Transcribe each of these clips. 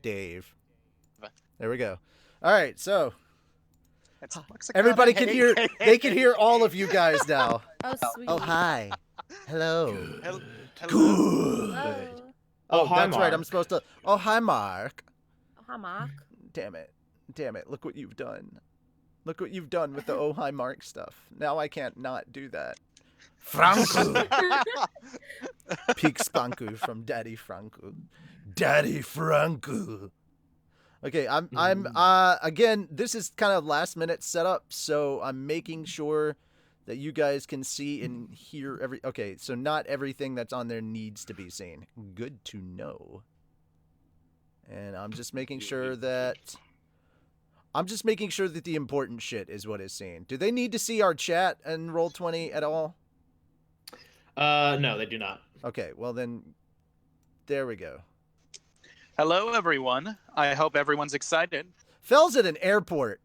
Dave. There we go. All right, so It's everybody can hear. They can hear all of you guys now. Oh, sweet. Oh, hi. Hello. Hello. Good. Oh, hi, that's right. I'm Mark. supposed to. Oh, hi, Mark. Oh, hi, Mark. Damn it. Damn it. Look what you've done. Look what you've done with the oh, hi, Mark stuff. Now I can't not do that. Franco. Peak Spanku from Daddy Franco. Daddy Franco. Okay, I'm again, this is kind of last minute setup, so I'm making sure that you guys can see and hear okay, so not everything that's on there needs to be seen. Good to know. And I'm just making sure that the important shit is what is seen. Do they need to see our chat and Roll20 at all? No, they do not. Okay, well then, there we go. Hello, everyone. I hope everyone's excited. Fel's at an airport.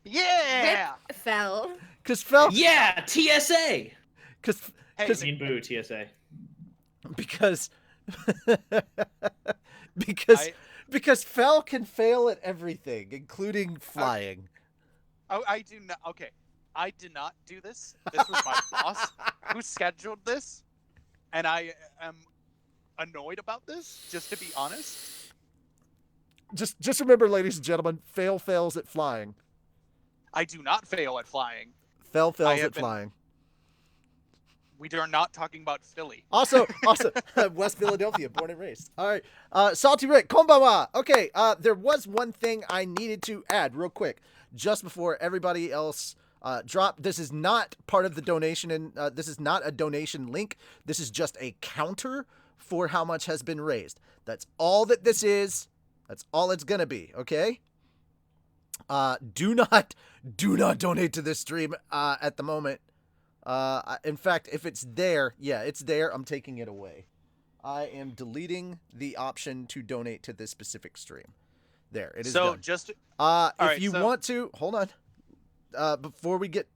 Yeah! Rip fell. Cause Fel, Yeah, TSA. cause, Hey, cause, Mean boo, TSA. because, because Fel can fail at everything, including flying. Oh, I do not. Okay, I did not do this. This was my boss who scheduled this, and I am annoyed about this. Just to be honest. Just remember, ladies and gentlemen, Fel fails at flying. I do not fail at flying. Fel fails have at been- flying. We are not talking about Philly. Also, West Philadelphia, born and raised. All right, Salty Rick, konbanwa. Okay, there was one thing I needed to add real quick, just before everybody else dropped. This is not part of the donation, and this is not a donation link. This is just a counter for how much has been raised. That's all that this is. That's all it's gonna be. Okay. Do not donate to this stream at the moment. In fact, if it's there, yeah, it's there. I'm taking it away. I am deleting the option to donate to this specific stream. There, it is So done. just If right, you so- want to, hold on. Before we get,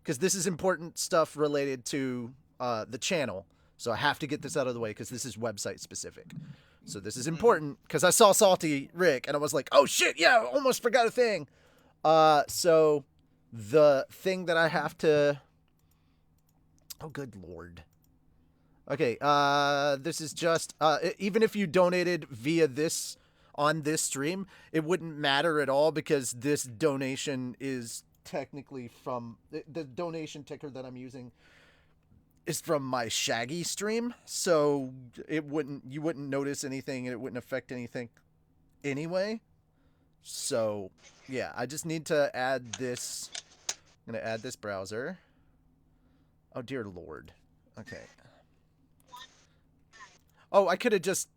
because this is important stuff related to the channel, so I have to get this out of the way because this is website specific. So this is important because I saw Salty Rick and I was like, oh shit, yeah, almost forgot a thing. So the thing that I have to, oh good lord. Okay, this is just, even if you donated via this, on this stream, it wouldn't matter at all because this donation is technically from, the donation ticker that I'm using is from my Shaggy stream, so you wouldn't notice anything and it wouldn't affect anything anyway. So, yeah, I just need to add this. I'm going to add this browser. Oh, dear lord. Okay. Oh, I could have just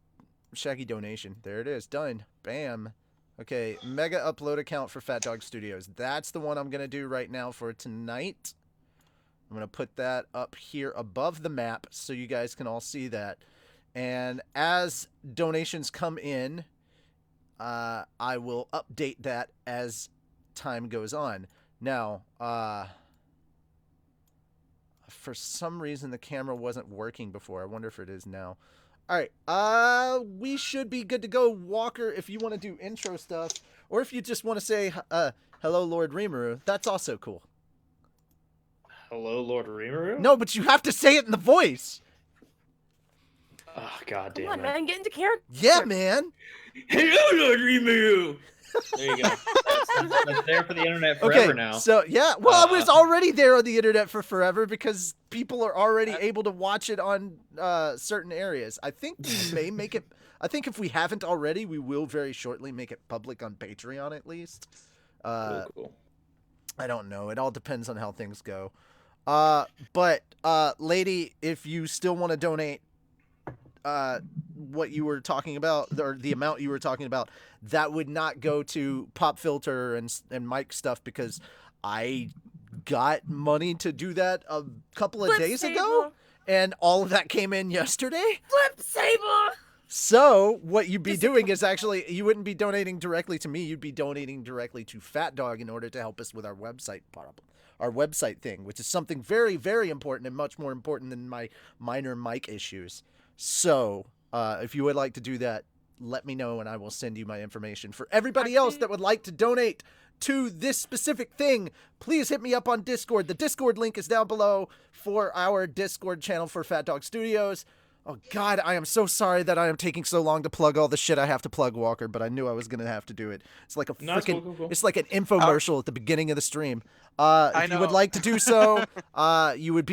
Shaggy donation. There it is. Done. Bam. Okay, mega upload account for PhatDogStudios. That's the one I'm going to do right now for tonight. I'm going to put that up here above the map so you guys can all see that. And as donations come in, I will update that as time goes on. Now, for some reason the camera wasn't working before. I wonder if it is now. All right, we should be good to go. Walker, if you want to do intro stuff, or if you just want to say, hello, Lord Rimuru, that's also cool. Hello, Lord Rimuru? No, but you have to say it in the voice. Oh, god Come damn on, it. man, get into character. Yeah, man. Hello, Lord Rimuru! There you go. That's there for the internet forever Okay, now. so, yeah, well, I was already there on the internet for forever because people are already able to watch it on certain areas. I think we may make it, I think if we haven't already, we will very shortly make it public on Patreon at least. Cool. I don't know. It all depends on how things go. But lady, if you still want to donate what you were talking about, or the amount you were talking about, that would not go to Pop Filter and Mike stuff because I got money to do that a couple of Flip days Saber. ago, and all of that came in yesterday. Flip Saber! So what you'd be doing is actually, you wouldn't be donating directly to me. You'd be donating directly to FhatDog in order to help us with our website problem, our website thing, which is something very, very important and much more important than my minor mic issues. So if you would like to do that, let me know and I will send you my information. For everybody else that would like to donate to this specific thing, please hit me up on Discord. The Discord link is down below for our Discord channel for PhatDogStudios. Oh God, I am so sorry that I am taking so long to plug all the shit I have to plug, Walker, but I knew I was gonna have to do it. It's like a freaking, it's like an infomercial at the beginning of the stream. If you would like to do so, you would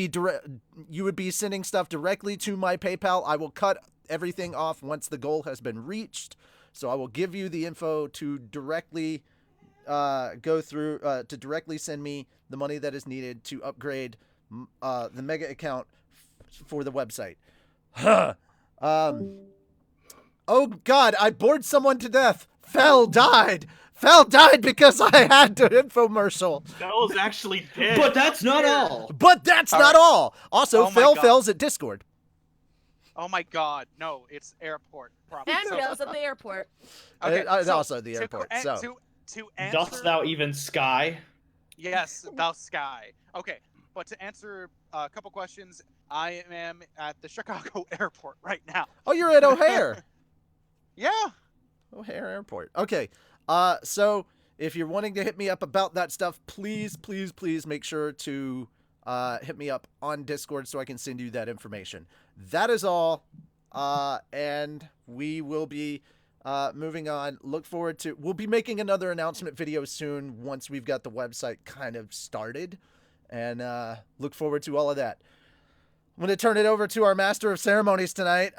be sending stuff directly to my PayPal. I will cut everything off once the goal has been reached. So I will give you the info to directly go through to directly send me the money that is needed to upgrade the Mega account for the website. Oh God, I bored someone to death. Fel died because I had to infomercial. Fel's actually dead. But that's not all. But that's not all. Also, Oh my Fel God. Fel's at Discord. Oh my God, no, it's airport. Probably. And Bill's at the airport. Okay, so Also the airport. to answer, Dost thou even sky? yes, thou sky. Okay, but to answer a couple questions, I am at the Chicago airport right now. Oh, you're at O'Hare. Yeah. O'Hare Airport. Okay. So if you're wanting to hit me up about that stuff, please make sure to hit me up on Discord so I can send you that information. That is all. And we will be moving on. Look forward to, we'll be making another announcement video soon once we've got the website kind of started, and look forward to all of that. I'm going to turn it over to our master of ceremonies tonight,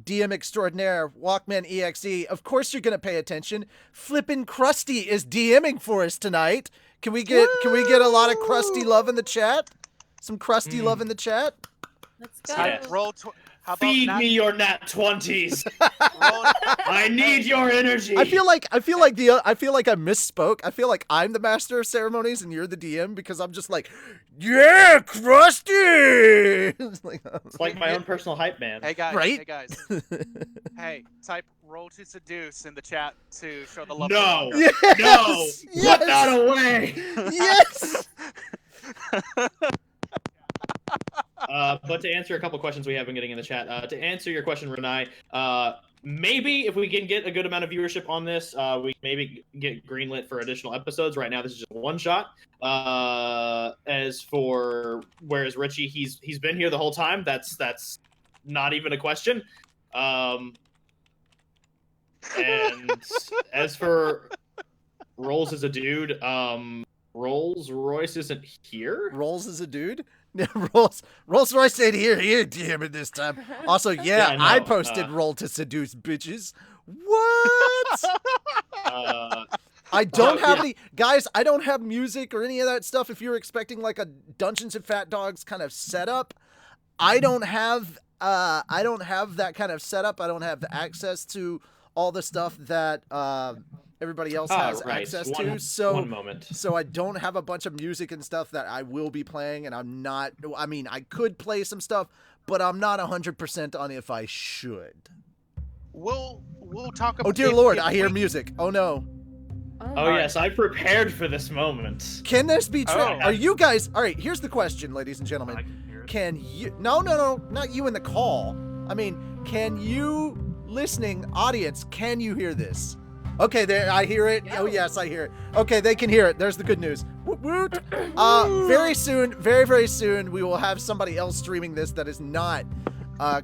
DM extraordinaire, Walkman EXE. Of course you're going to pay attention. Flippin' Krusty is DMing for us tonight. Can we get a lot of Krusty love in the chat? Some Krusty love in the chat? Let's go. Yeah. How about Feed nat- me your nat 20s. roll- I need your energy. I feel like I misspoke. I feel like I'm the master of ceremonies and you're the DM because I'm just like, yeah, Krusty. It's like my own personal hype man. Hey guys, Right? hey guys. Hey, type roll to seduce in the chat to show the love. No. Yes! No. Yes! Put that away. Yes. But to answer a couple questions we have been getting in the chat, to answer your question, Renai, maybe if we can get a good amount of viewership on this, we maybe get greenlit for additional episodes. Right now, this is just one shot. As for whereas Richie, he's been here the whole time. That's not even a question. And as for Rolls as a dude, Rolls Royce isn't here. Rolls is a dude. Rolls Royce ain't here, damn it, this time. Also, Yeah, no, I posted roll to seduce bitches. What? I don't have any guys. I don't have music or any of that stuff. If you're expecting like a Dungeons and Fat Dogs kind of setup, I don't have that kind of setup. I don't have the access to all the stuff that everybody else has access to. So one moment. So I don't have a bunch of music and stuff that I will be playing, and I'm not. I mean, I could play some stuff, but I'm not 100% on if I should. We'll talk about. Oh dear Lord, I hear music. Oh no. Oh yes, I prepared for this moment. Can this be true? Oh. Are you guys? All right. Here's the question, ladies and I gentlemen. can hear it. Can you? No, not you in the call. I mean, can you, listening audience? Can you hear this? Okay, there, I hear it. Oh yes, I hear it. Okay, they can hear it. There's the good news. Woot woot. Very soon, very soon, we will have somebody else streaming this that is not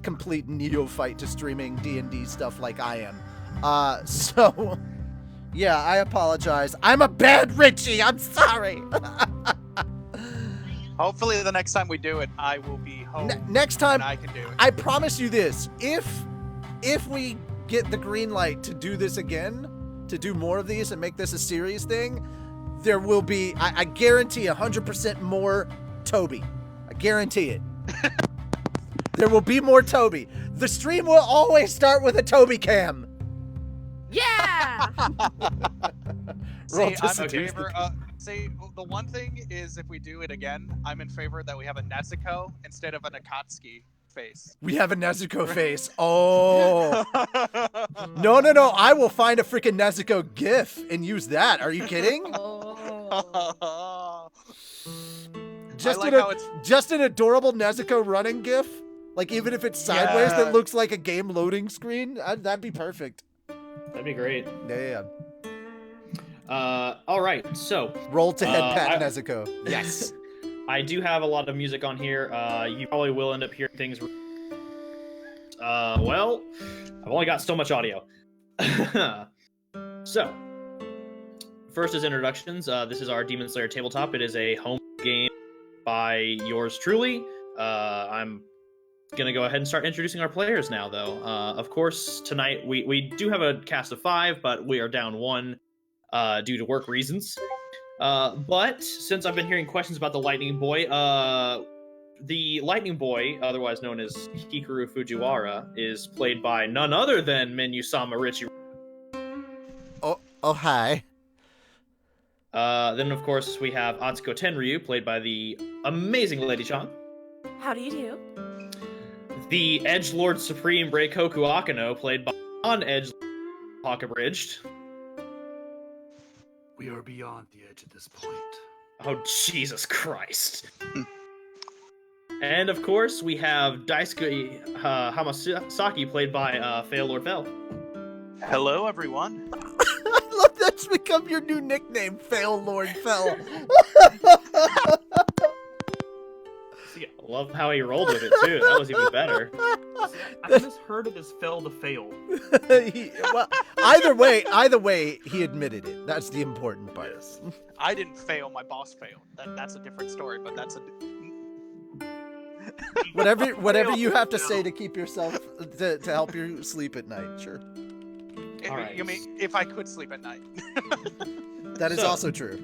complete neophyte to streaming D&D stuff like I am. So, yeah, I apologize. I'm a bad Richie. I'm sorry. Hopefully, the next time we do it, I will be home. Next time, and I can do it. I promise you this: if we get the green light to do this again, to do more of these and make this a series thing, there will be, I guarantee 100% more Toby. I guarantee it. There will be more Toby. The stream will always start with a Toby cam. Yeah. Roll See, to I'm in seduce favor. See, the one thing is, if we do it again, I'm in favor that we have a Nezuko instead of an Akatsuki face. We have a Nezuko face. Oh. No. I will find a freaking Nezuko gif and use that. Are you kidding? Oh. Just an adorable Nezuko running gif. Like, even if it's sideways, Yeah. that looks like a game loading screen. That'd be perfect. That'd be great. Yeah. All right, so Roll to head Pat I- Nezuko. Yes. I do have a lot of music on here. You probably will end up hearing things. Well, I've only got so much audio. So, first is introductions. This is our Demon Slayer Tabletop. It is a home game by yours truly. I'm gonna go ahead and start introducing our players now, though. Of course, tonight we do have a cast of 5, but we are down 1 due to work reasons. But since I've been hearing questions about the Lightning Boy, the Lightning Boy, otherwise known as Hikaru Fujiwara, is played by none other than Menu-sama Richie. Oh, hi. Then, of course, we have Atsuko Tenryuu, played by the amazing Lady Chan. How do you do? The Edgelord Supreme Reikoku Akuno, played by non-Edge TheHawkAbridged. We are beyond the edge at this point. Oh, Jesus Christ. And, of course, we have Daisuke Hamasaki, played by FelTheVA. Hello, everyone. I love that's become your new nickname, Fail Lord Fell. See, I love how he rolled with it, too. That was even better. See, I just heard it as fail to fail. Well, either way, he admitted it. That's the important part. Yes. I didn't fail. My boss failed. That's a different story, but that's a. Whatever you have to say to keep yourself to help you sleep at night. Sure, All right. You mean if I could sleep at night? that is So- also true.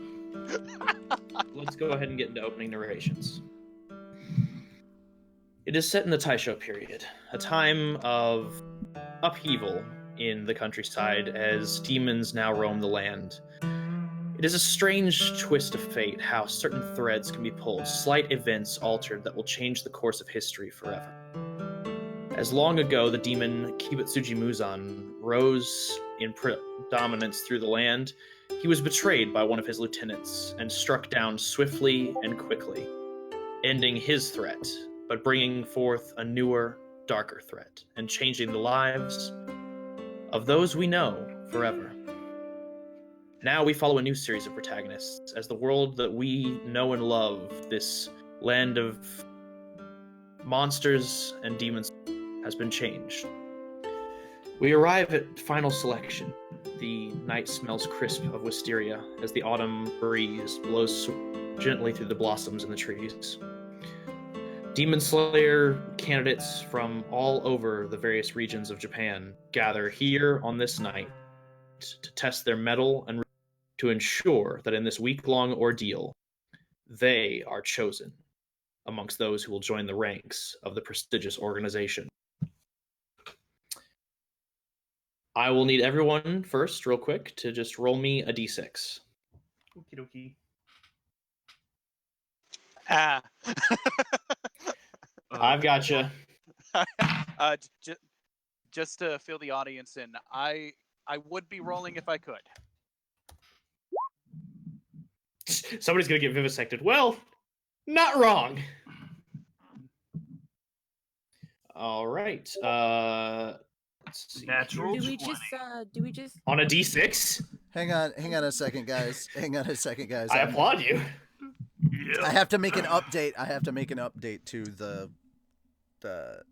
Let's go ahead and get into opening narrations. It is set in the Taisho period, a time of upheaval in the countryside as demons now roam the land. It is a strange twist of fate how certain threads can be pulled, slight events altered that will change the course of history forever. As long ago, the demon Kibutsuji Muzan rose in predominance through the land, he was betrayed by one of his lieutenants and struck down swiftly and quickly, ending his threat, but bringing forth a newer, darker threat and changing the lives of those we know forever. Now we follow a new series of protagonists as the world that we know and love, this land of monsters and demons, has been changed. We arrive at final selection. The night smells crisp of wisteria as the autumn breeze blows gently through the blossoms in the trees. Demon Slayer candidates from all over the various regions of Japan gather here on this night to test their mettle and to ensure that in this week-long ordeal, they are chosen amongst those who will join the ranks of the prestigious organization. I will need everyone first, real quick, to just roll me a d6. Okie dokie. Ah. I've got you. Just to fill the audience in, I would be rolling if I could. Somebody's gonna get vivisected. Well, not wrong. All right. Let's see. Natural Do we 20. just On a d6. Hang on a second, guys. I applaud you. Yeah. I have to make an update. I have to make an update to the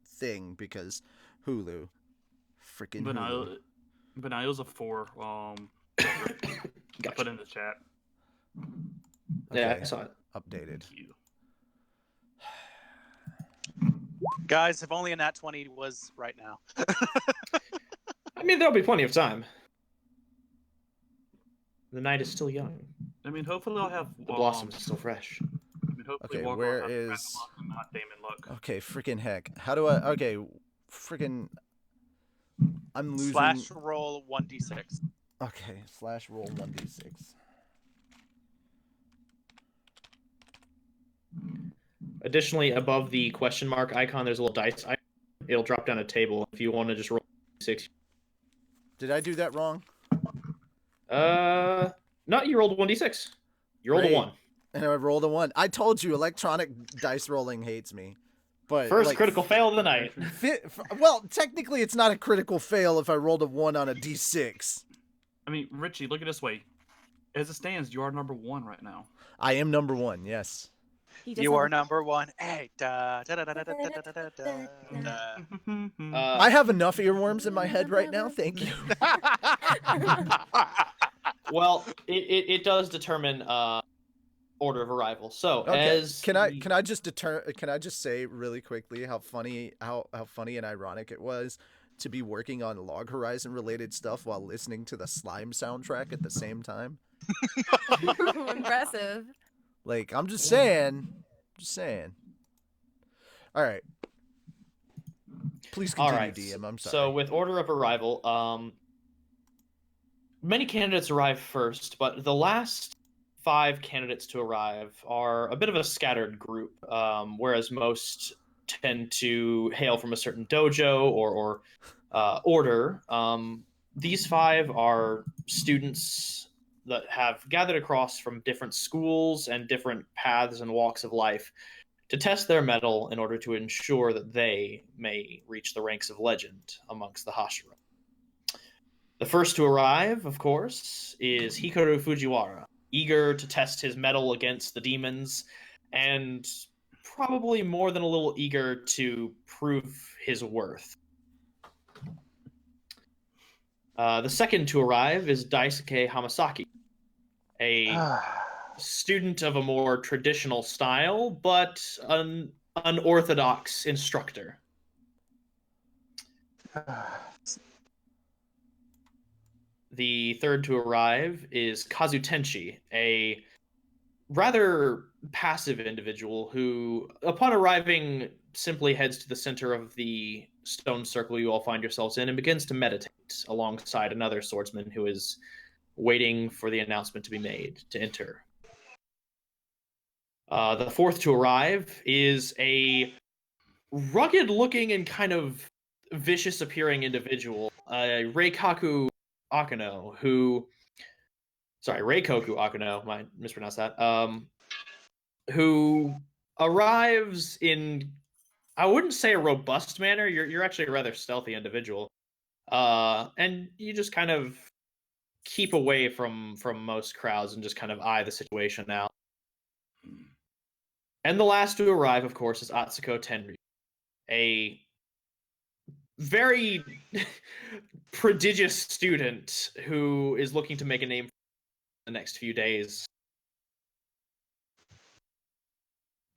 thing because Hulu, freaking Hulu. Benil's a 4. I put in the chat. Yeah, Okay. I saw it. Updated. Thank you. Guys, if only a nat 20 was right now. I mean, there'll be plenty of time. The night is still young. I mean, hopefully I'll have The blossom is still fresh. I mean, hopefully Okay, Walker where will have is- random luck and not Damon luck. Okay, freaking heck. How do I? Okay, freaking. I'm losing. Slash roll 1d6. Okay, slash roll 1d6. Additionally, above the question mark icon, there's a little dice icon. It'll drop down a table if you want to just roll 6. Did I do that wrong? No, you rolled a 1d6. You rolled Great. a 1. And I rolled a 1. I told you, electronic dice rolling hates me. But First like, critical fail of the night. well, technically, it's not a critical fail if I rolled a 1 on a d6. I mean, Richie, look at it this way. As it stands, you are number 1 right now. I am number 1. Yes. He just You have are a- number 1. Hey, da da da da da da da da da da. I have enough earworms in my head right now. Thank you. Well, it does determine order of arrival. So Okay. as Can I just say really quickly how funny and ironic it was to be working on Log Horizon related stuff while listening to the Slime soundtrack at the same time? Impressive. Like, I'm just saying. All right. Please all continue, right, DM. I'm sorry. so with order of arrival, many candidates arrive first, but the last 5 candidates to arrive are a bit of a scattered group, whereas most tend to hail from a certain dojo or order. These 5 are students that have gathered across from different schools and different paths and walks of life to test their mettle in order to ensure that they may reach the ranks of legend amongst the Hashira. The first to arrive, of course, is Hikaru Fujiwara, eager to test his mettle against the demons, and probably more than a little eager to prove his worth. The second to arrive is Daisuke Hamasaki, a student of a more traditional style, but an unorthodox instructor. The third to arrive is Kazu Tenshi, a rather passive individual who, upon arriving, simply heads to the center of the stone circle you all find yourselves in and begins to meditate alongside another swordsman who is waiting for the announcement to be made to enter. The fourth to arrive is a rugged-looking and kind of vicious-appearing individual, Reikoku Akuno, Reikoku Akuno, I mispronounced that, who arrives in, I wouldn't say a robust manner, you're actually a rather stealthy individual, and you just kind of keep away from most crowds and just kind of eye the situation out. And the last to arrive, of course, is Atsuko Tenryuu, a very prodigious student who is looking to make a name for the next few days.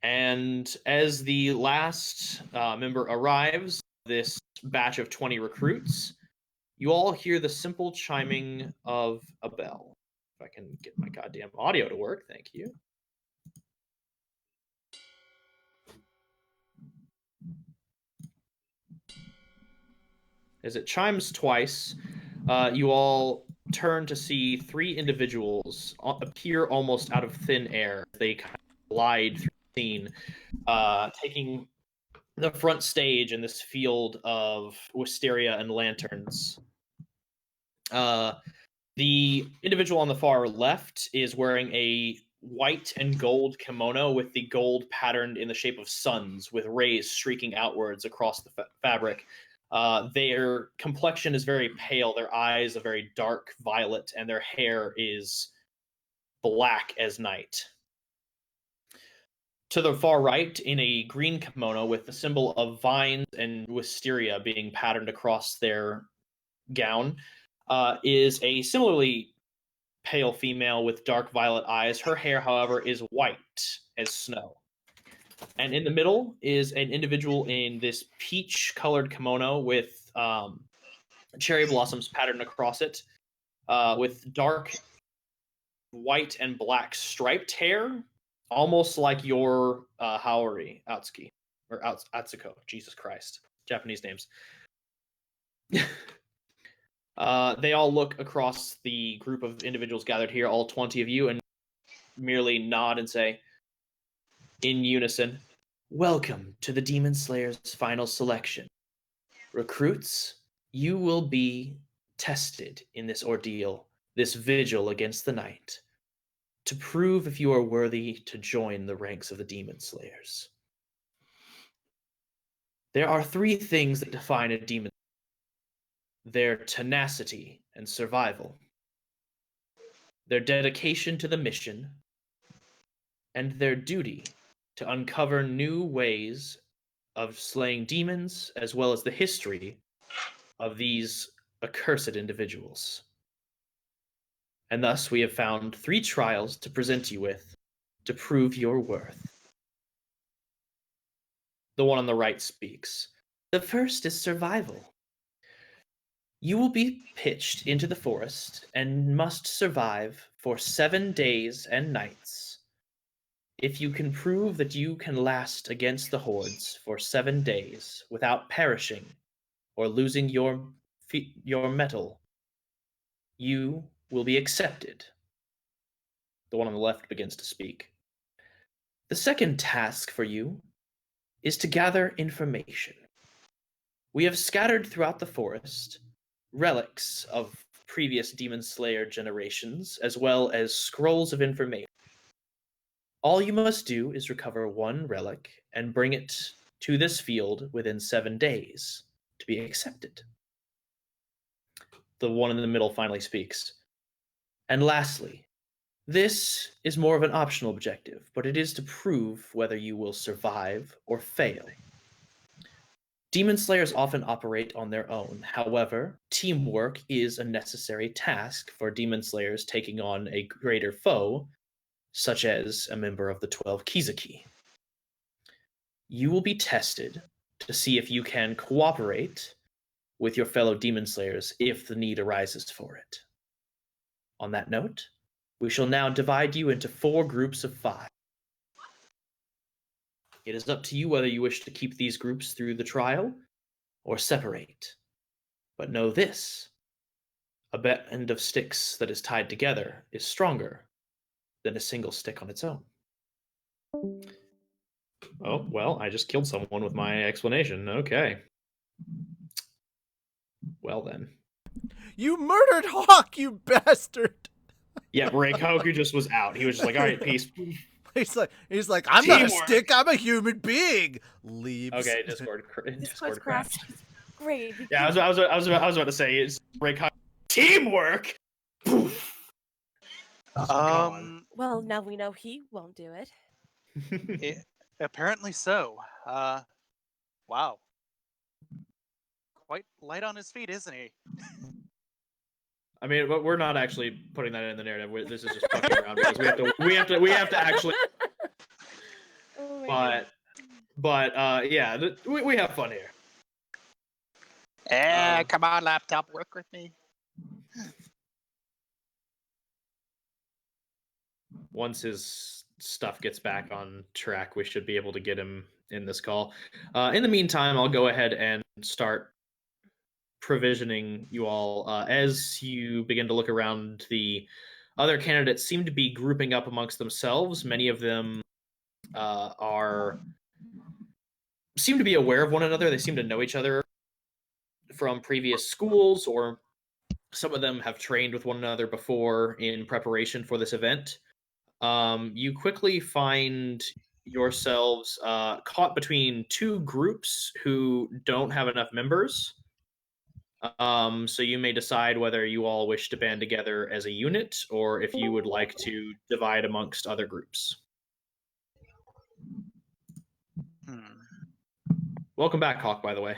And as the last member arrives, this batch of 20 recruits, you all hear the simple chiming of a bell. If I can get my goddamn audio to work, thank you. As it chimes twice, you all turn to see 3 individuals appear almost out of thin air. They kind of glide through the scene, taking the front stage in this field of wisteria and lanterns. The individual on the far left is wearing a white and gold kimono with the gold patterned in the shape of suns, with rays streaking outwards across the fabric. Their complexion is very pale, their eyes are very dark violet, and their hair is black as night. To the far right, in a green kimono with the symbol of vines and wisteria being patterned across their gown, is a similarly pale female with dark violet eyes. Her hair, however, is white as snow. And in the middle is an individual in this peach-colored kimono with cherry blossoms patterned across it, with dark white and black striped hair, almost like your Haori Atsuki, or Atsuko. Jesus Christ, Japanese names. They all look across the group of individuals gathered here, all 20 of you, and merely nod and say, in unison, "Welcome to the Demon Slayer's final selection. Recruits, you will be tested in this ordeal, this vigil against the night, to prove if you are worthy to join the ranks of the Demon Slayers." There are 3 things that define a demon: their tenacity and survival, their dedication to the mission, and their duty to uncover new ways of slaying demons, as well as the history of these accursed individuals. And thus we have found 3 trials to present you with to prove your worth. The one on the right speaks. The first is survival. You will be pitched into the forest and must survive for 7 days and nights. If you can prove that you can last against the hordes for 7 days without perishing or losing your mettle, you will be accepted. The one on the left begins to speak. The second task for you is to gather information. We have scattered throughout the forest relics of previous Demon Slayer generations, as well as scrolls of information. All you must do is recover 1 relic and bring it to this field within 7 days to be accepted. The one in the middle finally speaks. And lastly, this is more of an optional objective, but it is to prove whether you will survive or fail. Demon Slayers often operate on their own. However, teamwork is a necessary task for Demon Slayers taking on a greater foe, such as a member of the 12 Kizuki. You will be tested to see if you can cooperate with your fellow Demon Slayers if the need arises for it. On that note, we shall now divide you into 4 groups of 5. It is up to you whether you wish to keep these groups through the trial or separate. But know this: a band of sticks that is tied together is stronger than a single stick on its own. Oh, well, I just killed someone with my explanation. Okay. Well then. You murdered Hawk, you bastard! Yeah, Reikoku just was out. He was just like, all right, peace. He's like, I'm not a Teamwork. stick, I'm a human being. Leaves. Okay, Discord Discord's crashed. crashed. Great. Yeah, I was about to say, it's Reikoku. Teamwork! Poof. Well, now we know he won't do it. Apparently so. Wow. Quite light on his feet, isn't he? I mean, but we're not actually putting that in the narrative. This is just fucking around because we have to actually. Oh my But yeah, we have fun here. Come on, laptop, work with me. Once his stuff gets back on track, we should be able to get him in this call. In the meantime, I'll go ahead and start provisioning you all. As you begin to look around, the other candidates seem to be grouping up amongst themselves. Many of them seem to be aware of one another. They seem to know each other from previous schools, or some of them have trained with one another before in preparation for this event. You quickly find yourselves caught between 2 groups who don't have enough members. So you may decide whether you all wish to band together as a unit, or if you would like to divide amongst other groups. Welcome back, Hawk, by the way.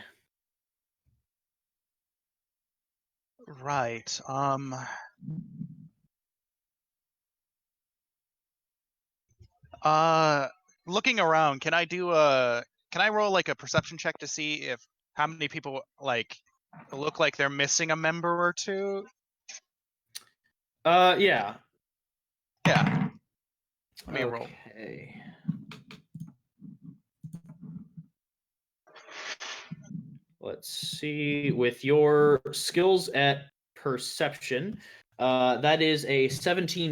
Right. Looking around, can I roll like a perception check to see if how many people like look like they're missing a member or 2? Yeah. Yeah. Let me roll. Okay. Let's see. With your skills at perception, that is a 17.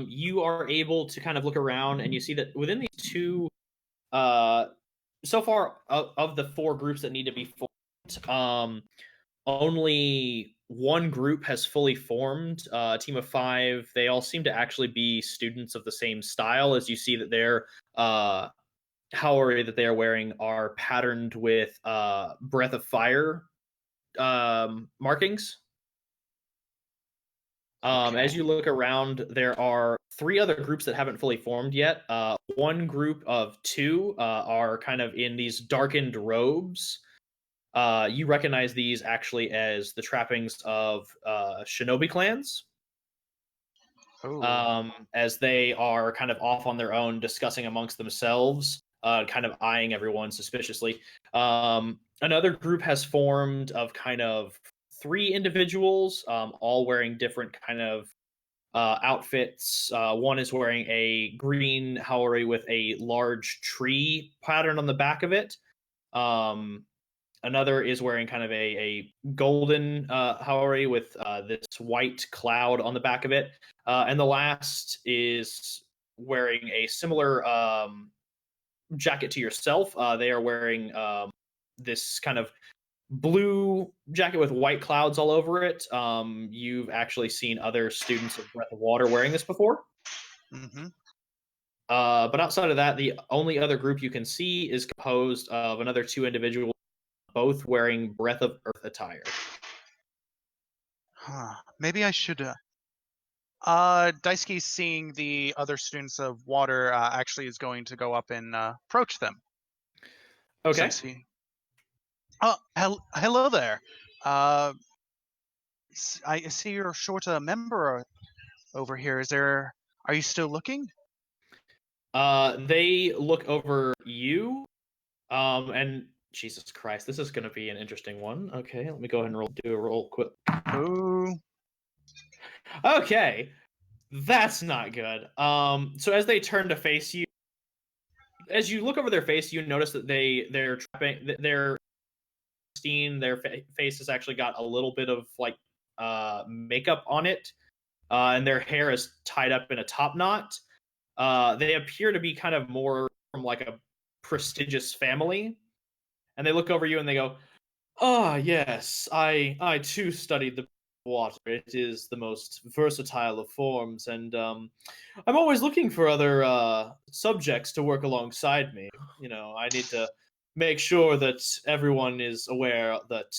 You are able to kind of look around, and you see that within these 2, so far of the 4 groups that need to be formed, only 1 group has fully formed. A team of 5. They all seem to actually be students of the same style, as you see that they're Haori that they are wearing are patterned with Breath of Fire markings. As you look around, there are 3 other groups that haven't fully formed yet. One group of 2 are kind of in these darkened robes. You recognize these actually as the trappings of shinobi clans. As they are kind of off on their own, discussing amongst themselves, kind of eyeing everyone suspiciously. Another group has formed of kind of 3 individuals, all wearing different kind of outfits. One is wearing a green haori with a large tree pattern on the back of it. Another is wearing kind of a golden haori with this white cloud on the back of it. And the last is wearing a similar jacket to yourself. They are wearing this kind of blue jacket with white clouds all over it. You've actually seen other students of Breath of Water wearing this before. Mm-hmm. But outside of that, the only other group you can see is composed of another 2 individuals, both wearing Breath of Earth attire. Maybe I should. Daisuke, seeing the other students of water, actually is going to go up and approach them. Okay. Since he... Oh, hello there. I see you're short a member over here. Are you still looking? They look over you, and Jesus Christ, this is going to be an interesting one. Okay, let me go ahead and do a roll quick. Ooh. Okay, that's not good. So as they turn to face you, as you look over their face, you notice that their face has actually got a little bit of like makeup on it, and their hair is tied up in a top knot. They appear to be kind of more from like a prestigious family, and they look over you and they go, "Ah, yes, I too studied the water. It is the most versatile of forms, and I'm always looking for other subjects to work alongside me. You know, I need to make sure that everyone is aware that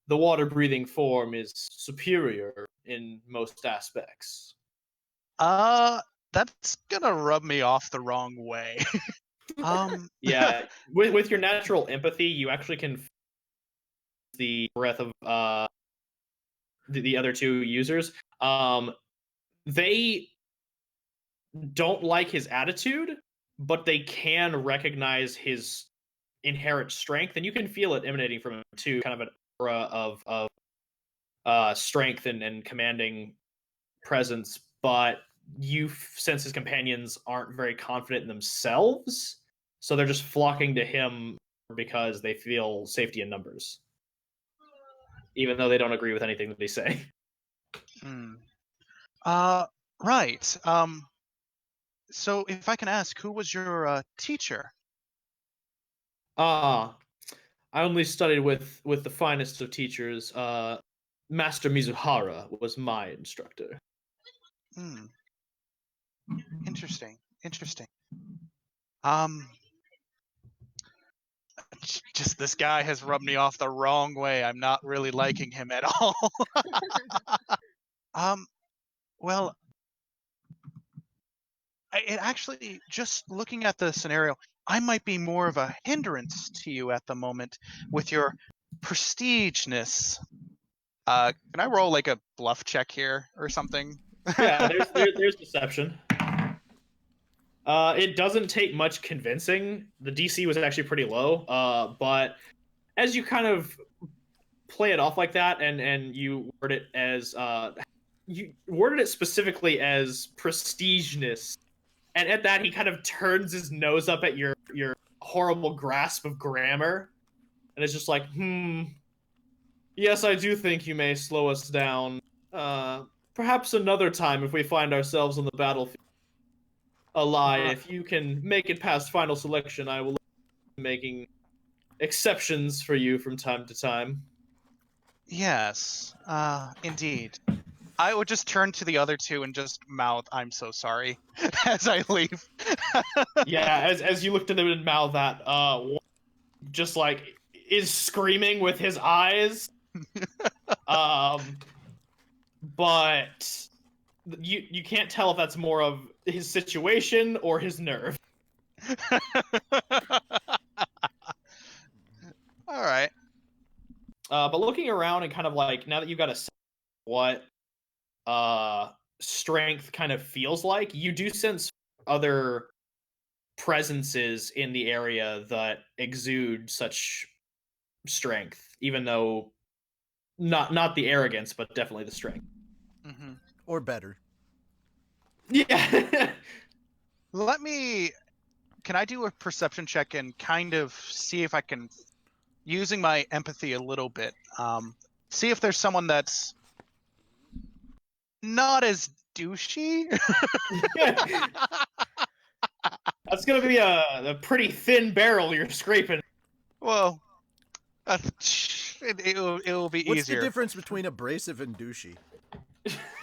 the water-breathing form is superior in most aspects." That's gonna rub me off the wrong way. Yeah, with your natural empathy, you actually can feel the breath of the other 2 users. They don't like his attitude, but they can recognize his inherent strength, and you can feel it emanating from him too, kind of an aura of strength and commanding presence. But you sense his companions aren't very confident in themselves, so they're just flocking to him because they feel safety in numbers, even though they don't agree with anything that they say. Right. So if I can ask, who was your teacher? I only studied with the finest of teachers. Master Mizuhara was my instructor. Interesting. Just this guy has rubbed me off the wrong way. I'm not really liking him at all. Well, it actually, just looking at the scenario, I might be more of a hindrance to you at the moment with your prestigeness. Can I roll like a bluff check here or something? Yeah, there's deception. It doesn't take much convincing. The DC was actually pretty low, but as you kind of play it off like that, and you word it as you worded it specifically as prestigeness, and at that he kind of turns his nose up at your horrible grasp of grammar, and it's just like, yes, I do think you may slow us down. Perhaps another time if we find ourselves on the battlefield. If you can make it past final selection, I will be making exceptions for you from time to time. Yes, indeed. I would just turn to the other two and just mouth, "I'm so sorry," as I leave. Yeah, as you look to them and mouth that, just like is screaming with his eyes. But you can't tell if that's more of his situation or his nerve. All right. But looking around and kind of like, now that you've got a sense of what strength kind of feels like, you do sense other presences in the area that exude such strength, even though not the arrogance, but definitely the strength. Mm-hmm. Or better. Yeah. Can I do a perception check and kind of see if I can, using my empathy a little bit, see if there's someone that's not as douchey? That's gonna be a pretty thin barrel you're scraping. Well, it will be What's easier. the difference between abrasive and douchey?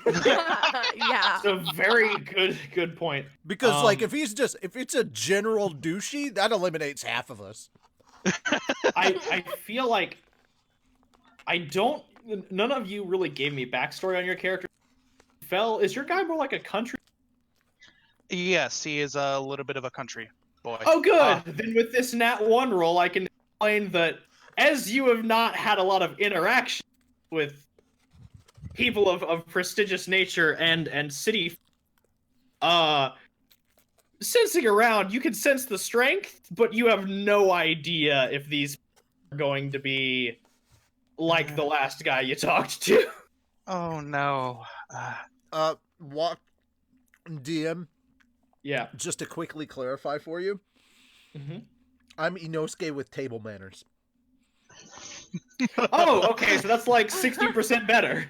Yeah. It's a very good point. Because like if it's a general douchey, that eliminates half of us. I feel like none of you really gave me backstory on your character. Fel, is your guy more like a country? Yes, he is a little bit of a country boy. Oh, good. Then with this Nat 1 roll, I can explain that as you have not had a lot of interaction with people of prestigious nature and city, sensing around, you can sense the strength, but you have no idea if these are going to be like the last guy you talked to. Oh no. Walk DM. Yeah. Just to quickly clarify for you, I'm Inosuke with table manners. Oh, okay, so that's like 60% better.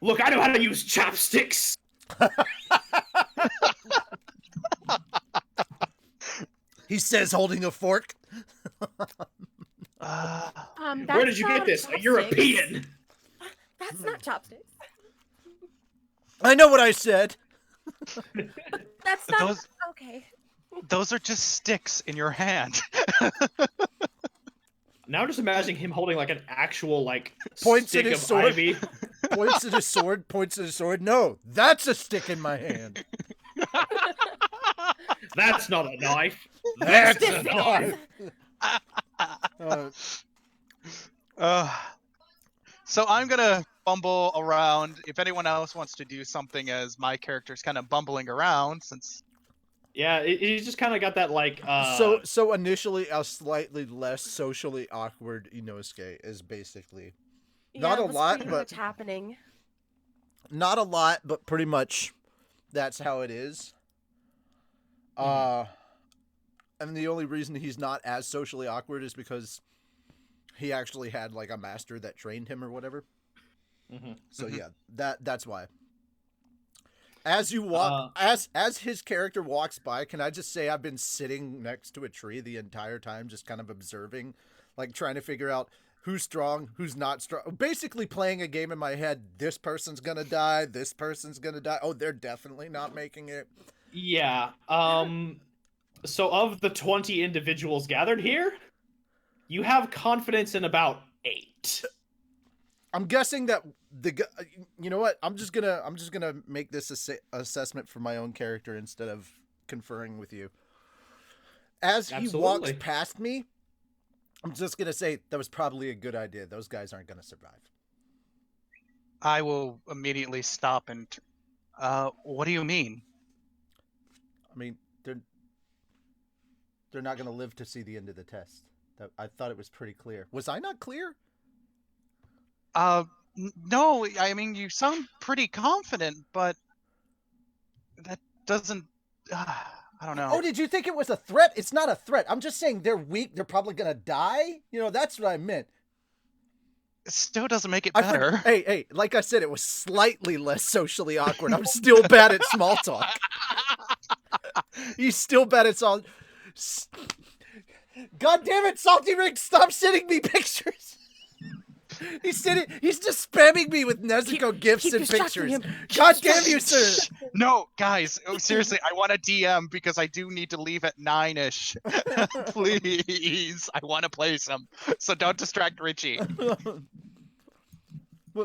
Look, I know how to use chopsticks. He says, holding a fork. Where did you get this? A European. That's not chopsticks. I know what I said. That's not Those- okay. Those are just sticks in your hand. Now just imagining him holding like an actual like Points stick at his of sword. ivy. Points at his sword. Points at his sword. No, that's a stick in my hand. That's not a knife. That's a knife. So I'm gonna bumble around. If anyone else wants to do something as my character's kind of bumbling around, since Yeah, he's just kind of got that like. So initially, a slightly less socially awkward Inosuke is basically not a that's lot, pretty but much happening. not a lot, but pretty much that's how it is. And the only reason he's not as socially awkward is because he actually had like a master that trained him or whatever. So yeah, that's why. As you walk, as his character walks by, can I just say I've been sitting next to a tree the entire time, just kind of observing, like trying to figure out who's strong, who's not strong. Basically playing a game in my head. This person's gonna die. This person's gonna die. Oh, they're definitely not making it. Yeah. So of the 20 individuals gathered here, you have confidence in about 8. I'm guessing that you know what? I'm just gonna make this assessment for my own character instead of conferring with you. As he walks past me, I'm just gonna say that was probably a good idea. Those guys aren't gonna survive. I will immediately stop and. What do you mean? I mean, they're not gonna live to see the end of the test. I thought it was pretty clear. Was I not clear? No, I mean, you sound pretty confident, but that doesn't, I don't know. Oh, did you think it was a threat? It's not a threat. I'm just saying they're weak. They're probably going to die. You know, that's what I meant. It still doesn't make it better. Hey, like I said, it was slightly less socially awkward. I'm still bad at small talk. He's still bad at small. God damn it, Salty Rick, stop sending me pictures. He's just spamming me with Nezuko gifts keep and distracting pictures. him. Keep God damn distracting you, him. sir. No, guys, seriously, I want a DM because I do need to leave at 9ish. Please, I want to play some. So don't distract Richie.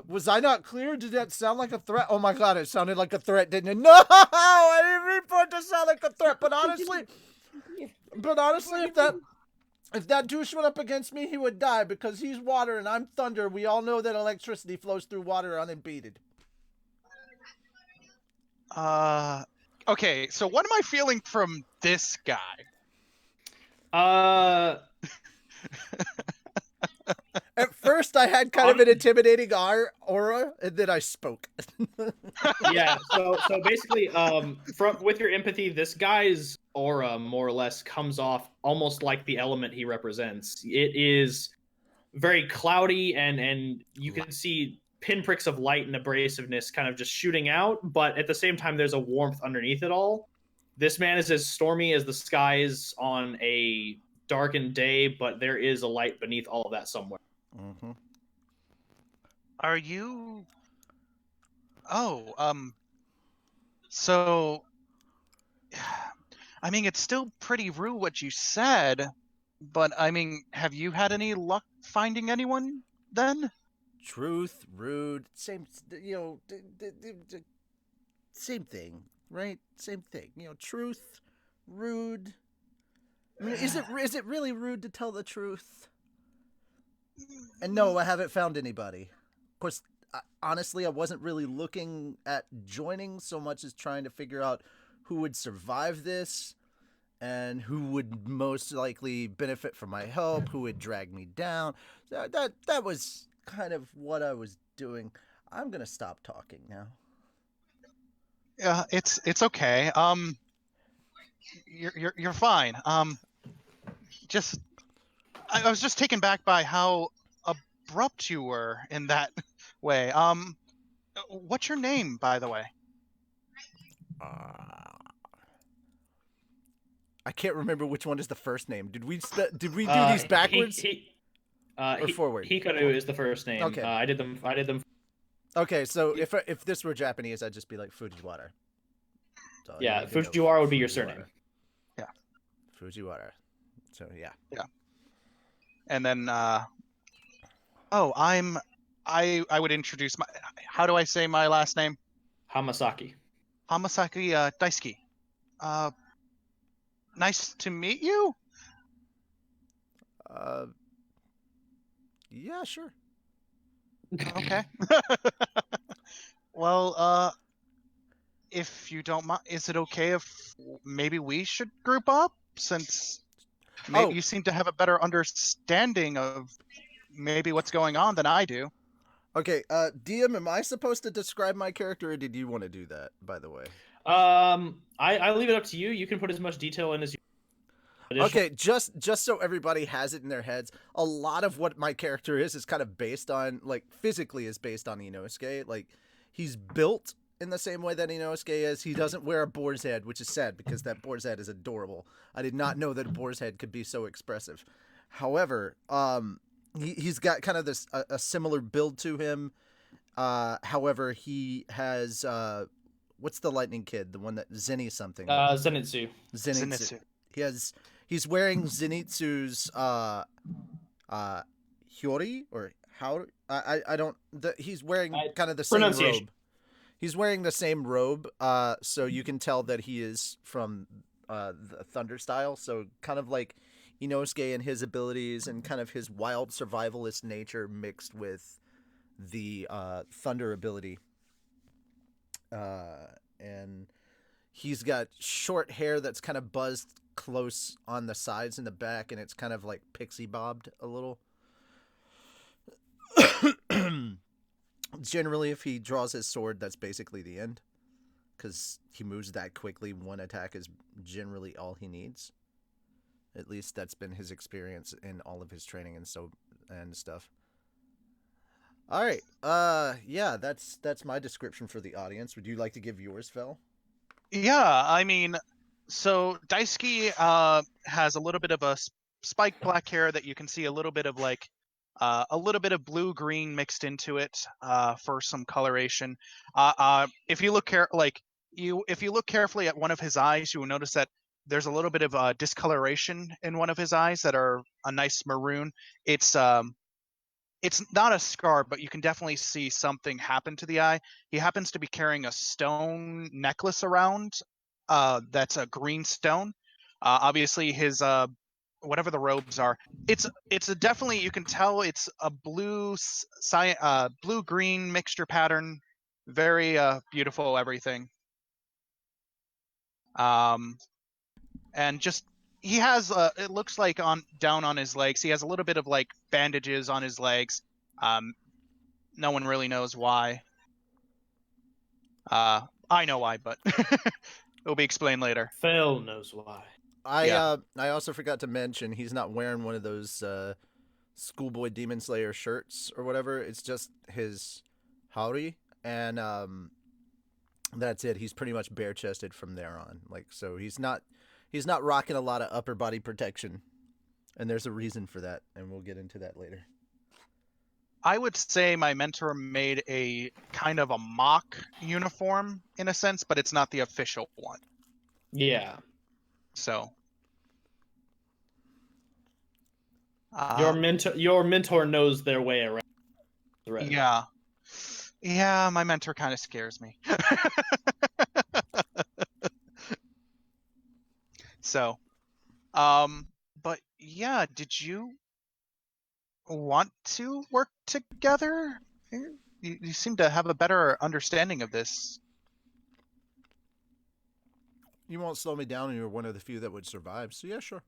Was I not clear? Did that sound like a threat? Oh my god, it sounded like a threat, didn't it? No, I didn't mean for it to sound like a threat. But honestly, if that douche went up against me, he would die because he's water and I'm thunder. We all know that electricity flows through water unimpeded. Okay, so what am I feeling from this guy? At first, I had kind of an intimidating aura, and then I spoke. Yeah. So basically, with your empathy, this guy's aura more or less comes off almost like the element he represents. It is very cloudy, and you can see pinpricks of light and abrasiveness kind of just shooting out, but at the same time, there's a warmth underneath it all. This man is as stormy as the skies on a darkened day, but there is a light beneath all of that somewhere. Mm-hmm. Are you... Oh, so... I mean, it's still pretty rude what you said, but I mean, have you had any luck finding anyone then? Truth, rude, same, same thing, right? Same thing. Truth, rude. I mean, is it really rude to tell the truth? And no, I haven't found anybody. Of course, honestly, I wasn't really looking at joining so much as trying to figure out who would survive this and who would most likely benefit from my help, who would drag me down. That was kind of what I was doing. I'm gonna stop talking now. Yeah, it's okay. You're fine. Just I was just taken back by how abrupt you were in that way. What's your name, by the way? I can't remember which one is the first name. Did we do these backwards or forward? Hikaru is the first name. Okay. I did them. Okay, so if this were Japanese, I'd just be like Fujiwara. So yeah, Fujiwara would be your surname. Yeah, Fujiwara. So yeah. Yeah. And then, I would introduce my. How do I say my last name? Hamasaki. Hamasaki Daisuke. Nice to meet you. Yeah, sure. Okay. Well, if you don't mind, is it okay if maybe we should group up since maybe you seem to have a better understanding of maybe what's going on than I do? Okay, DM, am I supposed to describe my character, or did you want to do that, by the way? I leave it up to you. You can put as much detail in as you. Okay, just so everybody has it in their heads, a lot of what my character is kind of based on, like, physically is based on Inosuke. Like, he's built in the same way that Inosuke is. He doesn't wear a boar's head, which is sad because that boar's head is adorable. I did not know that a boar's head could be so expressive. However, he's got kind of this a similar build to him. However, he has what's the lightning kid? The one that something. Zenitsu. Zenitsu. He's wearing Zenitsu's Hyori or how I don't. He's wearing kind of the same robe. He's wearing the same robe, so you can tell that he is from the Thunder style. So kind of like Inosuke and his abilities and kind of his wild survivalist nature mixed with the Thunder ability. And he's got short hair that's kind of buzzed close on the sides and the back, and it's kind of like pixie bobbed a little. Generally, if he draws his sword, that's basically the end, because he moves that quickly. One attack is generally all he needs. At least that's been his experience in all of his training and stuff. All right, yeah, that's my description for the audience. Would you like to give yours, Fel? Yeah, I mean, So Daisuke has a little bit of a spiked black hair that you can see a little bit of like a little bit of blue green mixed into it for some coloration. If you look if you look carefully at one of his eyes, you will notice that there's a little bit of discoloration in one of his eyes that are a nice maroon. It's not a scar, but you can definitely see something happen to the eye. He happens to be carrying a stone necklace around that's a green stone. Obviously, his whatever the robes are, it's a definitely, you can tell it's a blue green mixture pattern. Very beautiful everything. And just he has it looks like down on his legs he has a little bit of like bandages on his legs. No one really knows why. I know why, but it'll be explained later. Phil knows why. I also forgot to mention he's not wearing one of those schoolboy Demon Slayer shirts or whatever. It's just his howdy, and that's it. He's pretty much bare chested from there on. Like, so he's not rocking a lot of upper body protection, and there's a reason for that, and we'll get into that later. I would say my mentor made a kind of a mock uniform in a sense, but it's not the official one. Yeah. So your mentor knows their way around. Right. Yeah, my mentor kind of scares me. So, but yeah, did you want to work together? You seem to have a better understanding of this. You won't slow me down, and you're one of the few that would survive. So yeah, sure.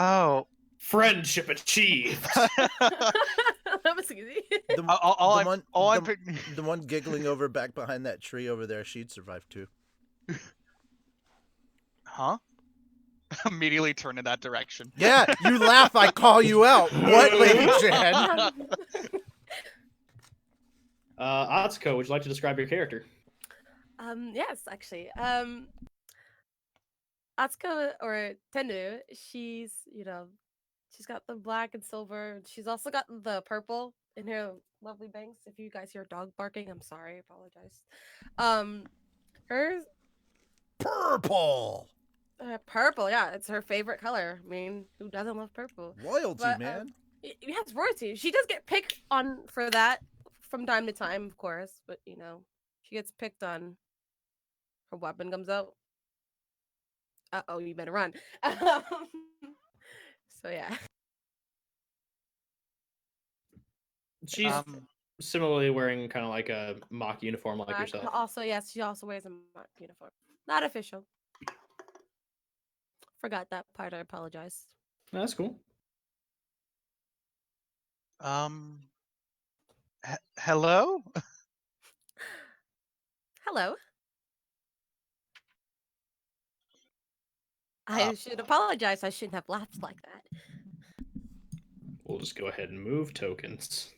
Oh, friendship achieved. That was easy. The one giggling over back behind that tree over there, she'd survive too. Huh? Immediately turn in that direction. Yeah, you laugh, I call you out. What, Lady Jen? Atsuko, would you like to describe your character? Yes, actually. Atsuko or Tenryuu, she's got the black and silver. She's also got the purple in her lovely bangs. If you guys hear a dog barking, I'm sorry, I apologize. Hers purple. Purple, yeah, it's her favorite color. I mean, who doesn't love purple? Royalty, man. Yeah, it's royalty. She does get picked on for that from time to time, of course, but she gets picked on. Her weapon comes out. Uh-oh, you better run. So yeah. She's similarly wearing kind of like a mock uniform like yourself. Also, yes, she also wears a mock uniform. Not official. Forgot that part, I apologize. No, that's cool. Hello? Hello. I should apologize. I shouldn't have laughed like that. We'll just go ahead and move tokens.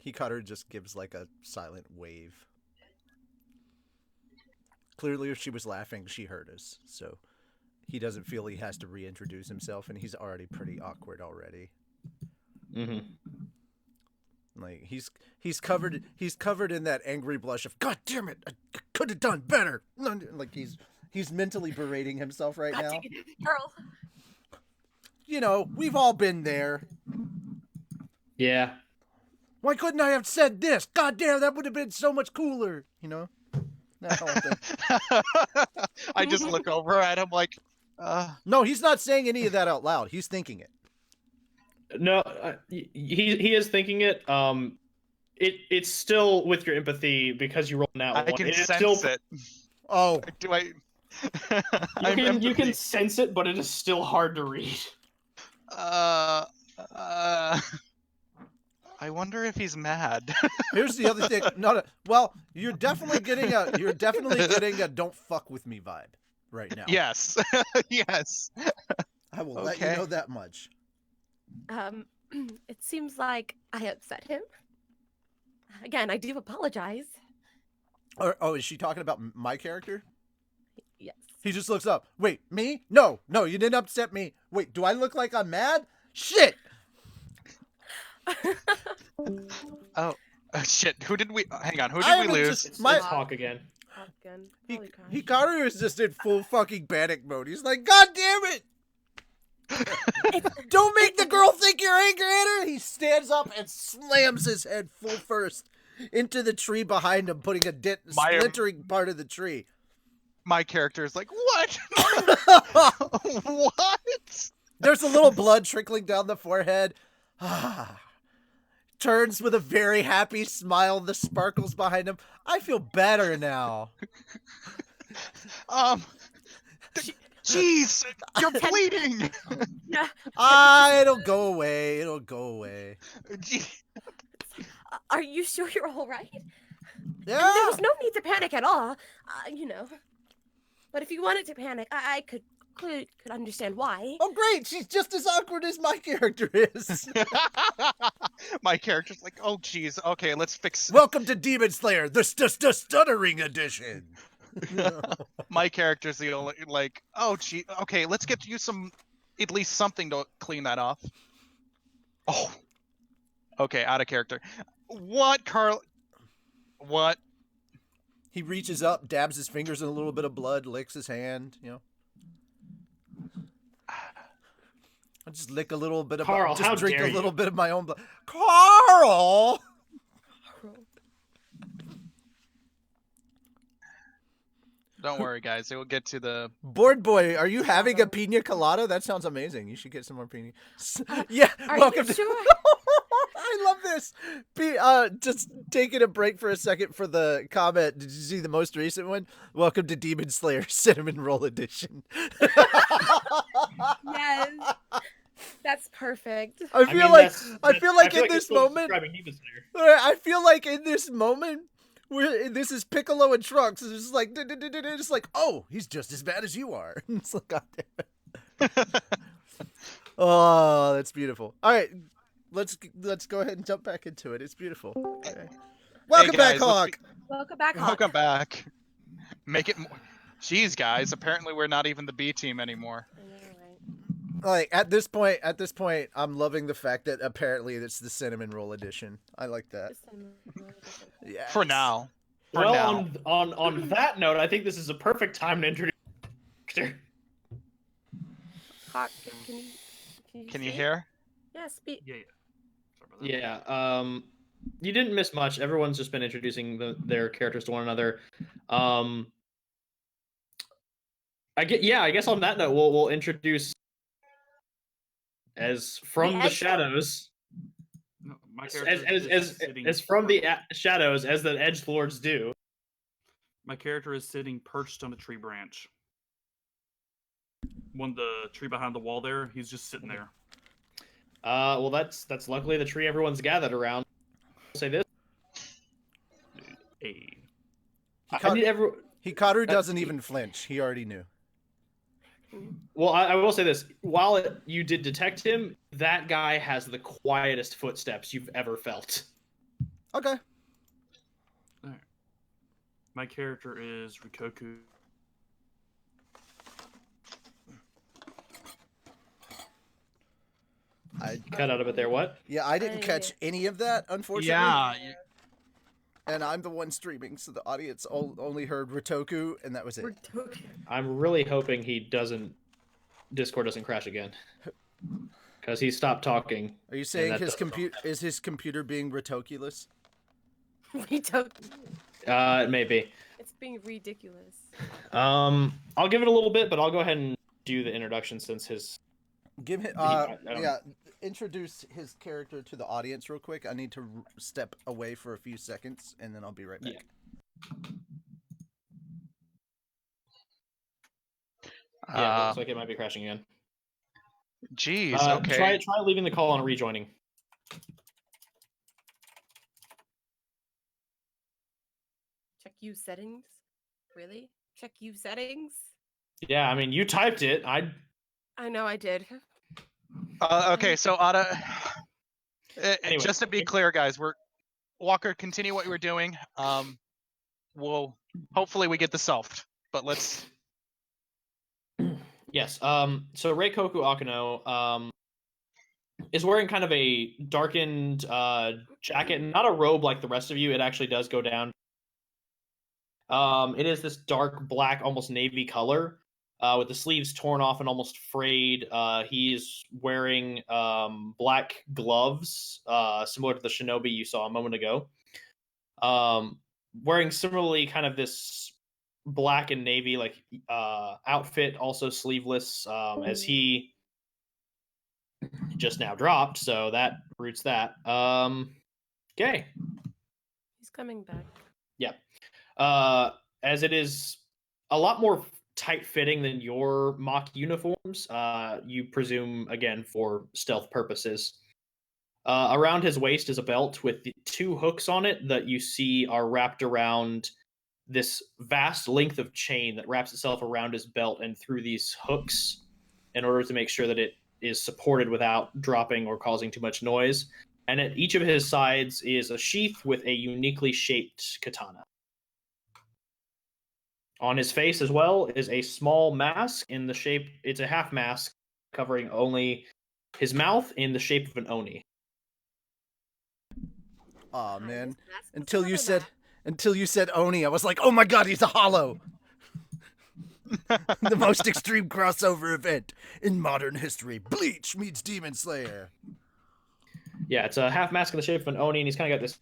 Hikaru just gives like a silent wave. Clearly, if she was laughing, she heard us, so he doesn't feel he has to reintroduce himself, and he's already pretty awkward already. Mm-hmm. Like he's covered in that angry blush of God damn it, I could have done better. Like he's mentally berating himself right now. Girl. We've all been there. Yeah. Why couldn't I have said this? God damn, that would have been so much cooler. That whole thing. I just look over at him like, No, he's not saying any of that out loud. He's thinking it. No, he is thinking it. It's still with your empathy because you rolled that one. I can sense it. Oh, do I? You can sense it, but it is still hard to read. I wonder if he's mad. Here's the other thing. Well, you're definitely getting a don't fuck with me vibe right now. Yes. Yes. I will let you know that much. It seems like I upset him. Again, I do apologize. Oh, is she talking about my character? Yes. He just looks up. Wait, me? No, you didn't upset me. Wait, do I look like I'm mad? Shit! Oh, shit. Who did we? Hang on. Who I did we haven't lose? just- It's My- Hawk again. Again. Probably crashed. Hikaru is just in full fucking panic mode. He's like, God damn it! Don't make the girl think you're angry at her! He stands up and slams his head full first into the tree behind him, putting a dent, splintering part of the tree. My character is like, what? What? There's a little blood trickling down the forehead. Turns with a very happy smile, the sparkles behind him. I feel better now. Jeez, you're bleeding. Yeah. It'll go away. It'll go away. Gee, Are you sure you're all right? Yeah. There was no need to panic at all. You know. But if you wanted to panic, I could understand why. Oh, great. She's just as awkward as my character is. My character's like, oh, jeez. Okay, let's fix. Welcome to Demon Slayer, the stuttering edition. My character's the only like, oh, gee. Okay, let's get you at least something to clean that off. Oh. Okay, out of character. What, Carl? What? He reaches up, dabs his fingers in a little bit of blood, licks his hand, you know. I'll just lick a little bit of Carl, just how drink dare a you. little bit of my own blood. Carl! Don't worry, guys. It will get to the. Board boy, are you having a pina colada? That sounds amazing. You should get some more pina. Yeah, Are welcome you to. sure? I love this. Just taking a break for a second for the comment. Did you see the most recent one? Welcome to Demon Slayer Cinnamon Roll Edition. Yes. That's perfect. I feel like in this you're still moment, describing Demon Slayer. I feel like in this moment, this is Piccolo and Trunks. It's just like, it's like, oh, he's just as bad as you are. It's like, God damn it. Oh, that's beautiful. All right, let's go ahead and jump back into it. It's beautiful. Okay. Welcome back, guys, Hawk. Welcome back, Hawk. Welcome back. Make it more. Jeez, guys. Apparently, we're not even the B team anymore. I know, right? Like at this point, I'm loving the fact that apparently it's the Cinnamon Roll Edition. I like that. This time I'm really different. Yeah. For now. For Well, now. on that note, I think this is a perfect time to introduce the character. Hawk, can You see? hear? Yeah, speak. Yeah. Sorry about that. Yeah. You didn't miss much. Everyone's just been introducing their characters to one another. I guess on that note, we'll introduce as from the Edge shadows. No, my character is sitting As from the shadows as the edge lords do. My character is sitting perched on a tree branch. The tree behind the wall there, he's just sitting there. Well, that's luckily the tree everyone's gathered around. I'll say this. Hey. I need everyone. Hikaru doesn't even flinch. He already knew. Well, I will say this. While you did detect him, that guy has the quietest footsteps you've ever felt. Okay. Alright. My character is Reikoku. I Cut out of it there. What? Yeah, I didn't catch any of that, unfortunately. Yeah. And I'm the one streaming, so the audience only heard Ritoku, and that was it. We're talking. I'm really hoping Discord doesn't crash again, because he stopped talking. Are you saying that his does is his computer being Ritokulous? Maybe. It's being ridiculous. I'll give it a little bit, but I'll go ahead and do the introduction since his. Give him. I don't- Yeah. Introduce his character to the audience real quick. I need to step away for a few seconds, and then I'll be right back. Yeah, looks like it might be crashing again. Jeez. Okay. Try leaving the call and rejoining. Check you settings? Really? Check you settings? Yeah, I mean, you typed it. I know I did. Okay, so Ada, Anyway. just to be clear, guys, Walker, continue what you were doing. Well, hopefully we get this solved. But let's. Yes. So Reikoku Akuno is wearing kind of a darkened jacket, not a robe like the rest of you. It actually does go down. It is this dark black, almost navy color, with the sleeves torn off and almost frayed. He's wearing black gloves, similar to the shinobi you saw a moment ago. Wearing similarly kind of this black and navy like outfit, also sleeveless, as he just now dropped, so that roots that. Okay. He's coming back. Yeah. As it is a lot more tight-fitting than your mock uniforms, you presume, again, for stealth purposes. Around his waist is a belt with the 2 hooks on it that you see are wrapped around this vast length of chain that wraps itself around his belt and through these hooks in order to make sure that it is supported without dropping or causing too much noise. And at each of his sides is a sheath with a uniquely shaped katana. On his face as well is a small mask in the shape, it's a half mask covering only his mouth in the shape of an oni. Aw, Hi, man. this mask is Until you another said Oni, I was like, oh my god, he's a hollow. The most extreme crossover event in modern history. Bleach meets Demon Slayer. Yeah, it's a half mask in the shape of an oni, and he's kind of got this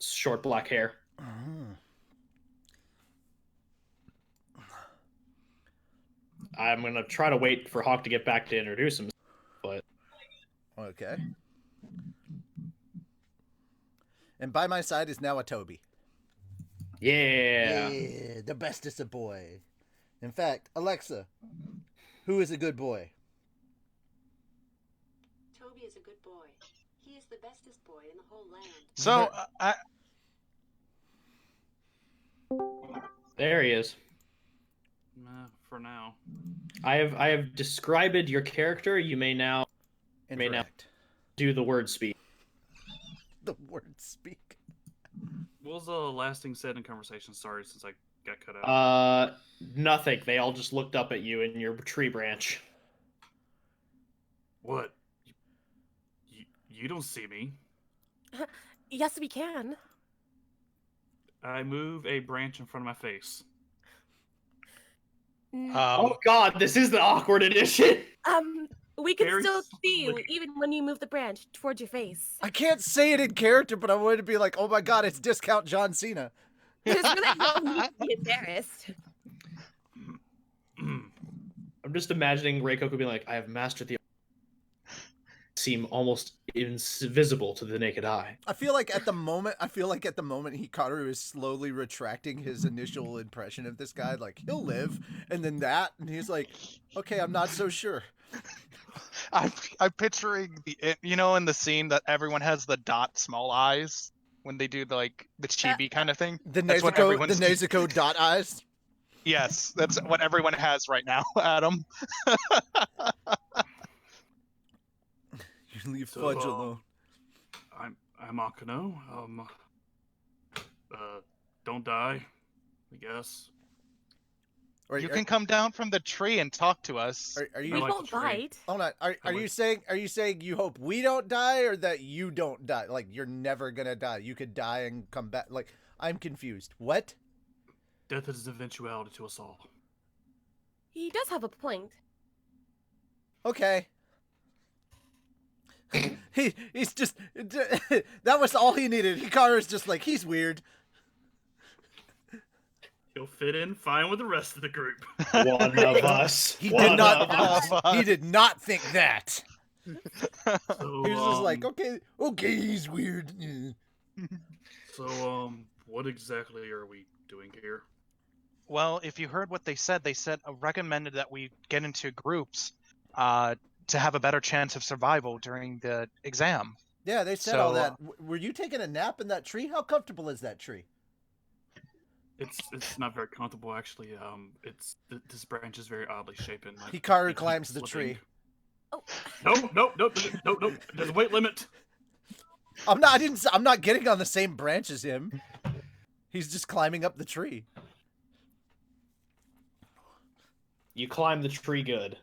short black hair. I'm going to try to wait for Hawk to get back to introduce him, but... Okay. And by my side is now a Toby. Yeah. Yeah, the bestest of boy. In fact, Alexa, who is a good boy? Toby is a good boy. He is the bestest boy in the whole land. So, There he is. For now. I have described your character. You may now Interact. do the word speak. The word speak. What was the last thing said in conversation? Sorry, since I got cut out. Nothing. They all just looked up at you in your tree branch. What? You don't see me. Yes, we can. I move a branch in front of my face. Oh god, this is the awkward edition! We can Very still see you slowly. even when you move the branch towards your face. I can't say it in character, but I wanted to be like, oh my god, it's discount John Cena. There's really no need to be embarrassed. I'm just imagining Reikoku being like, I have mastered the seem almost invisible to the naked eye. I feel like at the moment Hikaru is slowly retracting his initial impression of this guy. Like, he'll live, and then that, and he's like, okay, I'm not so sure. I'm picturing in the scene that everyone has the dot small eyes when they do the chibi kind of thing. The what Nezuko, everyone's- Nezuko dot eyes. Yes, that's what everyone has right now, Adam. You leave So, Fudge alone. I'm Akuno. Don't die, I guess. Or, You can come down from the tree and talk to us. Are We you? I like won't the tree. bite. Hold on. Are you saying you hope we don't die, or that you don't die? Like, you're never gonna die. You could die and come back. Like, I'm confused. What? Death is eventuality to us all. He does have a point. Okay. He's just that was all he needed. Hikaru's just like, he's weird. He'll fit in fine with the rest of the group. One of us. He One did not. of us. He did not think that. So, He was just like, okay, he's weird. So, what exactly are we doing here? Well, if you heard what they said recommended that we get into groups to have a better chance of survival during the exam. Yeah, they said all So, that. Were you taking a nap in that tree? How comfortable is that tree? It's not very comfortable actually. This branch is very oddly shapen. Like, Hikaru it keeps climbs the slipping. tree. Oh, No. There's a weight limit. I'm not getting on the same branch as him. He's just climbing up the tree. You climb the tree good.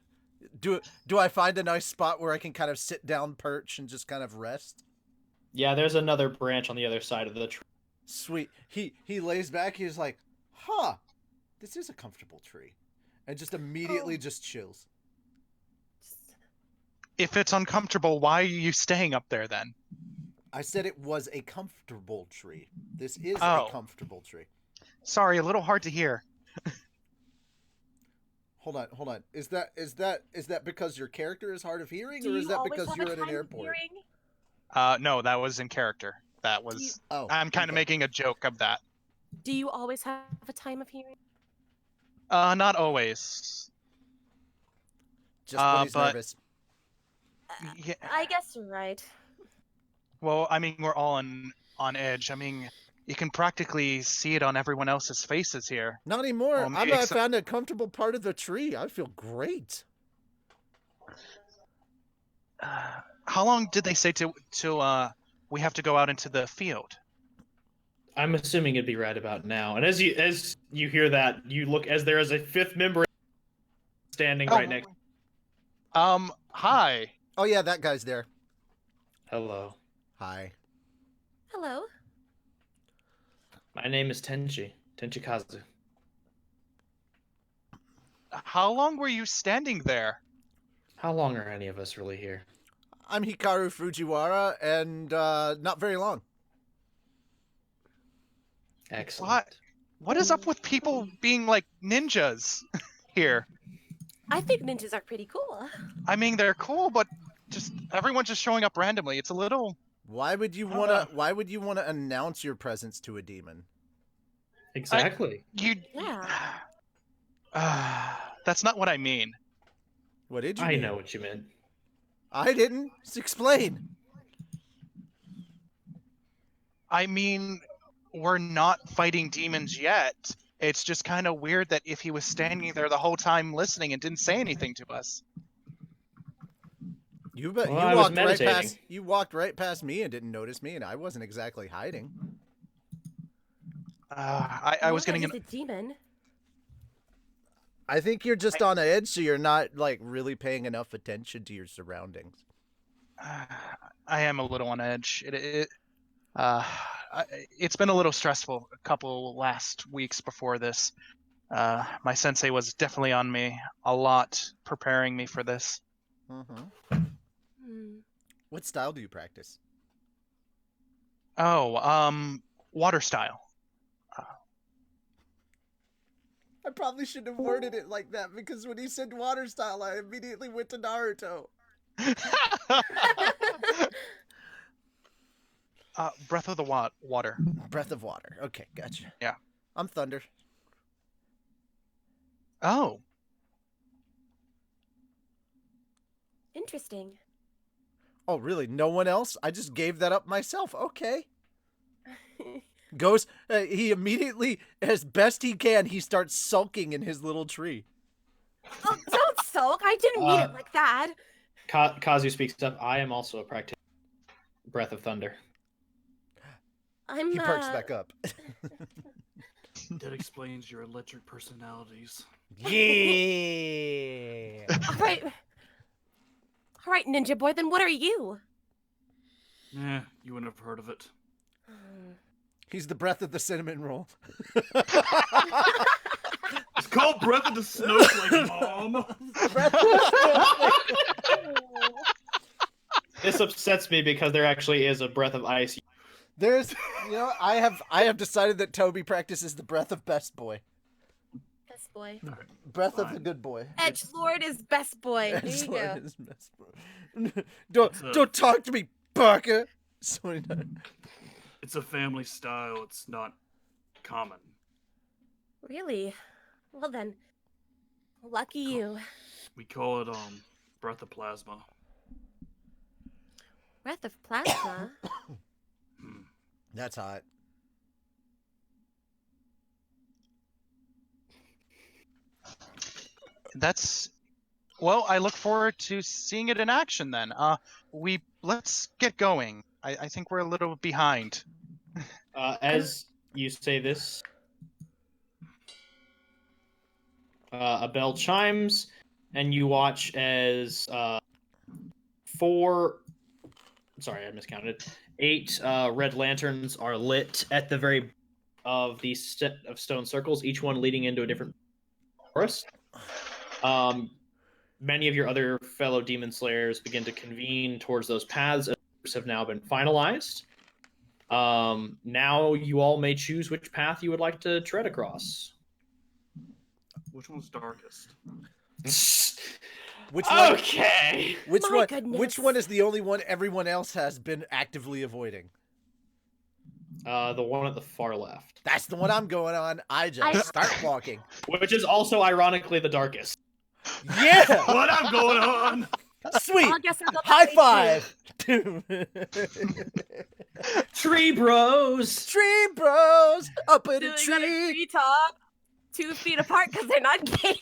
Do I find a nice spot where I can kind of sit down, perch, and just kind of rest? Yeah, there's another branch on the other side of the tree. Sweet. He lays back. He's like, huh, this is a comfortable tree. And just immediately just chills. If it's uncomfortable, why are you staying up there then? I said it was a comfortable tree. This is Oh. a comfortable tree. Sorry, a little hard to hear. Hold on. Is that because your character is hard of hearing, or Do is you that always because have you're a at an time of airport? hearing? No, that was in character. That was. Oh, I'm kind of okay. making a joke of that. Do you always have a time of hearing? Not always. Just when he's but- nervous. Yeah. I guess you're right. Well, I mean, we're all on edge. I mean, you can practically see it on everyone else's faces here. Not anymore. Well, I found a comfortable part of the tree. I feel great. How long did they say till we have to go out into the field? I'm assuming it'd be right about now. And as you hear that, you look as there is a fifth member standing right next. Hi. Oh yeah, that guy's there. Hello. Hi. Hello. My name is Tenchi Kazu. How long were you standing there? How long are any of us really here? I'm Hikaru Fujiwara, and not very long. Excellent. What is up with people being like ninjas here? I think ninjas are pretty cool. I mean, they're cool, but just everyone just showing up randomly. It's a little. Why would you wanna announce your presence to a demon? Exactly. Yeah. That's not what I mean. What did you I mean? know what you meant. I didn't. Just explain. I mean, we're not fighting demons yet. It's just kind of weird that if he was standing there the whole time listening and didn't say anything to us. You Well, I was walked right meditating. past. You walked right past me and didn't notice me, and I wasn't exactly hiding. I was getting He's a demon. I think you're just on edge, so you're not like really paying enough attention to your surroundings. I am a little on edge. It's been a little stressful a couple last weeks before this. My sensei was definitely on me a lot, preparing me for this. Mm-hmm. Hmm. What style do you practice? Oh, water style. I probably shouldn't have worded it like that, because when he said water style, I immediately went to Naruto. Breath of the water. Breath of water. Okay, gotcha. Yeah. I'm thunder. Oh, Interesting. Oh, really? No one else? I just gave that up myself. Okay. Goes, he immediately, as best he can, he starts sulking in his little tree. Oh, don't sulk. I didn't mean it like that. Kazu speaks up. I am also a practitioner. Breath of Thunder. I'm. He perks back up. That explains your electric personalities. Yeah. All right. All right, Ninja Boy. Then what are you? Eh, you wouldn't have heard of it. He's the breath of the cinnamon roll. It's called Breath of the Snowflake, Mom! Breath of the snowflake. This upsets me because there actually is a Breath of Ice. There's, I have decided that Toby practices the breath of best boy. Best boy. Breath of the good boy. Edge Lord is best boy. There you Edgelord go. is best boy. Don't talk to me, Parker. Sorry. It's a family style, it's not common. Really? Well then, lucky you. We call it, Breath of Plasma. Breath of plasma. That's hot. Well, I look forward to seeing it in action then. Let's get going. I think we're a little behind. As you say this. A bell chimes, and you watch as 4. Sorry, I miscounted. 8 red lanterns are lit at the very of these set of stone circles, each one leading into a different forest. Many of your other fellow demon slayers begin to convene towards those paths, as those have now been finalized. Now you all may choose which path you would like to tread across. Which one's darkest? Which one? Okay. Which My one? goodness. Which one is the only one everyone else has been actively avoiding? The one at the far left, That's the one I'm going on. I just start walking. which is also ironically the darkest. Yeah. What I'm going on? Sweet. I guess I'll go High that way, five. Tree bros. Tree bros up in too. a Do they got a tree. tree top 2 feet apart because they're not gay?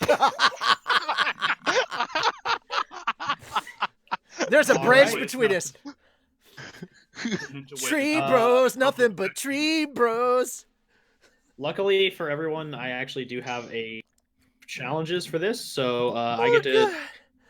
There's a All branch right. between us. Ninja Tree Wave. bros, nothing but tree bros. Luckily for everyone, I actually do have challenges for this, so I get to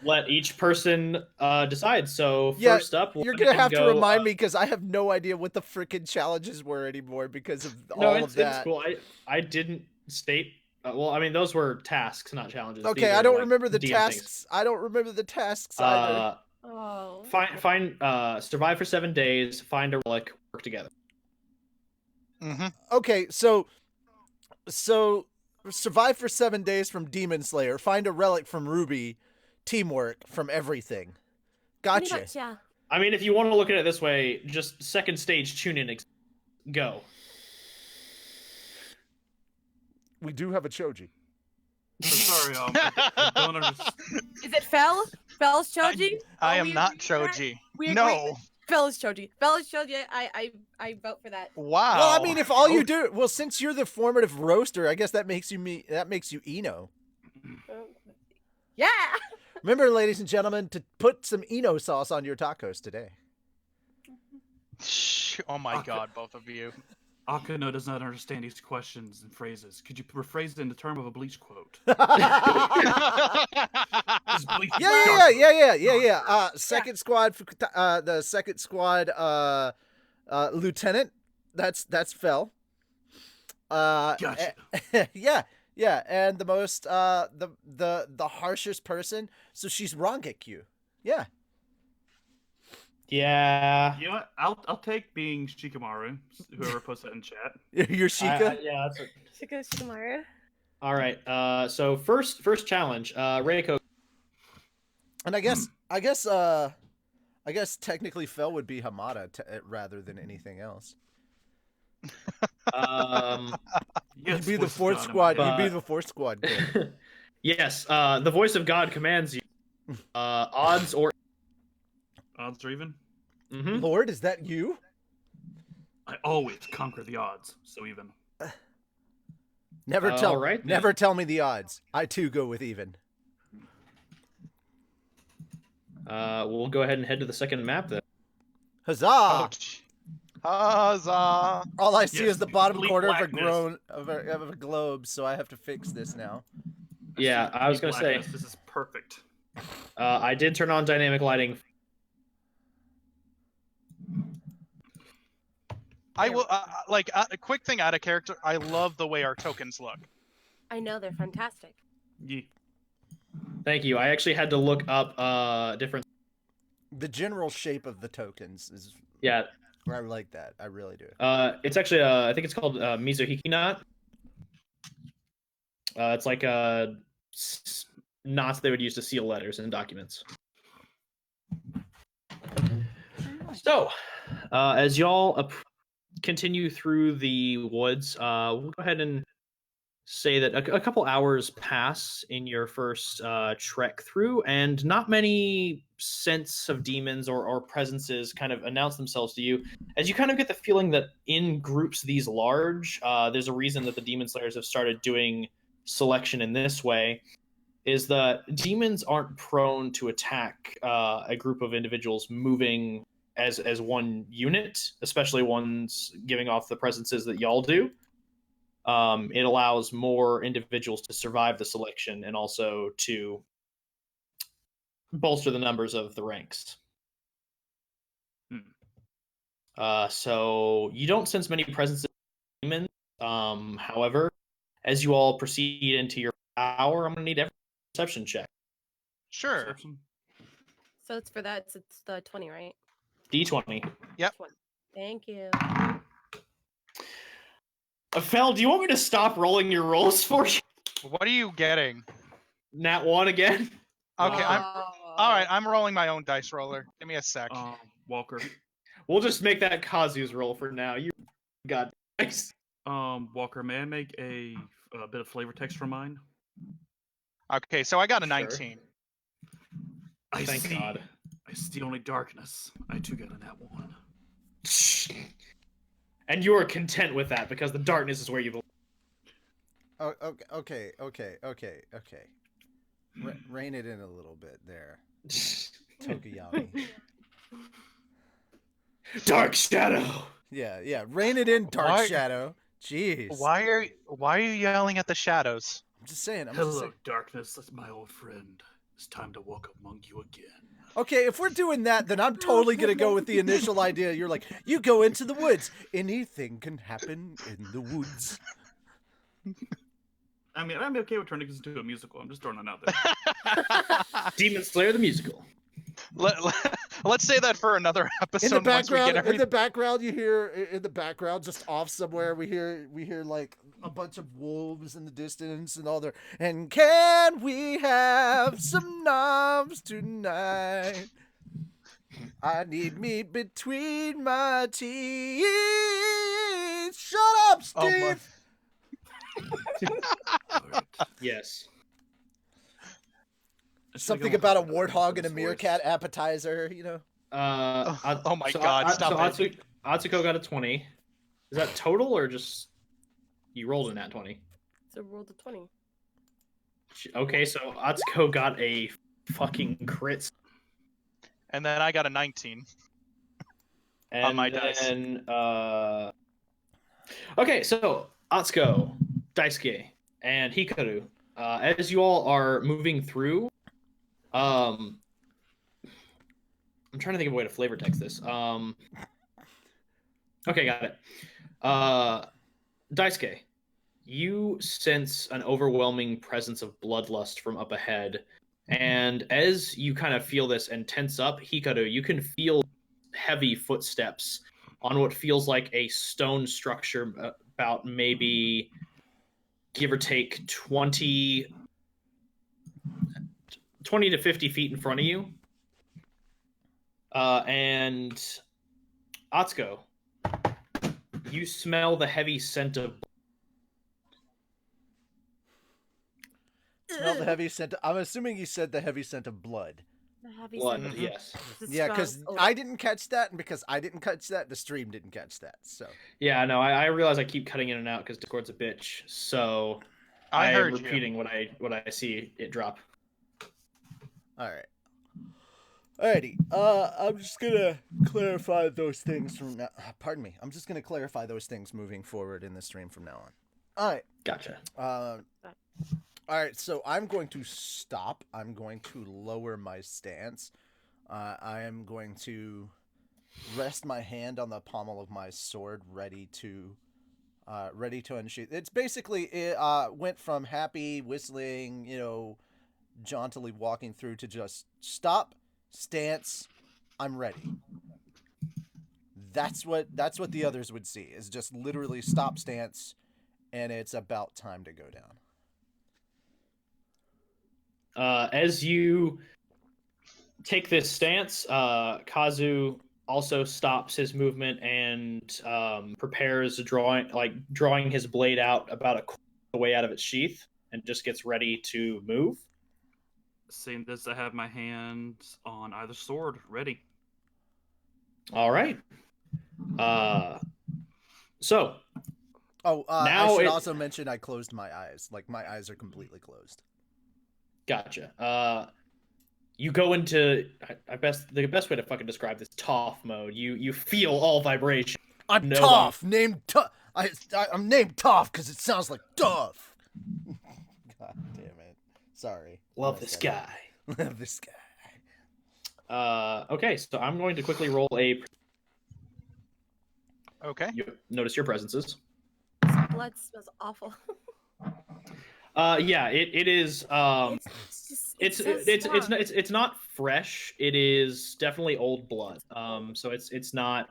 let each person decide. So Yeah, first up, we'll You're go gonna ahead have and to go, remind me because I have no idea what the frickin' challenges were anymore because of No, all it's of that. cool. I didn't state. Well, I mean, those were tasks, not challenges. Okay, These I are, don't like, remember the DM tasks. things. I don't remember the tasks either. Oh. Survive for 7 days, find a relic, work together. Okay, so survive for 7 days from Demon Slayer, find a relic from Ruby, teamwork from everything. Pretty Gotcha. much, yeah. I mean, if you want to look at it this way, just second stage tune in. Go. We do have a Choji. I'm sorry, I don't understand. Is it Fel? Fel's Choji? I Oh, am we not agree with that? Choji. We agree No. with Fel's Choji. Fel's Choji. I vote for that. Wow. Well, I mean, if all you do, well, since you're the formative roaster, I guess that makes you Eno. Yeah. Remember, ladies and gentlemen, to put some Eno sauce on your tacos today. Oh my Okay. god, both of you. Akuno does not understand these questions and phrases. Could you rephrase it in the term of a Bleach quote? This Bleach is dark. Yeah. Second squad, the second squad, lieutenant. That's Fel. Gotcha. Yeah, and the most, the harshest person. So she's Rangekyu. Yeah. Yeah. You know what? I'll take being Shikamaru. Whoever puts that in chat. You're Sheikah. Yeah, that's it. Shika Shikamaru. All right. So first challenge, Reiko. And I guess technically Fel would be Hamada rather than anything else. Yes, You'd be the voice of fourth God, squad. I'm You'd be But- the fourth squad. Kid. Yes. The voice of God commands you. Odds or. Odds are even. Mhm. Lord, is that you? I always conquer the odds, so even. Never All right, then. never tell me the odds. I too go with even. We'll go ahead and head to the second map then. Huzzah! Ouch. Huzzah. All I see Yes, is the bottom complete corner blackness. of a globe, so I have to fix this now. Yeah, I was gonna say. Blackness, this is perfect. I did turn on dynamic lighting. I will a quick thing out of character. I love the way our tokens look. I know they're fantastic. Yeah. Thank you. I actually had to look up different. The general shape of the tokens is. Yeah. I like that. I really do. It's actually I think it's called Mizuhiki knot. It's like knots they would use to seal letters in documents. So, as y'all continue through the woods, we'll go ahead and say that a couple hours pass in your first trek through, and not many scents of demons or presences kind of announce themselves to you, as you kind of get the feeling that in groups these large, there's a reason that the Demon Slayers have started doing selection in this way, is that demons aren't prone to attack a group of individuals moving as one unit, especially ones giving off the presences that y'all do. it allows more individuals to survive the selection and also to bolster the numbers of the ranks. So you don't sense many presences of demons. However, as you all proceed into your hour, I'm going to need every perception check. Sure. Perception? So it's for that. It's the 20, right? D20. Yep. 20. Thank you. Fel, do you want me to stop rolling your rolls for you? What are you getting? Nat 1 again? Okay, Oh. all right. I'm rolling my own dice roller. Give me a sec. Walker. We'll just make that Kazu's roll for now. You got nice. Walker, may I make a bit of flavor text for mine? Okay, so I got a Sure. 19. Thank God. I see only darkness. I too got a nat 1. And you are content with that because the darkness is where you belong. Oh, okay. Rein it in a little bit there, Tokuyami. Dark Shadow. Yeah. Rein it in, Dark Why- Shadow. Jeez. Why are you yelling at the shadows? I'm just saying. Hello, darkness. That's my old friend. It's time to walk among you again. Okay, if we're doing that, then I'm totally gonna go with the initial idea. You're like, you go into the woods. Anything can happen in the woods. I mean, I'm okay with turning this into a musical. I'm just throwing it out there. Demon Slayer the musical. Let's say that for another episode. In the once we get background, everything. you hear in the background, just off somewhere, we hear like a bunch of wolves in the distance and all their. And can we have some knobs tonight? I need meat between my teeth. Shut up, Steve. Alright. Yes. Something about a warthog and a meerkat appetizer, you know? Oh my God, stop it. Atsuko got a 20. Is that total or just you rolled a nat 20? So roll the 20. Okay, so Atsuko got a fucking crit. And then I got a 19. And On my dice. then, okay, so Atsuko, Daisuke, and Hikaru, as you all are moving through, I'm trying to think of a way to flavor text this. Okay, got it. Daisuke, you sense an overwhelming presence of bloodlust from up ahead, and as you kind of feel this and tense up, Hikaru, you can feel heavy footsteps on what feels like a stone structure about maybe, give or take, 20 to 50 feet in front of you. And Atsuko, you smell the heavy scent of... Smell the heavy scent. I'm assuming you said the heavy scent of blood. The heavy blood. scent. Yes. It's Yeah, strong because odor. I didn't catch that, and because I didn't catch that, the stream didn't catch that. So Yeah, no, I realize I keep cutting in and out because Discord's a bitch. So I am heard you. repeating what I see it drop. all right. Alrighty. I'm just gonna clarify those things from now. Pardon me. I'm just gonna clarify those things moving forward in the stream from now on. All right. Gotcha. All right. So I'm going to stop. I'm going to lower my stance. I am going to rest my hand on the pommel of my sword, ready to unsheath. It's basically it went from happy whistling, jauntily walking through to just stop, stance, I'm ready. That's what the others would see, is just literally stop, stance, and it's about time to go down. As you take this stance, Kazu also stops his movement and prepares drawing his blade out about a quarter of the way out of its sheath, and just gets ready to move. Seeing this, I have my hands on either sword, ready. All right. So. Oh, now I should also mention I closed my eyes. Like, my eyes are completely closed. Gotcha. You go into the best way to fucking describe this Toph mode. You feel all vibration. I'm tough. Named tough. I'm named Toph because it sounds like Duff. God damn it. Sorry. Love this guy. Love this guy. Okay, so I'm going to quickly roll a. Okay. You notice your presences. Blood smells awful. Yeah, it is. It's not fresh. It is definitely old blood. So it's not.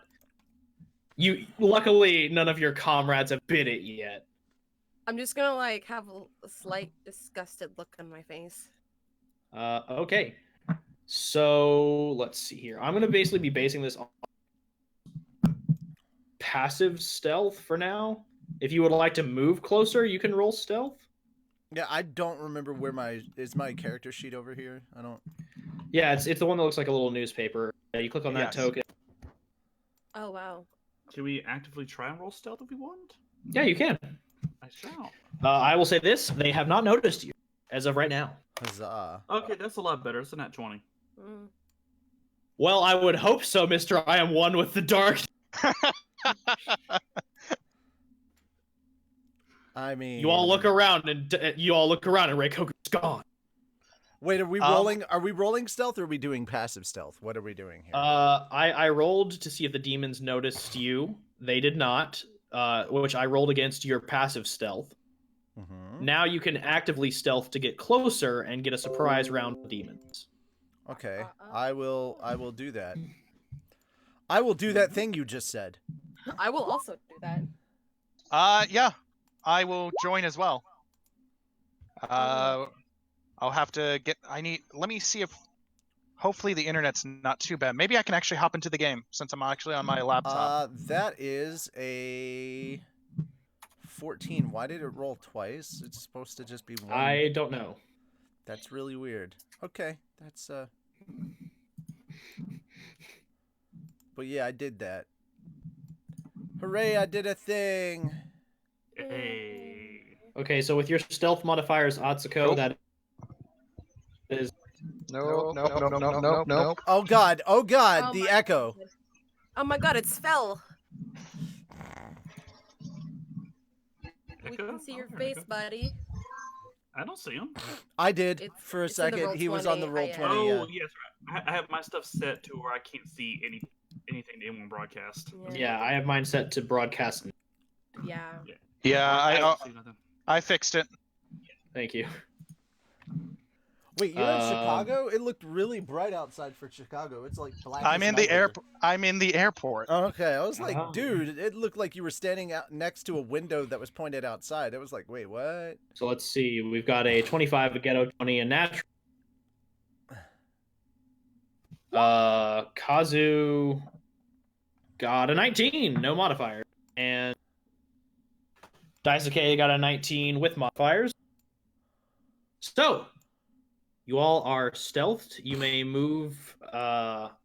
You luckily none of your comrades have bit it yet. I'm just gonna like have a slight disgusted look on my face. Okay. So let's see here. I'm gonna basically be basing this on passive stealth for now. If you would like to move closer, you can roll stealth. Yeah, I don't remember where is my character sheet over here. I don't. Yeah, it's the one that looks like a little newspaper. You click on that token. Oh wow. Can we actively try and roll stealth if we want? Yeah, you can. I shall. I will say this: they have not noticed you as of right now. Huzzah. Okay, that's a lot better. It's a nat 20. Well, I would hope so, Mister. I am one with the dark. I mean, you all look around, and Reikoku's gone. Wait, are we rolling? Are we rolling stealth, or are we doing passive stealth? What are we doing here? I rolled to see if the demons noticed you. They did not. Which I rolled against your passive stealth. Mm-hmm. Now you can actively stealth to get closer and get a surprise round of demons. Okay, I will do that. I will do that thing you just said. I will also do that. Yeah, I will join as well. I'll have to get. Let me see if. Hopefully the internet's not too bad. Maybe I can actually hop into the game since I'm actually on my laptop. That is a 14. Why did it roll twice? It's supposed to just be one. I don't know. That's really weird. Okay, that's But yeah, I did that. Hooray, I did a thing. Hey. Okay, so with your stealth modifiers, Atsuko, that is. No. Oh god, the echo. Goodness. Oh my god, it's Fel. We can see your face, buddy. I don't see him. I did for a it's in the second. He was on the Roll20, roll 20. Oh, yes, right. I have my stuff set to where I can't see anything to anyone broadcast. Yeah, I have mine set to broadcast. Yeah. Yeah, don't see nothing. I fixed it. Thank you. Wait, you're in Chicago? It looked really bright outside for Chicago. It's like black. I'm in the airport. I'm in the airport. Okay, I was like, dude, it looked like you were standing out next to a window that was pointed outside. It was like, wait, what? So let's see. We've got a 25, a ghetto 20, a natural. Kazu got a 19, no modifier, and Daisuke got a 19 with modifiers. So you all are stealthed. You may move up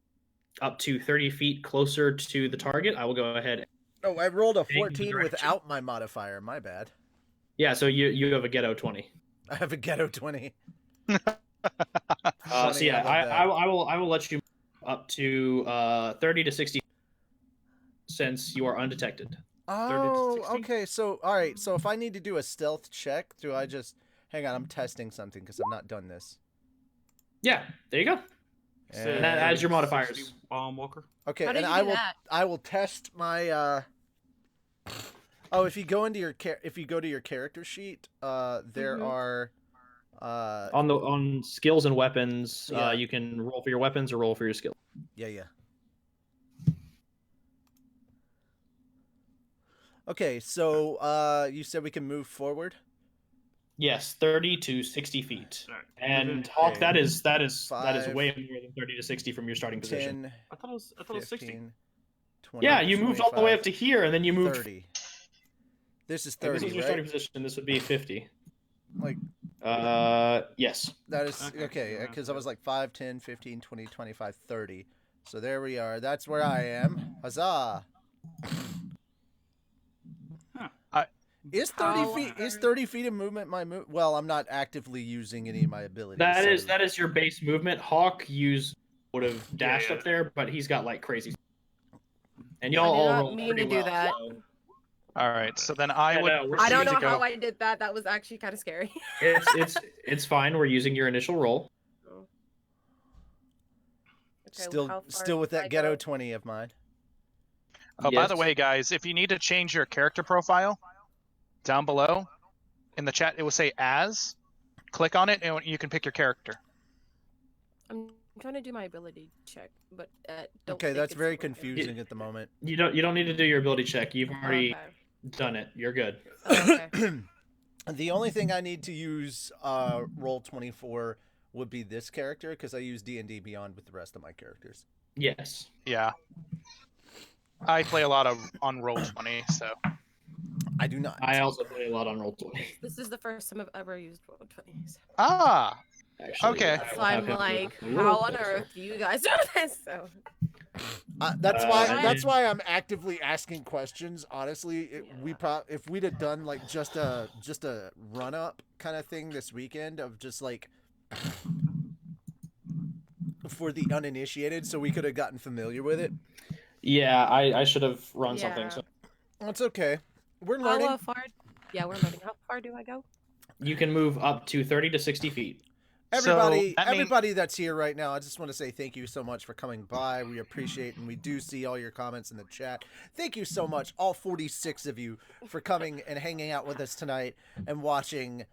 to 30 feet closer to the target. I will go ahead. Oh, I rolled a 14 without my modifier. My bad. Yeah, so you have a ghetto 20. I have a ghetto 20. So yeah, I will let you up to 30 to 60 since you are undetected. Oh, okay. So, all right. So if I need to do a stealth check, do I just hang on? I'm testing something because I've not done this. Yeah, there you go. And that adds your modifiers. Walker. Okay, How did and you do that? I will test my. Oh, if you go into your character sheet, there are. On skills and weapons, Yeah. you can roll for your weapons or roll for your skill. Yeah. Okay, so you said we can move forward. Yes, 30 to 60 feet. Right. And Okay. Hawk, that is 5, way more than 30 to 60 from your starting position. 10, I thought it was 60. 15, 20, Yeah, you moved all the way up to 25, here, and then you moved. 30. This is Like, 30, this is your right? starting position. This would be 50. Like, Yes. that is Okay. okay, because I was like 5, 10, 15, 20, 25, 30. So there we are. That's where I am. Huzzah! Is 30 feet of movement my move? Well, I'm not actively using any of my abilities. That is your base movement. Hawk would have dashed up there, but he's got like crazy. And y'all I did all not rolled mean pretty to do well, that. so- All right, so then I Yeah, would. no, we're I don't proceed know to how go- I did that. That was actually kind of scary. It's fine. We're using your initial roll. Okay, Still, how far still with do I that ghetto go? 20 of mine. Oh, by the Yes. way, guys, if you need to change your character profile, down below in the chat, it will say "as." Click on it, and you can pick your character. I'm trying to do my ability check, but don't Okay, think that's it's very working. confusing at the moment. You don't need to do your ability check. You've already Okay. done it. You're good. Oh, okay. The only thing I need to use roll 24 would be this character because I use D&D Beyond with the rest of my characters. Yes. Yeah. I play a lot on Roll20, so. I do not. I also play a lot on Roll20. This is the first time I've ever used Roll20. So. Ah, Actually, Okay. I So will have I'm him do like, the how roll on also. earth do you guys do this? So That's and- why I'm actively asking questions. Honestly, Yeah. if we'd have done like just a run up kind of thing this weekend of just like for the uninitiated, so we could have gotten familiar with it. Yeah, I should have run something. Yeah. So That's okay. We're how learning. far? Yeah, we're learning. How far do I go? you can move up to 30 to 60 feet. Everybody, So, that mean- everybody that's here right now, I just want to say thank you so much for coming by. We appreciate and we do see all your comments in the chat. Thank you so much, all 46 of you, for coming and hanging out with us tonight and watching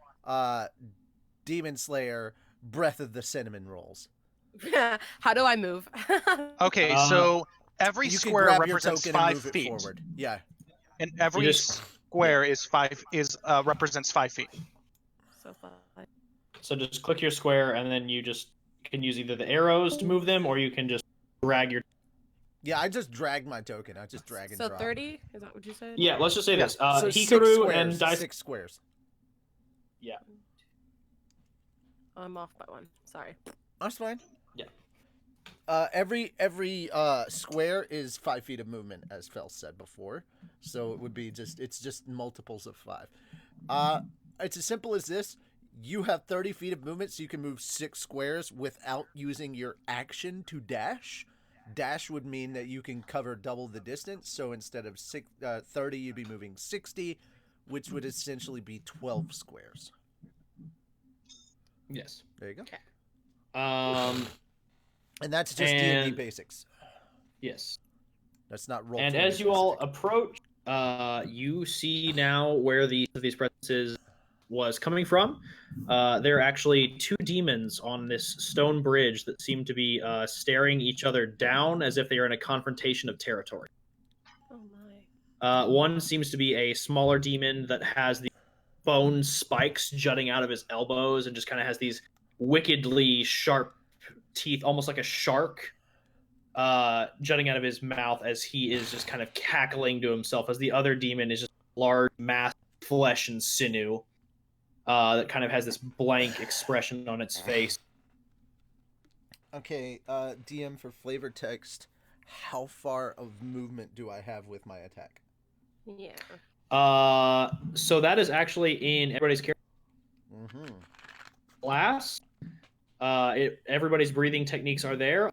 Demon Slayer Breath of the Cinnamon Rolls. How do I move? okay, Uh, so every You can square grab your represents token and 5 move it feet, forward. Yeah. and every just- square represents 5 feet. So far. So just click your square, and then you just can use either the arrows to move them, or you can just drag your. Yeah, I just dragged my token. I just drag and So drop. 30? Is that what you said? Yeah, let's just say Yeah. this. So 6 Hikaru squares, and Daisuke. 6 squares. Yeah. I'm off by one. Sorry. That's fine. Yeah. Every square is 5 feet of movement, as Fel said before. So it would be it's just multiples of 5. It's as simple as this. You have 30 feet of movement, so you can move 6 squares without using your action to dash. Dash would mean that you can cover double the distance. So instead of 30, you'd be moving 60, which would essentially be 12 squares. Yes. There you go. And that's just D&D basics. yes. That's not roll. And 20 as you all specific. approach, you see now where these presences was coming from. There are actually 2 demons on this stone bridge that seem to be staring each other down as if they are in a confrontation of territory. Oh my. One seems to be a smaller demon that has the bone spikes jutting out of his elbows and just kind of has these wickedly sharp teeth, almost like a shark, jutting out of his mouth as he is just kind of cackling to himself, as the other demon is just large mass of flesh and sinew that kind of has this blank expression on its face. Okay, DM for flavor text. How far of movement do I have with my attack? Yeah. So that is actually in everybody's character Mm-hmm. class. Everybody's breathing techniques are there.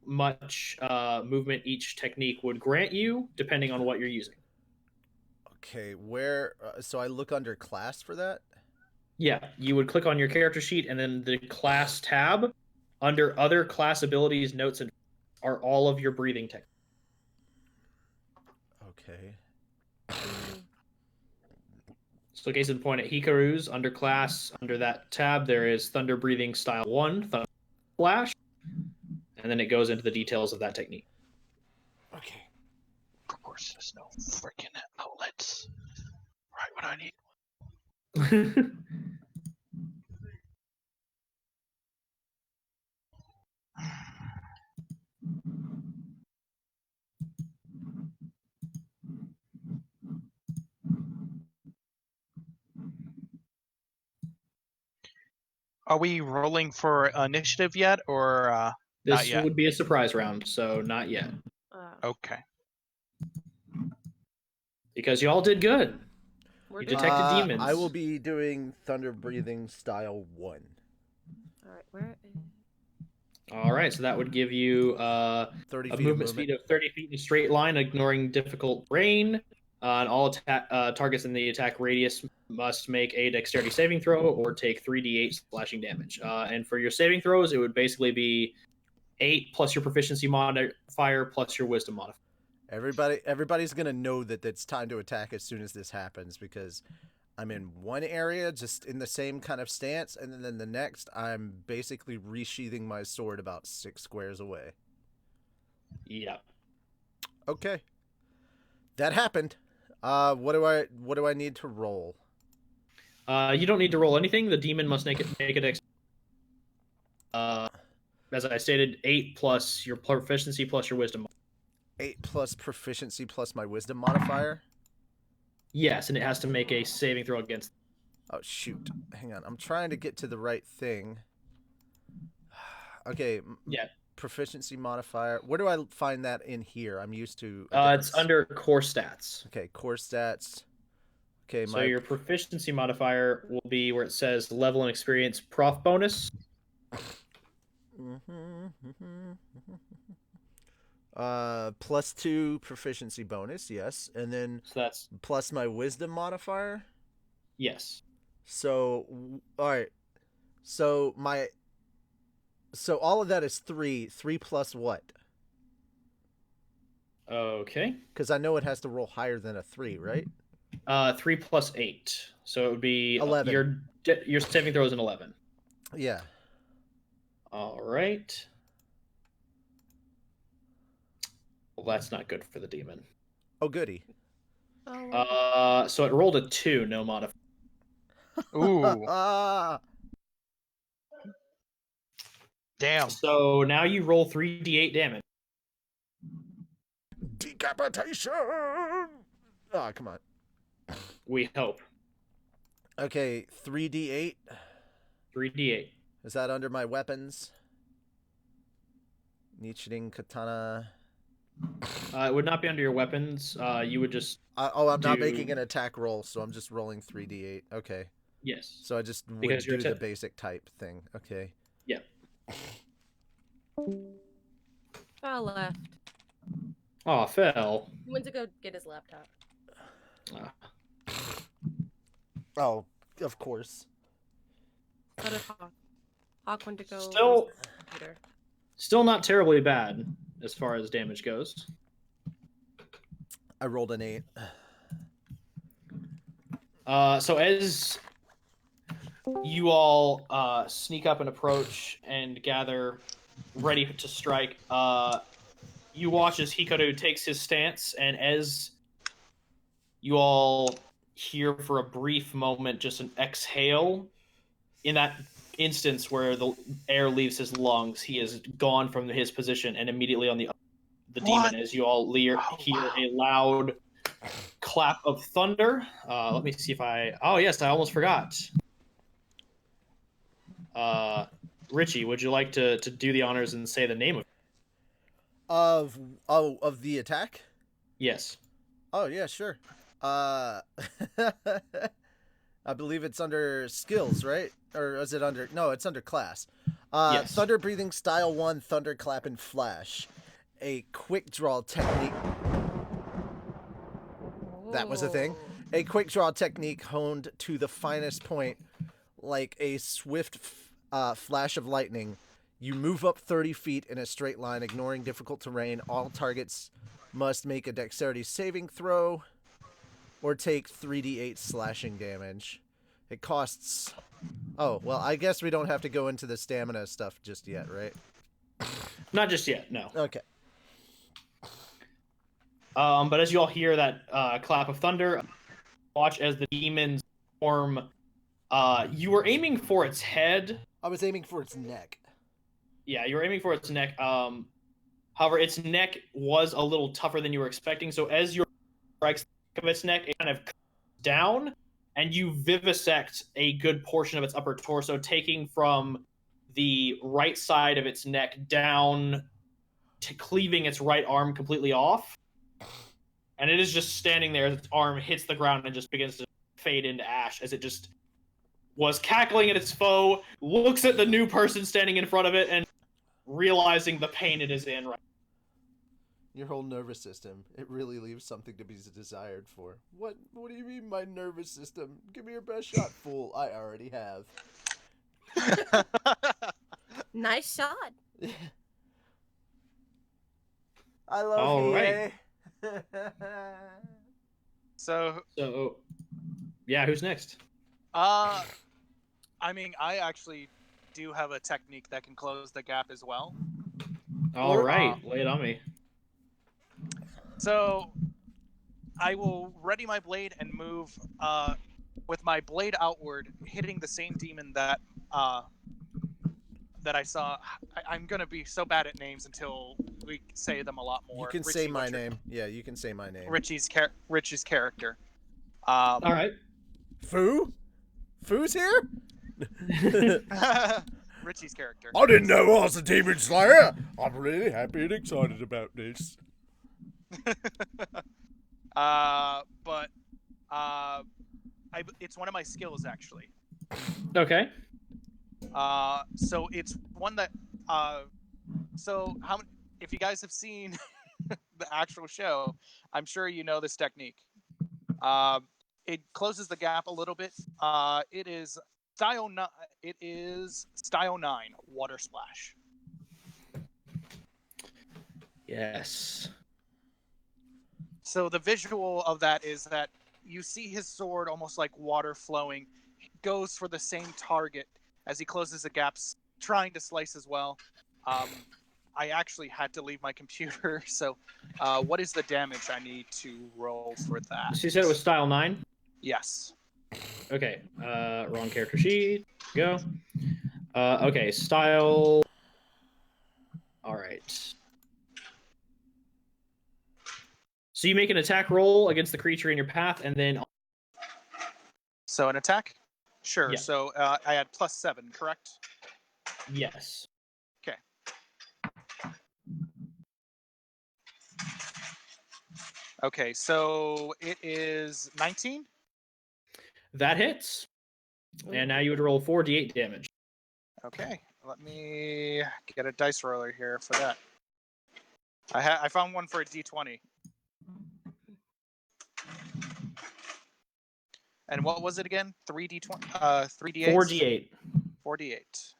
Much movement each technique would grant you, depending on what you're using. Okay, where? So I look under class for that. Yeah, you would click on your character sheet, and then the class tab under other class abilities, notes, and are all of your breathing techniques. Okay. So, case in point, at Hikaru's under class, under that tab, there is Thunder Breathing Style 1, Thunder Flash, and then it goes into the details of that technique. Okay. Of course, there's no freaking outlets. Right, what I need. Are we rolling for initiative yet, or not This yet? would be a surprise round, so not yet. Okay. Because you all did good. We're You doing- detected demons. I will be doing Thunder Breathing Style 1. All right. Where? All right, so that would give you 30 a feet movement of speed of 30 feet in a straight line, ignoring difficult terrain. And all targets in the attack radius must make a dexterity saving throw or take 3d8 slashing damage. And for your saving throws, it would basically be 8 plus your proficiency modifier plus your wisdom modifier. Everybody's gonna know that it's time to attack as soon as this happens, because I'm in one area just in the same kind of stance, and then the next I'm basically resheathing my sword about 6 squares away. Yeah. Okay. That happened. What do I need to roll? You don't need to roll anything. The demon must make a dex. As I stated, 8 plus your proficiency plus your wisdom. 8 plus proficiency plus my wisdom modifier? Yes, and it has to make a saving throw against. Oh, shoot. Hang on. I'm trying to get to the right thing. Okay. Yeah. Proficiency modifier. Where do I find that in here? I'm used to... It's under core stats. Okay, core stats. Okay, so your proficiency modifier will be where it says level and experience prof bonus. +2 proficiency bonus, yes, and then so that's plus my wisdom modifier. Yes. So all right, so all of that is 3 plus what? Okay. Because I know it has to roll higher than a 3, right? 3 plus 8, so it would be 11. Your saving throw is an 11. Yeah. All right. Well, that's not good for the demon. Oh, goody. So it rolled a 2, no modifier. Ooh. Damn. So now you roll 3d8 damage. Decapitation! Oh, come on. We hope. Okay, 3d8. 3d8. Is that under my weapons? Nichirin katana. It would not be under your weapons. You would just. I'm not making an attack roll, so I'm just rolling 3d8. Okay. Yes. So I just would Because do the basic type thing. Okay. Yeah. Fell left. Oh, Fel. He went to go get his laptop. Oh, of course. So did Hawk. Hawk went to go. Still not terribly bad as far as damage goes. I rolled an 8. So as you all sneak up and approach and gather ready to strike, you watch as Hikaru takes his stance, and as you all hear for a brief moment just an exhale, in that instance where the air leaves his lungs, he is gone from his position and immediately on the demon, as you all hear a loud clap of thunder. Let me see if oh yes, I almost forgot. Richie, would you like to do the honors and say the name of the attack? Yes. Oh yeah, sure. I believe it's under skills, right? Or is it under? No, it's under class. Yes. Thunder breathing style 1, thunderclap and flash. A quick draw technique. That was a thing. A quick draw technique honed to the finest point, like a swift flash of lightning. You move up 30 feet in a straight line, ignoring difficult terrain. All targets must make a dexterity saving throw or take 3d8 slashing damage. It costs... Oh, well, I guess we don't have to go into the stamina stuff just yet, right? Not just yet, no. Okay. But as you all hear that clap of thunder, watch as the demons form. You were aiming for its head. I was aiming for its neck. Yeah, you were aiming for its neck. However, its neck was a little tougher than you were expecting. So as you strikes of its neck, it kind of comes down, and you vivisect a good portion of its upper torso, taking from the right side of its neck down to cleaving its right arm completely off. And it is just standing there as its arm hits the ground and just begins to fade into ash as it just was cackling at its foe, looks at the new person standing in front of it, and realizing the pain it is in right Your whole nervous system. It really leaves something to be desired for. What do you mean, my nervous system? Give me your best shot, fool. I already have. Nice shot. I love All VA. right. So, yeah, who's next? I mean, I actually do have a technique that can close the gap as well. All right, lay it on me. So, I will ready my blade and move with my blade outward, hitting the same demon that that I saw. I'm gonna be so bad at names until we say them a lot more. You can say my name. Yeah, you can say my name. Richie's character. All right. Foo's here? Richie's character. I didn't know I was a Demon Slayer. I'm really happy and excited about this. It's one of my skills actually. Okay. So it's one that so if you guys have seen the actual show, I'm sure you know this technique. It closes the gap a little bit. It is style 9. It is style 9, water splash. Yes. So the visual of that is that you see his sword almost like water flowing. He goes for the same target as he closes the gaps, trying to slice as well. I actually had to leave my computer, so what is the damage I need to roll for that? So you said it was style 9? Yes. Okay, wrong character sheet. Go. Okay, style. All right. So you make an attack roll against the creature in your path, and then. So an attack? Sure. Yeah. So I had +7, correct? Yes. Okay. Okay, so it is 19? That hits. And now you would roll 4d8 damage. Okay, let me get a dice roller here for that. I found one for a d20. And what was it again? 3d20? 3d8? 4d8. 4d8.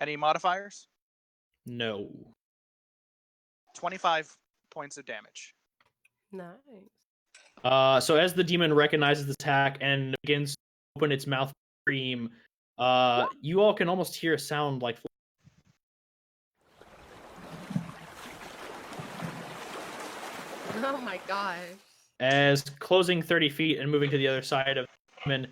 Any modifiers? No. 25 points of damage. Nice. So as the demon recognizes the attack and begins to open its mouth to scream, you all can almost hear a sound like. Oh my gosh. As closing 30 feet and moving to the other side of the demon,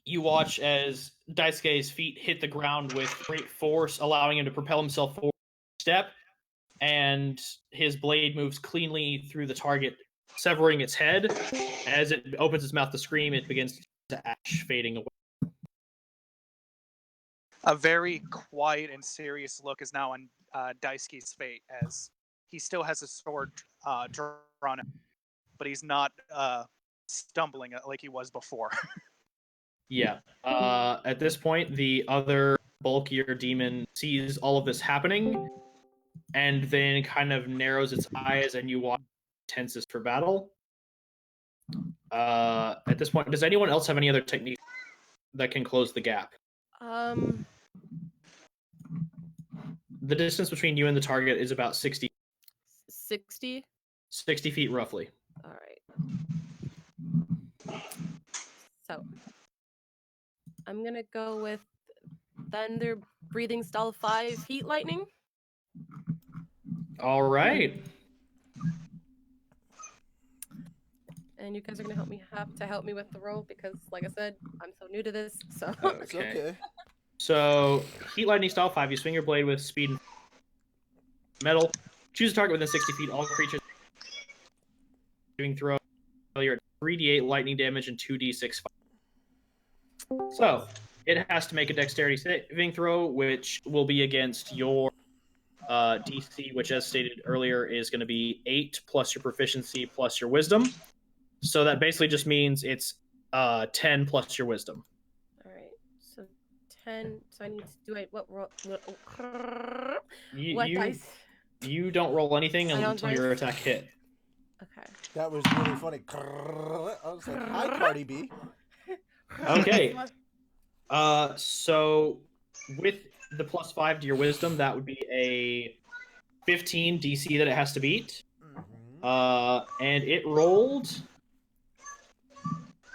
you watch as Daisuke's feet hit the ground with great force, allowing him to propel himself forward a step, and his blade moves cleanly through the target, severing its head. As it opens its mouth to scream, it begins to ash, fading away. A very quiet and serious look is now on Daisuke's face, as he still has his sword drawn, but he's not stumbling like he was before. Yeah. At this point, the other bulkier demon sees all of this happening, and then kind of narrows its eyes, and you watch tenses for battle. At this point, does anyone else have any other technique that can close the gap? The distance between you and the target is about 60. 60? 60 feet, roughly. All right. So, I'm gonna go with Thunder Breathing Style 5 Heat Lightning. All right. And you guys are gonna help me with the roll because, like I said, I'm so new to this. So It's okay. So, Heat Lightning Style 5, you swing your blade with speed and metal. Choose a target within 60 feet. All creatures saving throw failure 3d8 lightning damage and 2d6 fire. So, it has to make a dexterity saving throw, which will be against your DC, which, as stated earlier, is going to be 8 plus your proficiency plus your wisdom. So that basically just means it's 10 plus your wisdom. all right, so 10. So I need to do it. What roll? You, What you, dice? you don't roll anything I don't until your dice. attack hit. Okay. That was really funny. I was like, hi, Cardi B. Okay. So with the +5 to your wisdom, that would be a 15 DC that it has to beat. And it rolled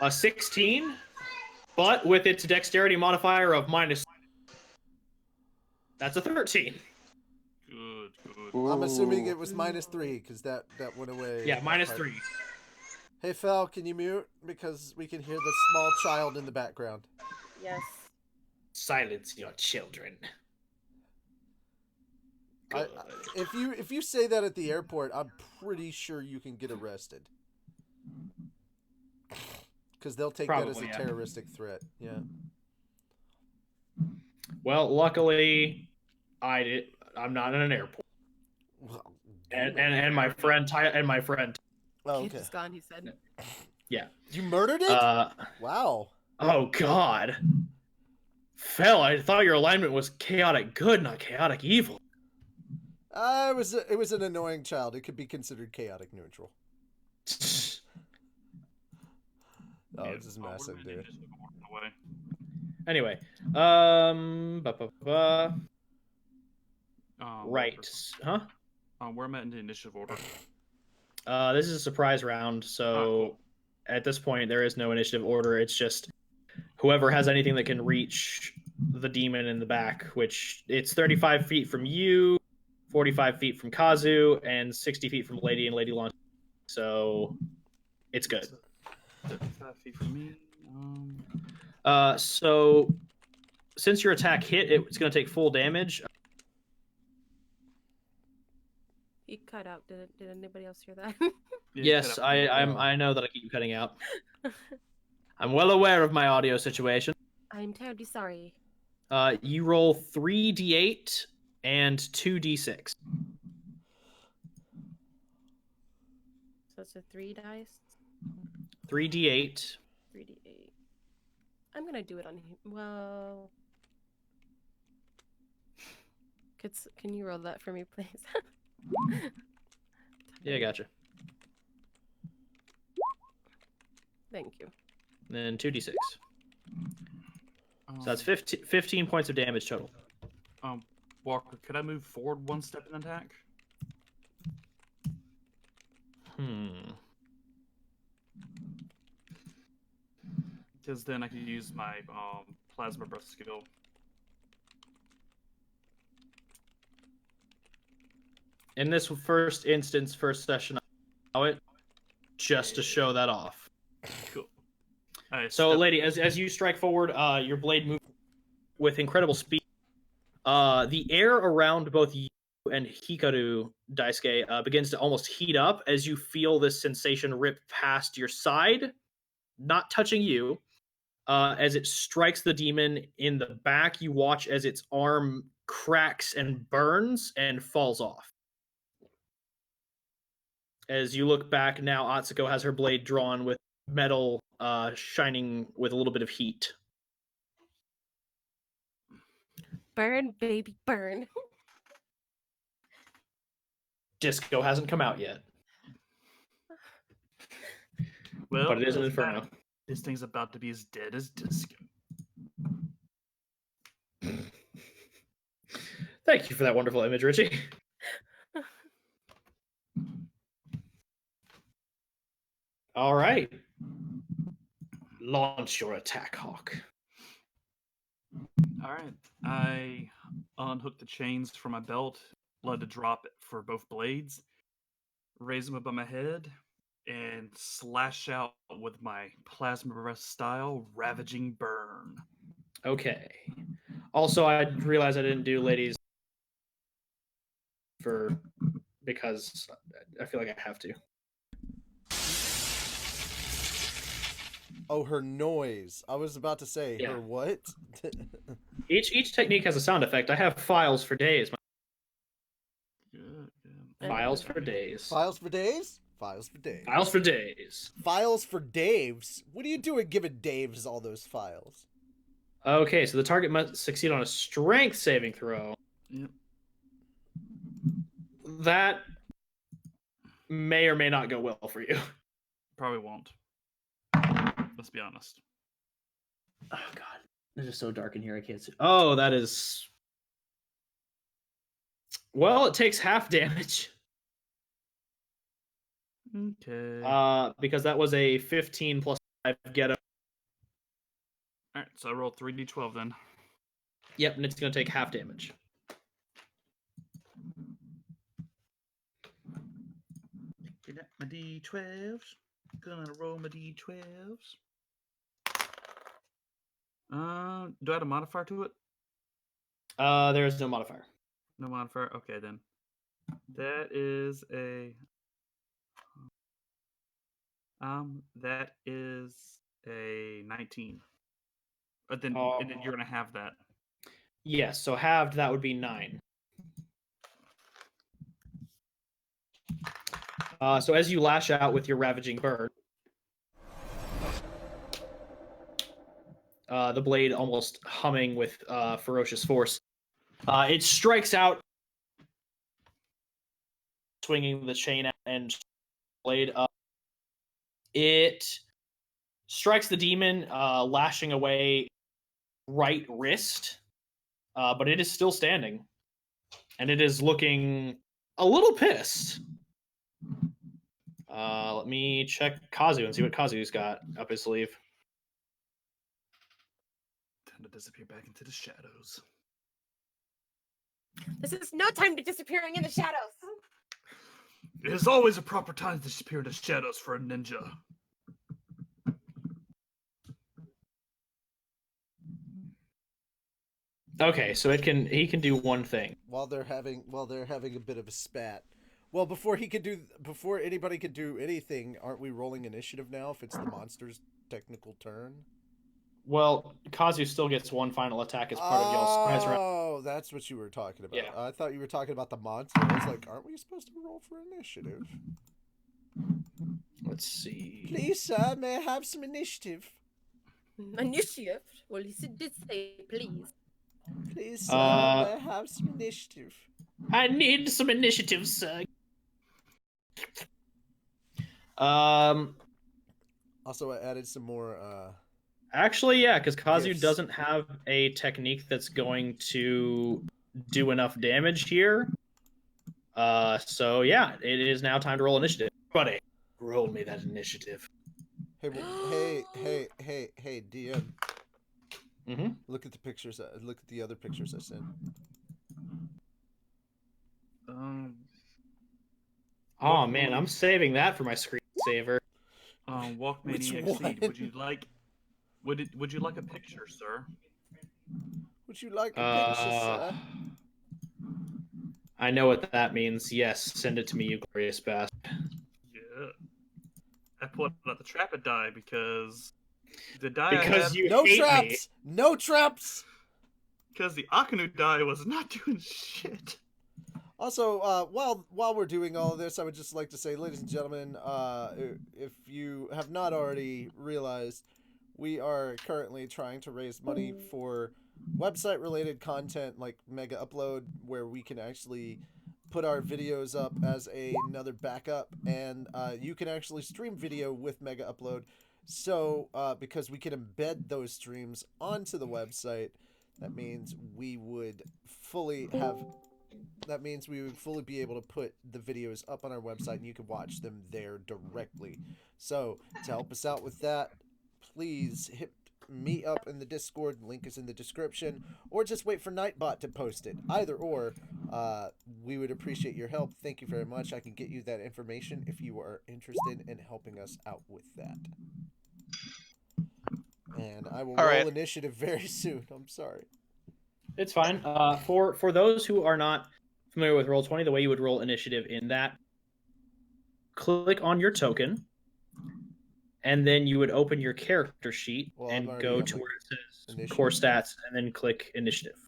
a 16, but with its dexterity modifier of -, that's a 13. Good. I'm assuming it was -3 because that went away. Yeah, that part. -3. Hey, Fel, can you mute? Because we can hear the small child in the background. Yes. Silence your children. If you say that at the airport, I'm pretty sure you can get arrested. Because they'll take that as a terroristic threat. Yeah. Well, luckily, I'm not in an airport. Well, And my friend Oh, Kid okay. is gone, he said. Yeah. You murdered it? Wow. Oh God. Fel, I thought your alignment was chaotic good, not chaotic evil. It was an annoying child. It could be considered chaotic neutral. Oh, it's just massive, dude. Anyway, right, huh? Where am I in the initiative order? This is a surprise round, so at this point there is no initiative order. It's just whoever has anything that can reach the demon in the back, which it's 35 feet from you, 45 feet from Kazu, and 60 feet from Lady and Lady Launch. So it's good. 35 feet from me. So since your attack hit, it's going to take full damage. He cut out. Did anybody else hear that? Yeah, Yes, I know that I keep cutting out. I'm well aware of my audio situation. I'm terribly sorry. You roll 3d8 and 2d6. So it's a 3 dice. 3d8. 3d8. I'm gonna do it on him. Well, can you roll that for me, please? Yeah, gotcha. Thank you. And then 2d6. So that's 15 points of damage total. Walker, could I move forward 1 step in attack? Because then I could use my plasma breath skill. In this first session, I allow it just to show that off. Cool. So, lady, as you strike forward, your blade moves with incredible speed. The air around both you and Hikaru, Daisuke, begins to almost heat up as you feel this sensation rip past your side, not touching you. As it strikes the demon in the back, you watch as its arm cracks and burns and falls off. As you look back now, Atsuko has her blade drawn with metal shining with a little bit of heat. Burn, baby, burn. Disco hasn't come out yet. Well, but it is an inferno. This thing's about to be as dead as Disco. Thank you for that wonderful image, Richie. All right. Launch your attack, Hawk. All right. I unhook the chains from my belt, let to drop it for both blades, raise them above my head, and slash out with my plasma breath style ravaging burn. Okay. Also, I realized I didn't do ladies because I feel like I have to. Oh, her noise. I was about to say, her what? Each technique has a sound effect. I have files for days. Good. Files for days. Files for days? Files for days. Files for days. Files for Daves? What are you doing giving Daves all those files? Okay, so the target must succeed on a strength saving throw. Yep. That may or may not go well for you. Probably won't. Let's be honest. Oh god, it's just so dark in here. I can't see. Oh, that is. Well, it takes half damage. Okay. Because that was a 15 plus 5 get up. Alright, so I rolled 3d12 then. Yep, and it's gonna take half damage. Get out my d12s. Gonna roll my d12s. Do I add a modifier to it? There is no modifier. No modifier? Okay, then. That is a... that is a 19. But then, and then you're gonna have that. Yes, so halved, that would be 9. So as you lash out with your ravaging bird, the blade almost humming with ferocious force, it strikes out, swinging the chain and blade up. It strikes the demon, lashing away right wrist, but it is still standing, and it is looking a little pissed. Let me check Kazu and see what Kazu's got up his sleeve. Time to disappear back into the shadows. This is no time to disappearing in the shadows. It is always a proper time to disappear into shadows for a ninja. Okay, so he can do one thing. While they're having a bit of a spat. Well, before anybody could do anything, aren't we rolling initiative now if it's the monster's technical turn? Well, Kazu still gets one final attack as part of y'all's surprise round. Oh, that's what you were talking about. Yeah. I thought you were talking about the monster. I was like, aren't we supposed to roll for initiative? Let's see. Please, sir, may I have some initiative? Initiative? Well, you did say please. Please, sir, may I have some initiative? I need some initiative, sir. Also, I added some more. Actually, yeah, because Kazu Gifts. doesn't have a technique that's going to do enough damage here. So yeah, it is now time to roll initiative. Buddy, roll me that initiative. Hey, DM. Mm-hmm. Look at the pictures. Look at the other pictures I sent. Oh man, I'm saving that for my screensaver. Walkman Which EXE. one? Would you like a picture, sir? Would you like a picture, sir? I know what that means. Yes, send it to me, you glorious bastard. Yeah. I pulled out the trapper die because the die Because you No hate traps! No traps! because the Akuno die was not doing shit. Also, while we're doing all of this, I would just like to say, ladies and gentlemen, if you have not already realized, we are currently trying to raise money for website-related content like Mega Upload, where we can actually put our videos up as another backup, and you can actually stream video with Mega Upload. So, because we can embed those streams onto the website, that means we would fully be able to put the videos up on our website, and you can watch them there directly. So, to help us out with that, please hit me up in the Discord. Link is in the description, or just wait for Nightbot to post it. Either or, we would appreciate your help. Thank you very much. I can get you that information if you are interested in helping us out with that. And I will roll initiative very soon. I'm sorry. It's fine. For those who are not familiar with Roll20, the way you would roll initiative in that, click on your token, and then you would open your character sheet and go to where it says initiative. core stats, and then click initiative.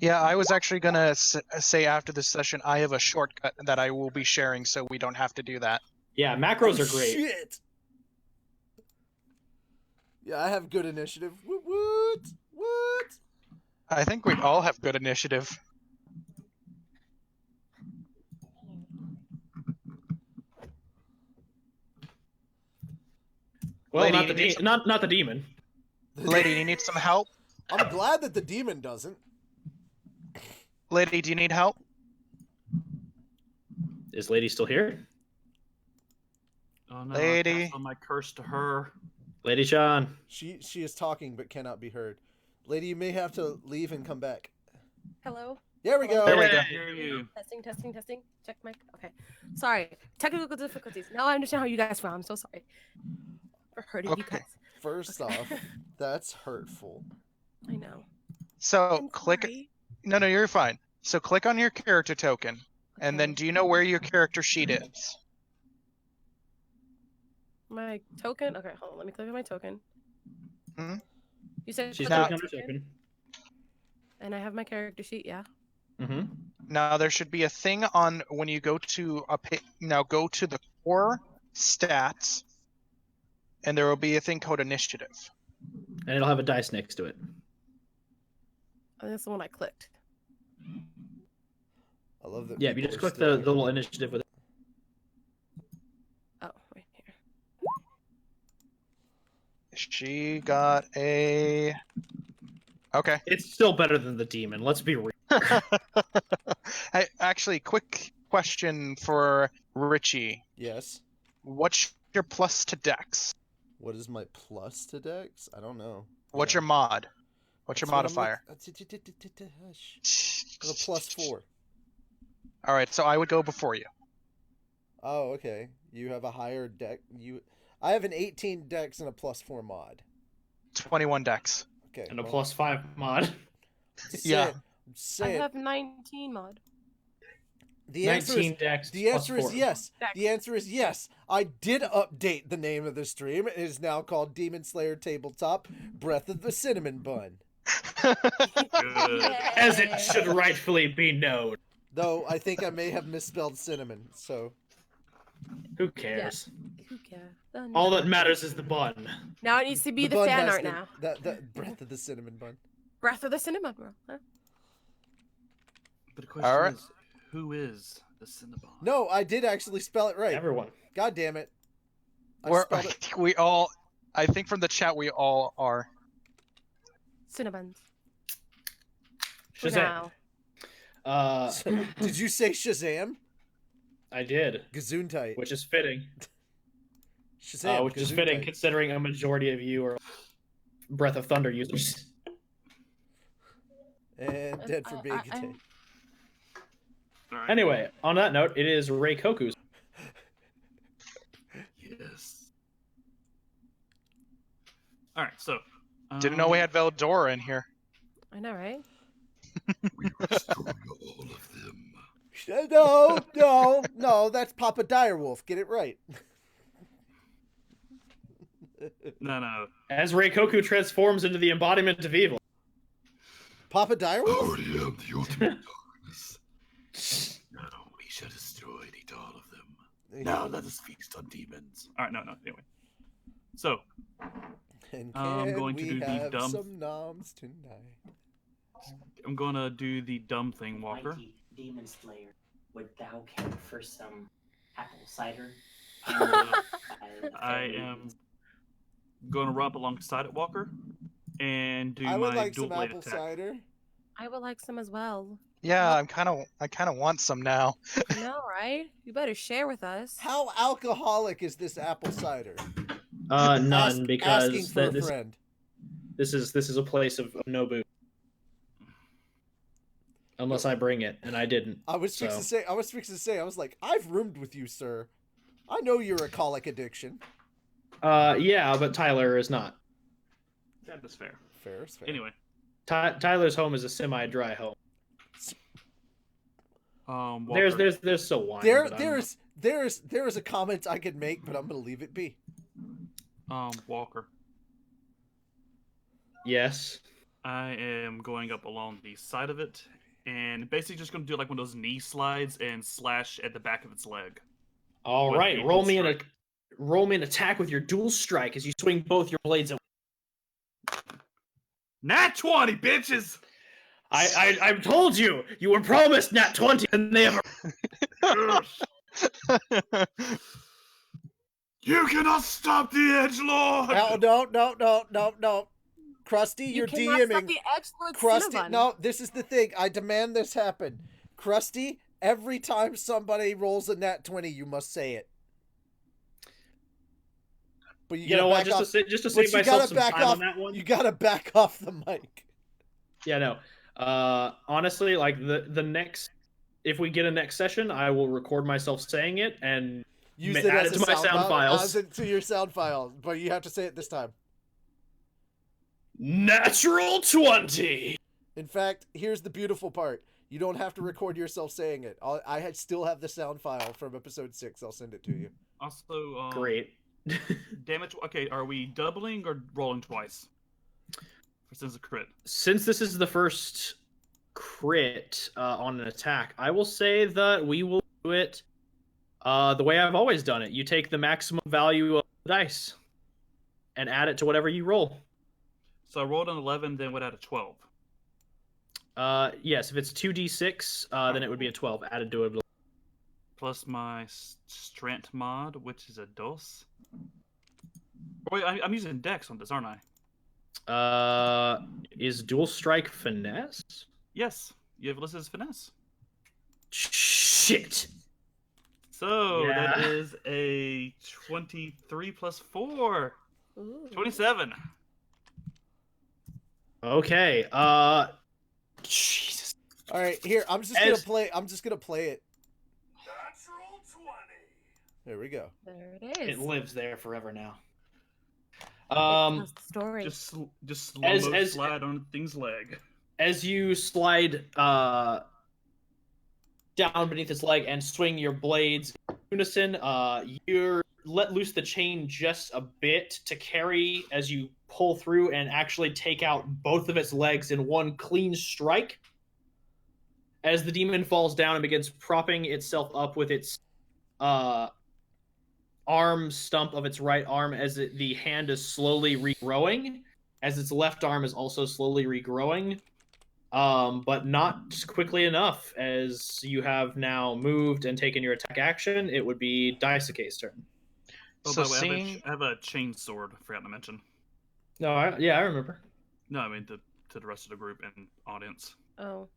Yeah, I was actually going to say after this session, I have a shortcut that I will be sharing so we don't have to do that. Yeah, macros are great. Shit! Yeah, I have good initiative. Woot woot! What? I think we all have good initiative. Well, Lady, not you the need not the demon. Lady, you need some help? I'm glad that the demon doesn't. Lady, do you need help? Is Lady still here? Oh no, Lady. I cancel my curse to her. Lady Sean. She is talking but cannot be heard. Lady, you may have to leave and come back. Hello? There we go. There we go. Hear you. Testing, testing, testing. Check mic. Okay. Sorry. Technical difficulties. Now I understand how you guys feel. I'm so sorry for hurting you Okay. guys. First off, that's hurtful. I know. So I'm click. sorry. No, you're fine. So click on your character token, and then Okay. do you know where your character sheet is? My token? Okay, hold on. Let me click on my token. Mhm. You said She's click on not my clicking on her token. And I have my character sheet, yeah? Mm-hmm. Now there should be a thing on when you go to now go to the core stats, and there will be a thing called initiative. And it'll have a dice next to it. Oh, that's the one I clicked. I love that. Yeah, if you people just are click still the here. little initiative with it. Oh, right here. She got a. Okay. It's still better than the demon. Let's be real. Hey, actually, quick question for Richie. Yes. What's your plus to Dex? What is my plus to Dex? I don't know. What's your mod? What's your That's what I'm modifier? Hush. I have a +4. All right, so I would go before you. Oh, okay. You have a higher deck. I have an 18 Dex and a +4 mod. 21 Dex. Okay. And a well, +5 mod. Yeah. I'm I saying, have 19 mod. the answer is 19 dex. The answer is +4. yes. Dex. The answer is yes. I did update the name of the stream. It is now called Demon Slayer Tabletop Breath of the Cinnamon Bun. Good. As it should rightfully be known. Though I think I may have misspelled cinnamon, so. Who cares? Who cares? Done. All that matters is the bun. Now it needs to be the, bun fan has art to- now. The Breath of the Cinnamon Bun. Breath of the Cinnamon, bro. Huh? But the question Alright. is, who is the Cinnabon? No, I did actually spell it right. Everyone. God damn it. I We're, spelled it. we all. I think from the chat we all are. Cinnabons. For Shazam. now. Did you say Shazam? I did. Gesundheit. Which is fitting. Shazam. Which is fitting Gesundheit. considering a majority of you are Breath of Thunder users. And dead for being I'm- contained. Alright. Anyway, on that note, it is Reikoku's. Yes. Alright, so. Didn't know we had Veldora in here. I know, right? We destroy all of them. No, that's Papa Direwolf. Get it right. No. As Reikoku transforms into the embodiment of evil. Papa I Direwolf? already am the ultimate darkness. Now we shall destroy and eat all of them. Now let us feast on demons. Alright, no. Anyway. So, And I'm can going to we do the have dumb- some noms tonight? I'm gonna do the dumb thing, Walker. Mighty Demon Slayer, would thou care for some apple cider? I am gonna run up alongside it, Walker, and do I would my like dual some blade apple attack. cider. I would like some as well. Yeah, I kind of want some now. I know, right? You better share with us. How alcoholic is this apple cider? None, asking because for a this friend. is a place of no booze. Unless I bring it, and I didn't. I was fixing to say, I was like, I've roomed with you, sir. I know you're a colic addiction. Yeah, but Tyler is not. That is fair. Fair is fair. Anyway, Tyler's home is a semi-dry home. Walker, There's still wine. but I'm- There is a comment I could make, but I'm gonna leave it be. Walker, Yes. I am going up along the side of it, and basically just gonna do like one of those knee slides and slash at the back of its leg. All With right. the Roll me strike. an attack with your dual strike as you swing both your blades at. Nat 20, bitches! I told you! You were promised Nat 20 and they have You cannot stop the edgelord! No. Krusty, You you're cannot stop DMing. the edgelord Krusty, Cinnabon. no, this is the thing. I demand this happen. Krusty, every time somebody rolls a nat 20, you must say it. But You know what? Just to save myself some time on that one. You gotta back off the mic. Yeah, no. Honestly, like the next, if we get a next session, I will record myself saying it and Use it add as it to my sound files. Add it to your sound files, but you have to say it this time. Natural 20. In fact, here's the beautiful part. You don't have to record yourself saying it. I still have the sound file from episode 6. I'll send it to you. Also, Great. damage. Okay, are we doubling or rolling twice? Since a crit. Since this is the first crit on an attack, I will say that we will do it the way I've always done it. You take the maximum value of the dice and add it to whatever you roll. So I rolled an 11, then would add a 12. Yes, if it's 2d6, then it would be a 12 added to it. Plus my strength mod, which is a dos. Wait, I'm using Dex on this, aren't I? Is dual strike finesse? Yes, you have listed as finesse. Shit. So Yeah. that is a 23 plus 4. Ooh. 27. Okay. Jesus. All right, here. I'm just gonna play it. Natural 20. There we go. There it is. It lives there forever now. It tells the story. Just slow-mo As- slide on the thing's leg. As you slide down beneath its leg and swing your blades in unison, you let loose the chain just a bit to carry as you pull through and actually take out both of its legs in one clean strike. As the demon falls down and begins propping itself up with its arm stump of its right arm as the hand is slowly regrowing, as its left arm is also slowly regrowing. But not quickly enough, as you have now moved and taken your attack action. It would be Daisuke's turn. Oh, So by the way, seeing I have a chain sword. I forgot to mention. No, I remember. No, I mean to the rest of the group and audience. Oh.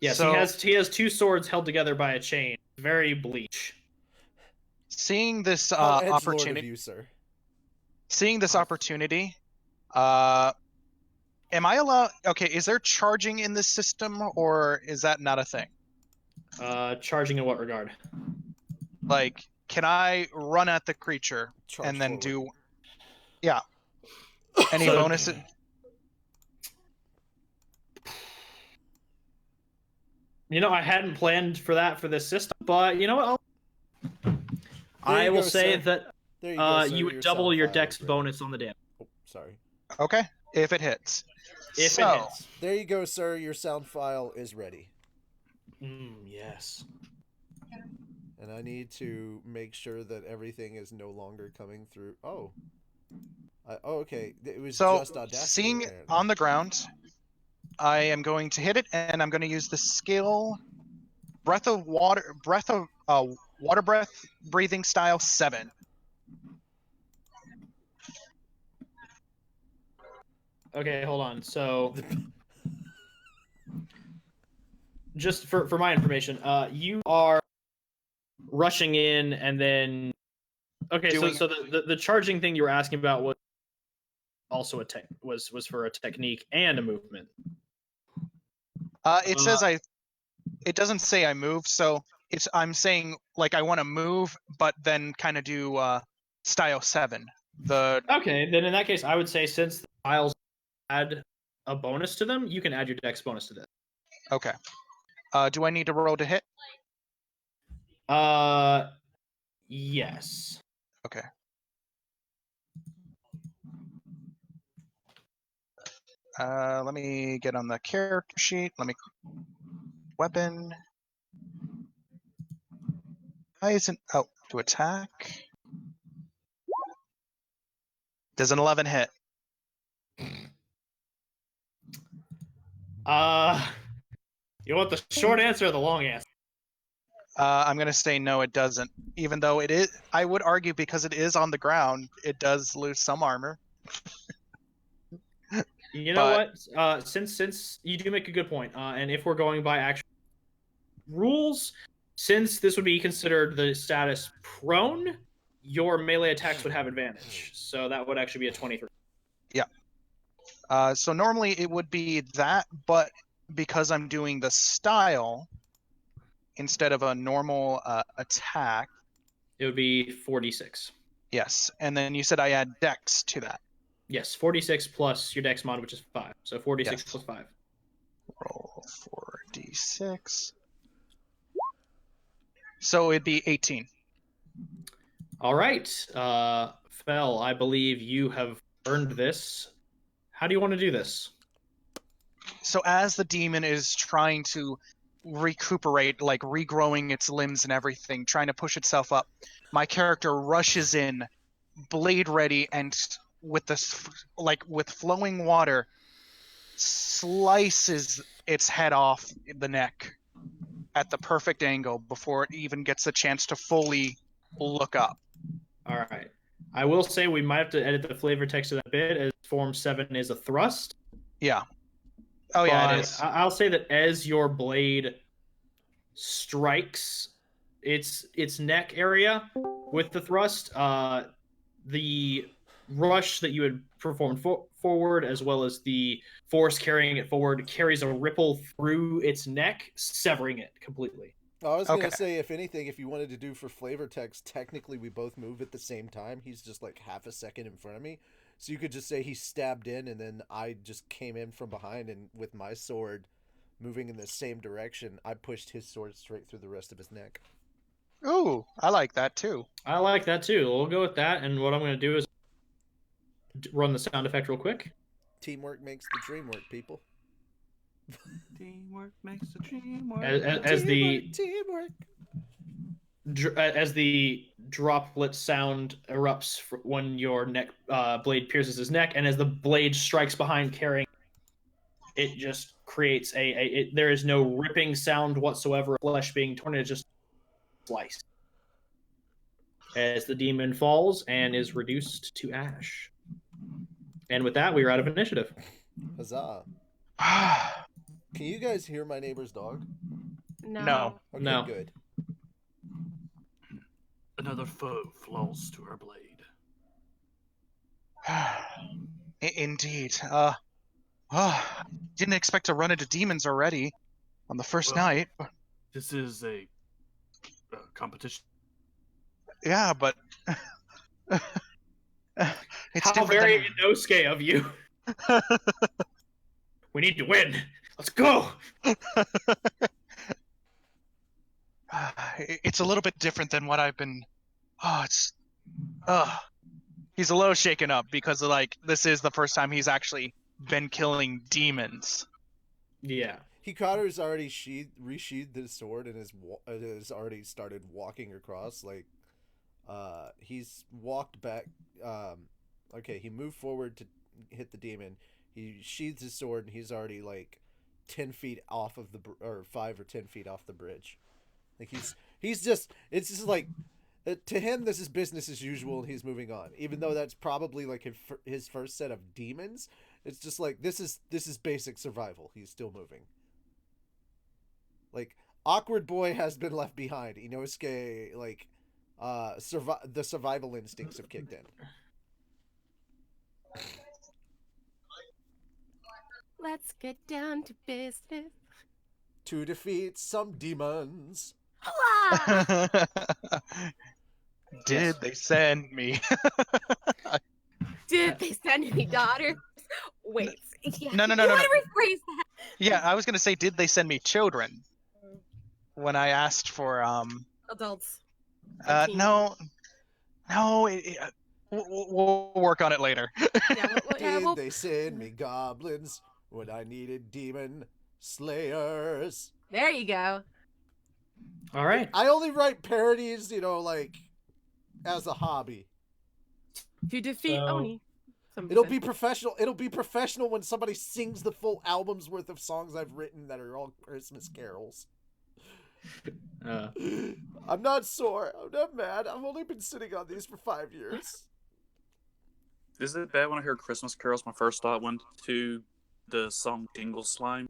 Yes, So- he has two swords held together by a chain. Very bleach. seeing this How edgelord of opportunity, you, sir. seeing this opportunity, am I allowed? Okay, is there charging in this system, or is that not a thing? Charging in what regard? Like, can I run at the creature Charge and then forward. do? Yeah. Any So- bonuses? You know, I hadn't planned for that for this system, but you know what? I you will go, say sir. that There you go, sir. you would Your double sound your file dex is ready. bonus on the damage. Oh, sorry. Okay, if it hits. If So, it hits. There you go, sir. Your sound file is ready. Yes. And I need to make sure that everything is no longer coming through. Oh. Okay. It was So, just Audacity. seeing apparently. on the ground, I am going to hit it, and I'm going to use the skill water breath breathing style 7. Okay, hold on. So, just for my information, you are rushing in and then. Okay, Doing- so the charging thing you were asking about was also was for a technique and a movement. It says it doesn't say I moved, so I'm saying like I want to move, but then kind of do style 7. Okay, then in that case, I would say since the files add a bonus to them, you can add your dex bonus to this. Okay. Do I need to roll to hit? Yes. Okay. Let me get on the character sheet. Weapon. Why isn't to attack? Does an 11 hit? You want the short answer or the long answer? I'm gonna say no, it doesn't. Even though it is, I would argue because it is on the ground, it does lose some armor. You know But- what? Since you do make a good point, and if we're going by actual rules, since this would be considered the status prone, your melee attacks would have advantage. So that would actually be a 23. So normally it would be that, but because I'm doing the style instead of a normal attack, It would be 46. yes. And then you said I add dex to that. Yes, 46 plus your dex mod, which is 5. So 46 Yes. plus 5. Roll 4d6. So it'd be 18. All right. Fel, I believe you have earned this. How do you want to do this? So as the demon is trying to recuperate, like regrowing its limbs and everything, trying to push itself up, my character rushes in, blade ready, and with with flowing water, slices its head off the neck at the perfect angle before it even gets a chance to fully look up. All right. I will say we might have to edit the flavor text of that bit, as Form 7 is a thrust. Yeah. Oh yeah, it But is. I'll say that as your blade strikes its neck area with the thrust, the rush that you had performed forward, as well as the force carrying it forward, carries a ripple through its neck, severing it completely. I was gonna Okay. say, if anything, if you wanted to do for flavor text, technically we both move at the same time. He's just like half a second in front of me, so you could just say he stabbed in, and then I just came in from behind, and with my sword moving in the same direction, I pushed his sword straight through the rest of his neck. Ooh, I like that too. I like that too. We'll go with that, and what I'm going to do is run the sound effect real quick. Teamwork makes the dream work, people. Teamwork makes the dream work. As the teamwork. as the droplet sound erupts when your neck blade pierces his neck, and as the blade strikes behind carrying, it just creates there is no ripping sound whatsoever, flesh being torn, it's just sliced. As the demon falls and is reduced to ash. And with that, we are out of initiative. Huzzah. Can you guys hear my neighbor's dog? No. Okay, No. good. Another foe falls to her blade. Indeed. Didn't expect to run into demons already on the first Well- night. This is a competition. Yeah, but it's How different very than... Inosuke of you. We need to win. Let's go. It's a little bit different than what I've been. He's a little shaken up because this is the first time he's actually been killing demons. Yeah. Hikaru's already resheathed his sword and has already started walking across. He's walked back. Okay, he moved forward to hit the demon. He sheathes his sword and he's already 10 feet off of or 5 or 10 feet off the bridge. He's just, it's just to him this is business as usual and he's moving on. Even though that's probably his first set of demons, it's just this is basic survival. He's still moving. Awkward boy has been left behind. Inosuke, the survival instincts have kicked in. Let's get down to business. To defeat some demons. Hola! Did they send me? Did they send me daughters? Wait. Yeah. No. You want to rephrase that? Yeah, I was gonna say, did they send me children? When I asked for Adults. no, we'll work on it later. Did they send me goblins when I needed demon slayers? There you go. All right. I only write parodies, as a hobby. To defeat So- Oni. It'll be professional. It'll be professional when somebody sings the full album's worth of songs I've written that are all Christmas carols. I'm not sore. I'm not mad. I've only been sitting on these for 5 years. Is it bad when I hear Christmas carols? My first thought went to the song Dingle Slime.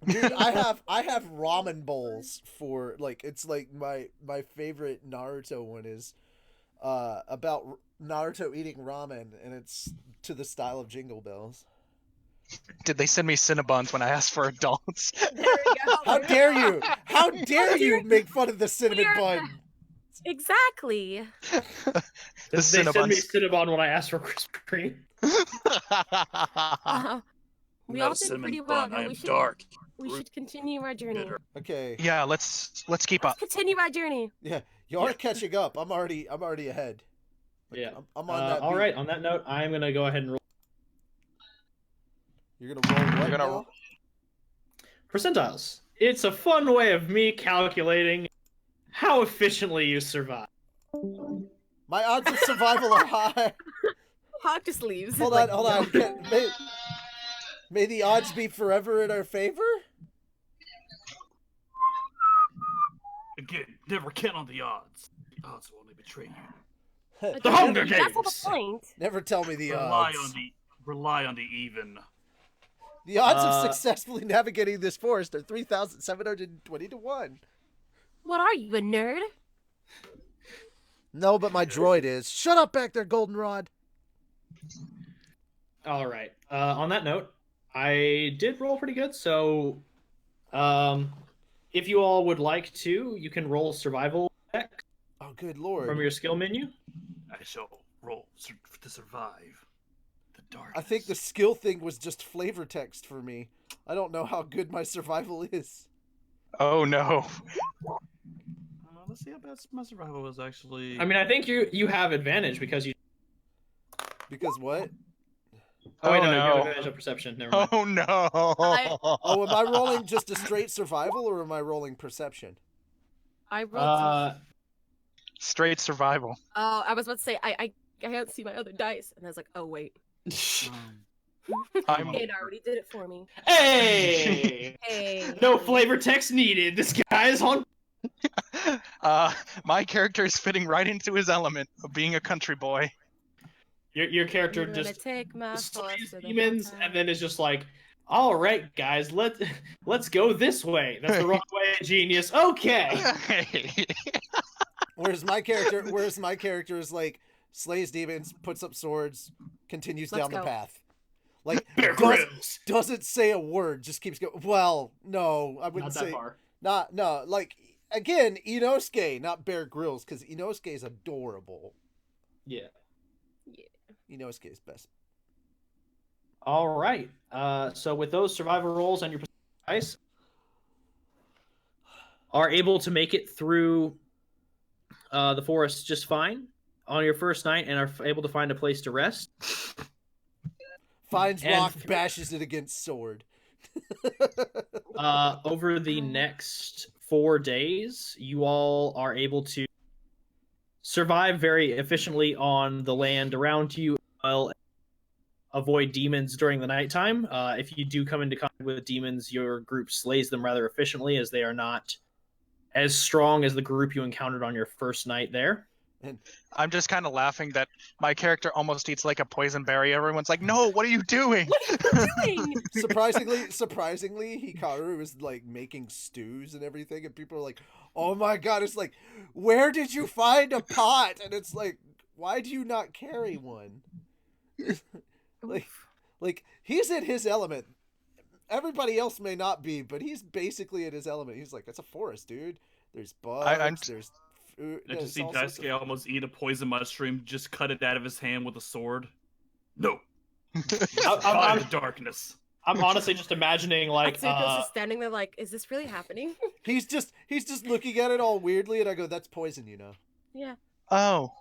Dude, I have ramen bowls for like it's like my favorite Naruto one is about Naruto eating ramen, and it's to the style of Jingle Bells. Did they send me Cinnabons when I asked for adults? There we go. How dare you? How dare you make fun of the cinnamon bun? Exactly. They send me Cinnabon when I ask for Krispy Kreme. We Not all a did cinnamon pretty well. bun. I But am dark. we should continue our journey. Bitter. Okay. Yeah, let's keep up. Continue our journey. Yeah, you are catching up. I'm already ahead. Like, Yeah. I'm on that. All beat. right. On that note, I'm gonna go ahead and roll You're gonna roll what You're gonna now? percentiles. It's a fun way of me calculating how efficiently you survive. My odds of survival are high. Hawk just leaves. Hold on, hold on. May the odds be forever in our favor? Again, never count on the odds. The odds will only betray you. The Hunger That's not the Games! point. Never tell me the Rely odds. on the even. The odds of successfully navigating this forest are 3,720 to 1. What are you, a nerd? No, but my droid is. Shut up back there, Goldenrod. All right. On that note, I did roll pretty good, so if you all would like to, you can roll survival check Oh, good lord. from your skill menu. I shall roll to survive the darkness. I think the skill thing was just flavor text for me. I don't know how good my survival is. Oh no. Let's see how bad my survival was actually. I mean, I think you have advantage because you. Because what? Oh, wait, Oh, no, you have no. advantage of perception. Never mind. Oh no. Oh, am I rolling just a straight survival or am I rolling perception? I rolled. Straight survival. Oh, I was about to say I can't see my other dice, and I was like, oh wait, I'm it already did it for me. Hey! Hey. No flavor text needed. This guy is on. my character is fitting right into his element of being a country boy. Your character I'm gonna just take my horse slays to the demons hotel. and then is just like, all right, guys, let's go this way. That's the wrong way, genius. Okay. Whereas my character is like slays demons, puts up swords, continues Let's down the go. path. Like Bear Grylls. doesn't say a word, just keeps going. Well, no, I wouldn't Not that say far. no, like again, Inosuke, not Bear Grylls, because Inosuke is adorable. Yeah. Inosuke is best. All right. So with those survival rolls and your dice, are able to make it through the forest just fine on your first night, and are able to find a place to rest. Finds And rock, bashes it against sword. Over the next 4 days, you all are able to survive very efficiently on the land around you, while avoid demons during the nighttime. If you do come into contact with demons, your group slays them rather efficiently, as they are not as strong as the group you encountered on your first night there. I'm just kind of laughing that my character almost eats like a poison berry. Everyone's like, "No, what are you doing?" Surprisingly, Hikaru is like making stews and everything, and people are like, "Oh my god!" It's like, "Where did you find a pot?" And it's like, "Why do you not carry one?" like he's in his element. Everybody else may not be, but he's basically in his element. He's like, "It's a forest, dude. There's bugs. There's food." I just see all sorts of- Daisuke almost eat a poison mushroom, just cut it out of his hand with a sword. No. I'm- the darkness. I'm honestly just imagining like Atsuko's just standing there like, is this really happening? He's just looking at it all weirdly, and I go, "That's poison, you know." Yeah. Oh.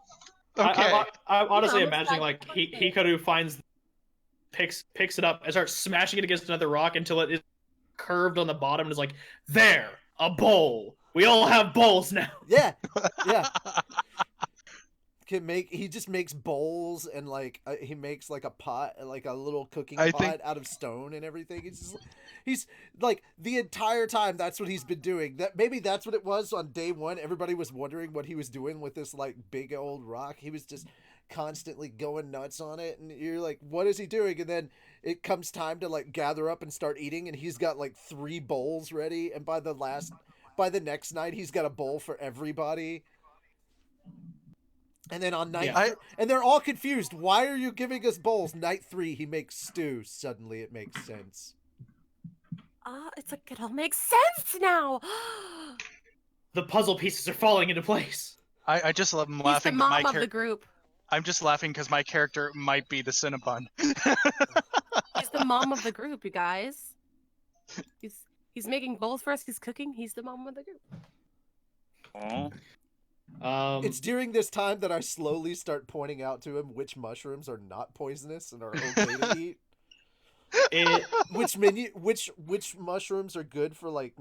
Okay. I'm honestly Yeah, imagining like Hikaru picks it up and starts smashing it against another rock until it is curved on the bottom and is like, there, a bowl. We all have bowls now. Yeah. he just makes bowls and like he makes like a pot, like a little cooking I pot think- out of stone and everything. He's like the entire time that's what he's been doing. That maybe that's what it was on day one. Everybody was wondering what he was doing with this like big old rock. He was just constantly going nuts on it, and you're like, what is he doing? And then it comes time to like gather up and start eating, and he's got like 3 bowls ready, and by the next night he's got a bowl for everybody. And then on night and they're all confused. Why are you giving us bowls? Night 3, he makes stew. Suddenly it makes sense. It's like it all makes sense now. The puzzle pieces are falling into place. I just love He's laughing. the mom of the group. I'm just laughing because my character might be the Cinnabon. He's the mom of the group, you guys. He's making bowls for us. He's cooking. He's the mom of the group. Aw. It's during this time that I slowly start pointing out to him which mushrooms are not poisonous and are okay to eat. Which mushrooms are good for like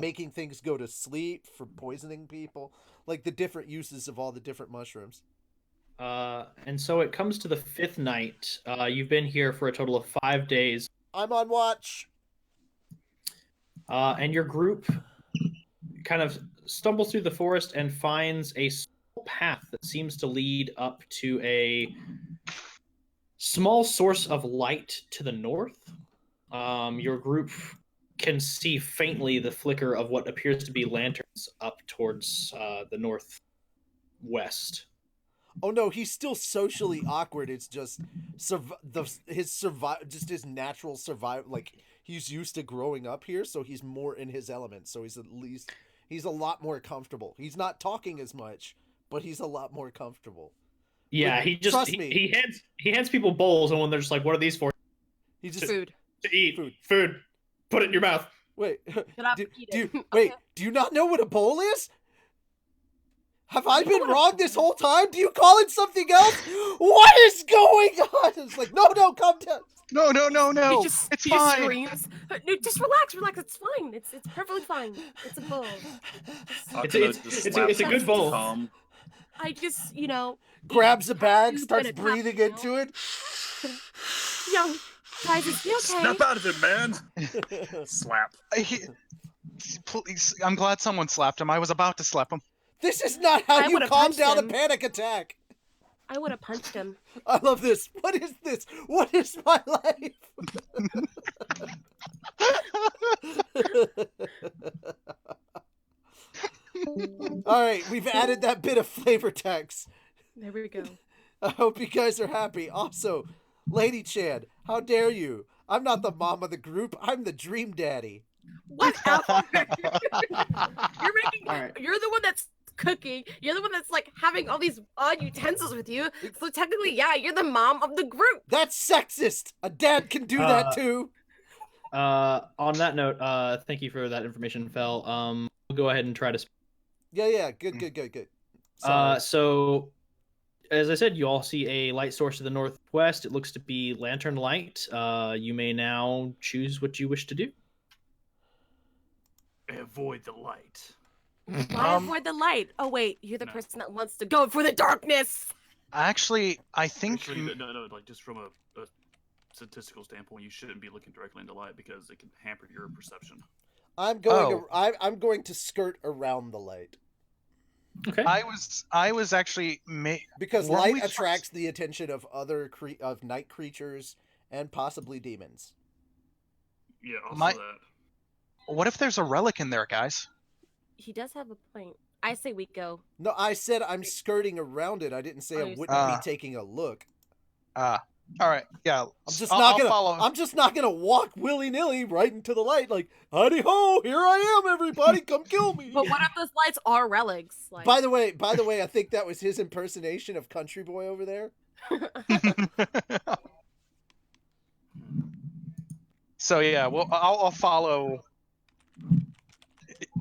making things go to sleep, for poisoning people, like the different uses of all the different mushrooms. And so it comes to the 5th night. You've been here for a total of 5 days. I'm on watch. And your group kind of stumbles through the forest and finds a small path that seems to lead up to a small source of light to the north. Your group can see faintly the flicker of what appears to be lanterns up towards the northwest. Oh no, he's still socially awkward. It's just his natural survival. Like he's used to growing up here, so he's more in his element. So he's a lot more comfortable. He's not talking as much, but he's a lot more comfortable. Yeah, Like, he just trust me. he hands people bowls, and when they're just like, "What are these for?" He just Food. To eat food. Put it in your mouth. Wait. Eat it. Wait. Do you not know what a bowl is? Have I been wrong this whole time? Do you call it something else? What is going on? It's like, no, calm down. No. He just, It's he fine. Screams. No, just relax. It's fine. It's perfectly fine. It's a bowl. It's a good bowl. I just, Grabs a bag, You starts put it up, breathing into it. Guys, is he okay? Snap out of it, man! Slap. Please, I'm glad someone slapped him. I was about to slap him. This is not how I you would've calm punched down a him. panic attack. I would have punched him. I love this. What is this? What is my life? All right, we've added that bit of flavor text. There we go. I hope you guys are happy. Also, Lady Chan, how dare you? I'm not the mom of the group. I'm the dream daddy. Whatever. right. You're the one that's cooking. You're the one that's like having all these odd utensils with you. So technically, yeah, you're the mom of the group. That's sexist. A dad can do that too. On that note, thank you for that information, Fel. We'll go ahead and try to. Yeah. Good. So, as I said, you all see a light source to the northwest. It looks to be lantern light. You may now choose what you wish to do. Avoid the light. Why avoid the light? Oh wait, you're the person that wants to go for the darkness. Actually, I think Actually, no. Like just from a statistical standpoint, you shouldn't be looking directly into light because it can hamper your perception. I'm going to skirt around the light. Okay. I was actually because when light we attracts the attention of other of night creatures and possibly demons. Yeah, also My- that. What if there's a relic in there, guys? He does have a point. I say we go. No, I said I'm skirting around it. I didn't say I wouldn't be taking a look. All right, yeah. I'm just not gonna walk willy nilly right into the light. Like, howdy ho, here I am, everybody, come kill me. But what if those lights are relics? Like... By the way, I think that was his impersonation of Country Boy over there. So yeah, well, I'll follow.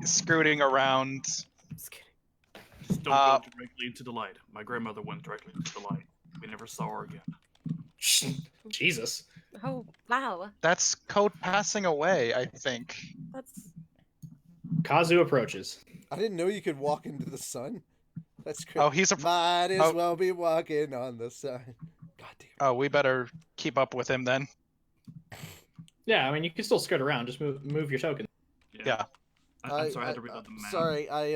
Scooting around. Just don't go directly into the light. My grandmother went directly into the light. We never saw her again. Jesus. Oh wow. That's code passing away, I think. That's. Kazu approaches. I didn't know you could walk into the sun. That's great. Oh, he's a. Might as oh. well be walking on the sun. God damn. Oh, we better keep up with him then. Yeah, I mean, you can still skirt around. Just move your token. Yeah. I'm sorry, I had to reload the map. Sorry, I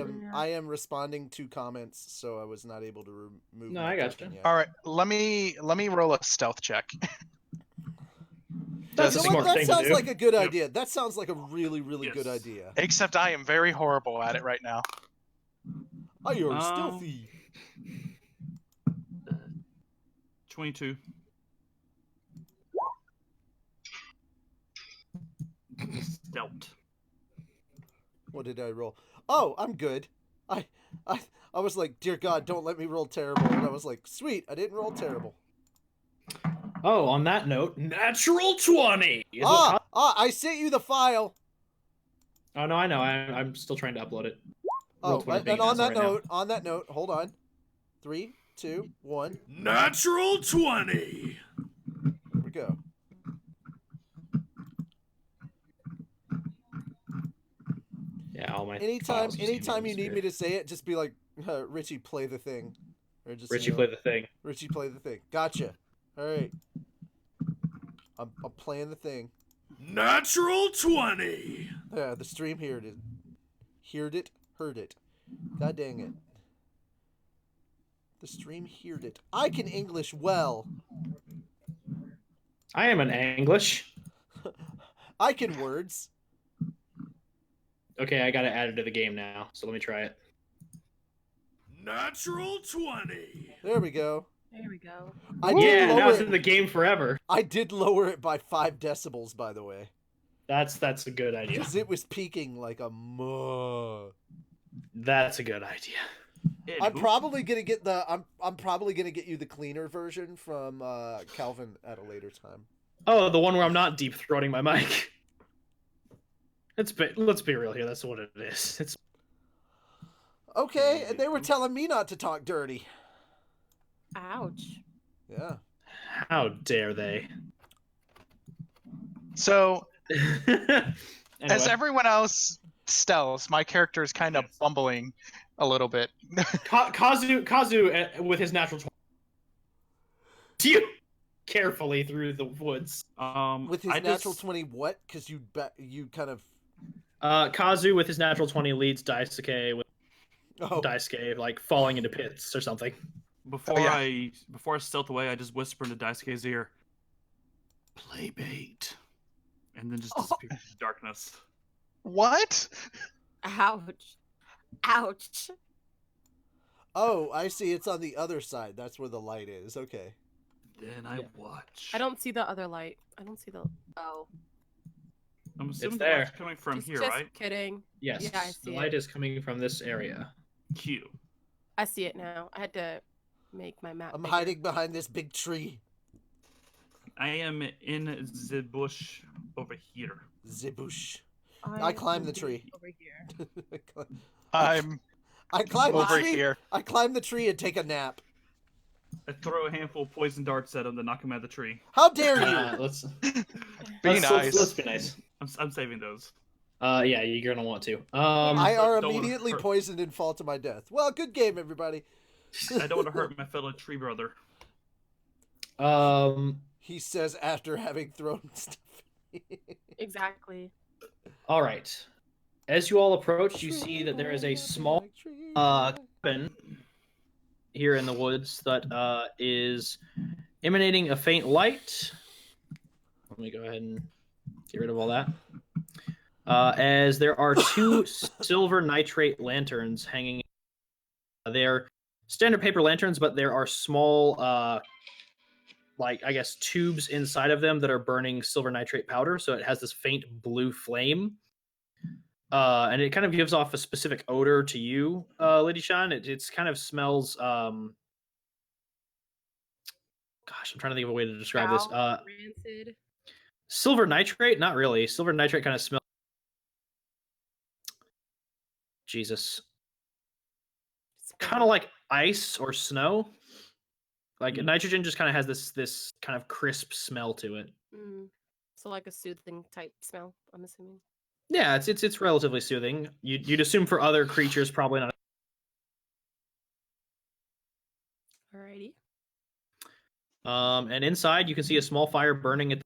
am responding to comments, so I was not able to remove. No, my I gotcha. token yet. All right. Let me roll a stealth check. That's You a know what? smart That thing to sounds do. like a good Yep. idea. That sounds like a really, really good Yes. idea. Except I am very horrible at it right now. Oh, you're stealthy. 22. Stealth. What did I roll? Oh, I'm good. I was like, dear God, don't let me roll terrible. And I was like, sweet, I didn't roll terrible. Oh, on that note, natural 20. Is what I sent you the file. Oh no, I know. I'm still trying to upload it. Roll Oh, 20 being and an on asshole that right now. note, hold on. 3, 2, 1. Natural 20. Here we go. Yeah, all my Anytime files just came you in need me weird. to say it, just be like, Richie, play the thing. Or just Richie, play the thing. Richie, play the thing. Gotcha. All right. I'm playing the thing. Natural 20. Yeah, the stream heard it. Heard it. God dang it. The stream heard it. I can English well. I am an English. I can words. Okay, I got it added to the game now, so let me try it. Natural 20. There we go. There we go. I Yeah, did now lower it's it. in the game forever. I did lower it by 5 decibels, by the way, That's a good idea. because it was peaking like a muh. That's a good idea. I'm probably gonna get I'm probably gonna get you the cleaner version from Calvin at a later time. Oh, the one where I'm not deep throating my mic. Let's be real here. That's what it is. It's Okay, and they were telling me not to talk dirty. Ouch. Yeah. how dare they? So, Anyway. as everyone else stealths, my character is kind of bumbling a little bit. Kazu with his natural 20. You carefully through the woods. With his natural 20, what? Because you kind of. Kazu with his natural 20 leads Daisuke with Oh. Daisuke like falling into pits or something. Before I stealth away, I just whisper into Daisuke's ear, "Play bait," and then just disappear into the darkness. What? Ouch. Ouch. Oh, I see. It's on the other side. That's where the light is. Okay. Then I watch. I don't see the other light. I don't see the. Oh. I'm assuming the there. light's coming from here, just right? kidding. Yes, Yeah, I the see light it. is coming from this area. Q. I see it now. I had to make my map. I'm bigger. hiding behind this big tree. I am in the bush over here. Zibush. I climbed the will be tree. over here. I climb the over tree. here. I climb the tree and take a nap. I throw a handful of poison darts at him to knock him out of the tree. How dare you? Let's Be nice. Let's be nice. I'm saving those. Yeah, you're gonna want to. I are don't wanna immediately hurt- poisoned and fall to my death. Well, good game, everybody. I don't want to hurt my fellow tree brother. He says after having thrown stuff. Exactly. All right. As you all approach, you see that there is a small cabin here in the woods that is emanating a faint light. Let me go ahead and get rid of all that. As there are 2 silver nitrate lanterns hanging. They're standard paper lanterns, but there are small, like, I guess, tubes inside of them that are burning silver nitrate powder, so it has this faint blue flame. And it kind of gives off a specific odor to you, Lady Shan. It's kind of smells. Gosh, I'm trying to think of a way to describe this. Rancid. Silver nitrate? Not really. Silver nitrate kind of smells. Jesus. Kind of like ice or snow. Like nitrogen just kind of has this kind of crisp smell to it. So like a soothing type smell, I'm assuming. Yeah, it's relatively soothing. You'd assume for other creatures, probably not. And inside, you can see a small fire burning,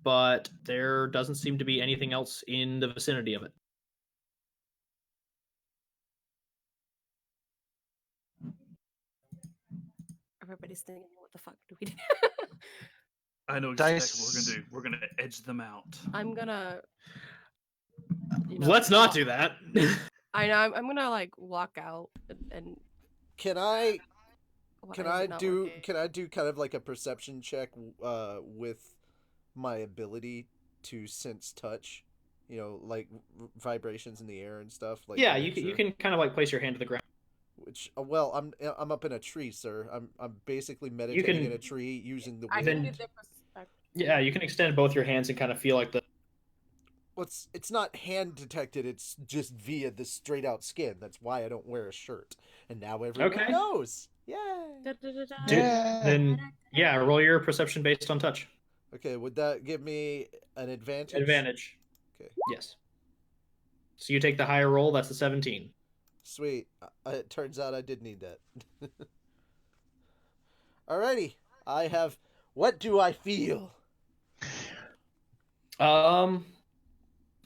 but there doesn't seem to be anything else in the vicinity of it. Everybody's thinking, what the fuck do we do? I know exactly what we're gonna do. We're gonna edge them out. I'm gonna. Let's not do that. I know. I'm gonna like walk out and. Can I Why can is I it not do working? can I do kind of like a perception check with my ability to sense touch? You know, like vibrations in the air and stuff. Like Yeah, to you make can, sure- you can kind of like place your hand to the ground. Which well, I'm up in a tree, sir. I'm basically meditating in a tree using the I wind. can do the perspective. Yeah, you can extend both your hands and kind of feel like the. Well, it's not hand detected. It's just via the straight out skin. That's why I don't wear a shirt. And now everyone Okay. knows. Yay! Then yeah, roll your perception based on touch. Okay, would that give me an advantage? Advantage. Okay. Yes. So you take the higher roll. That's the 17. Sweet. It turns out I did need that. Alrighty. I have. What do I feel?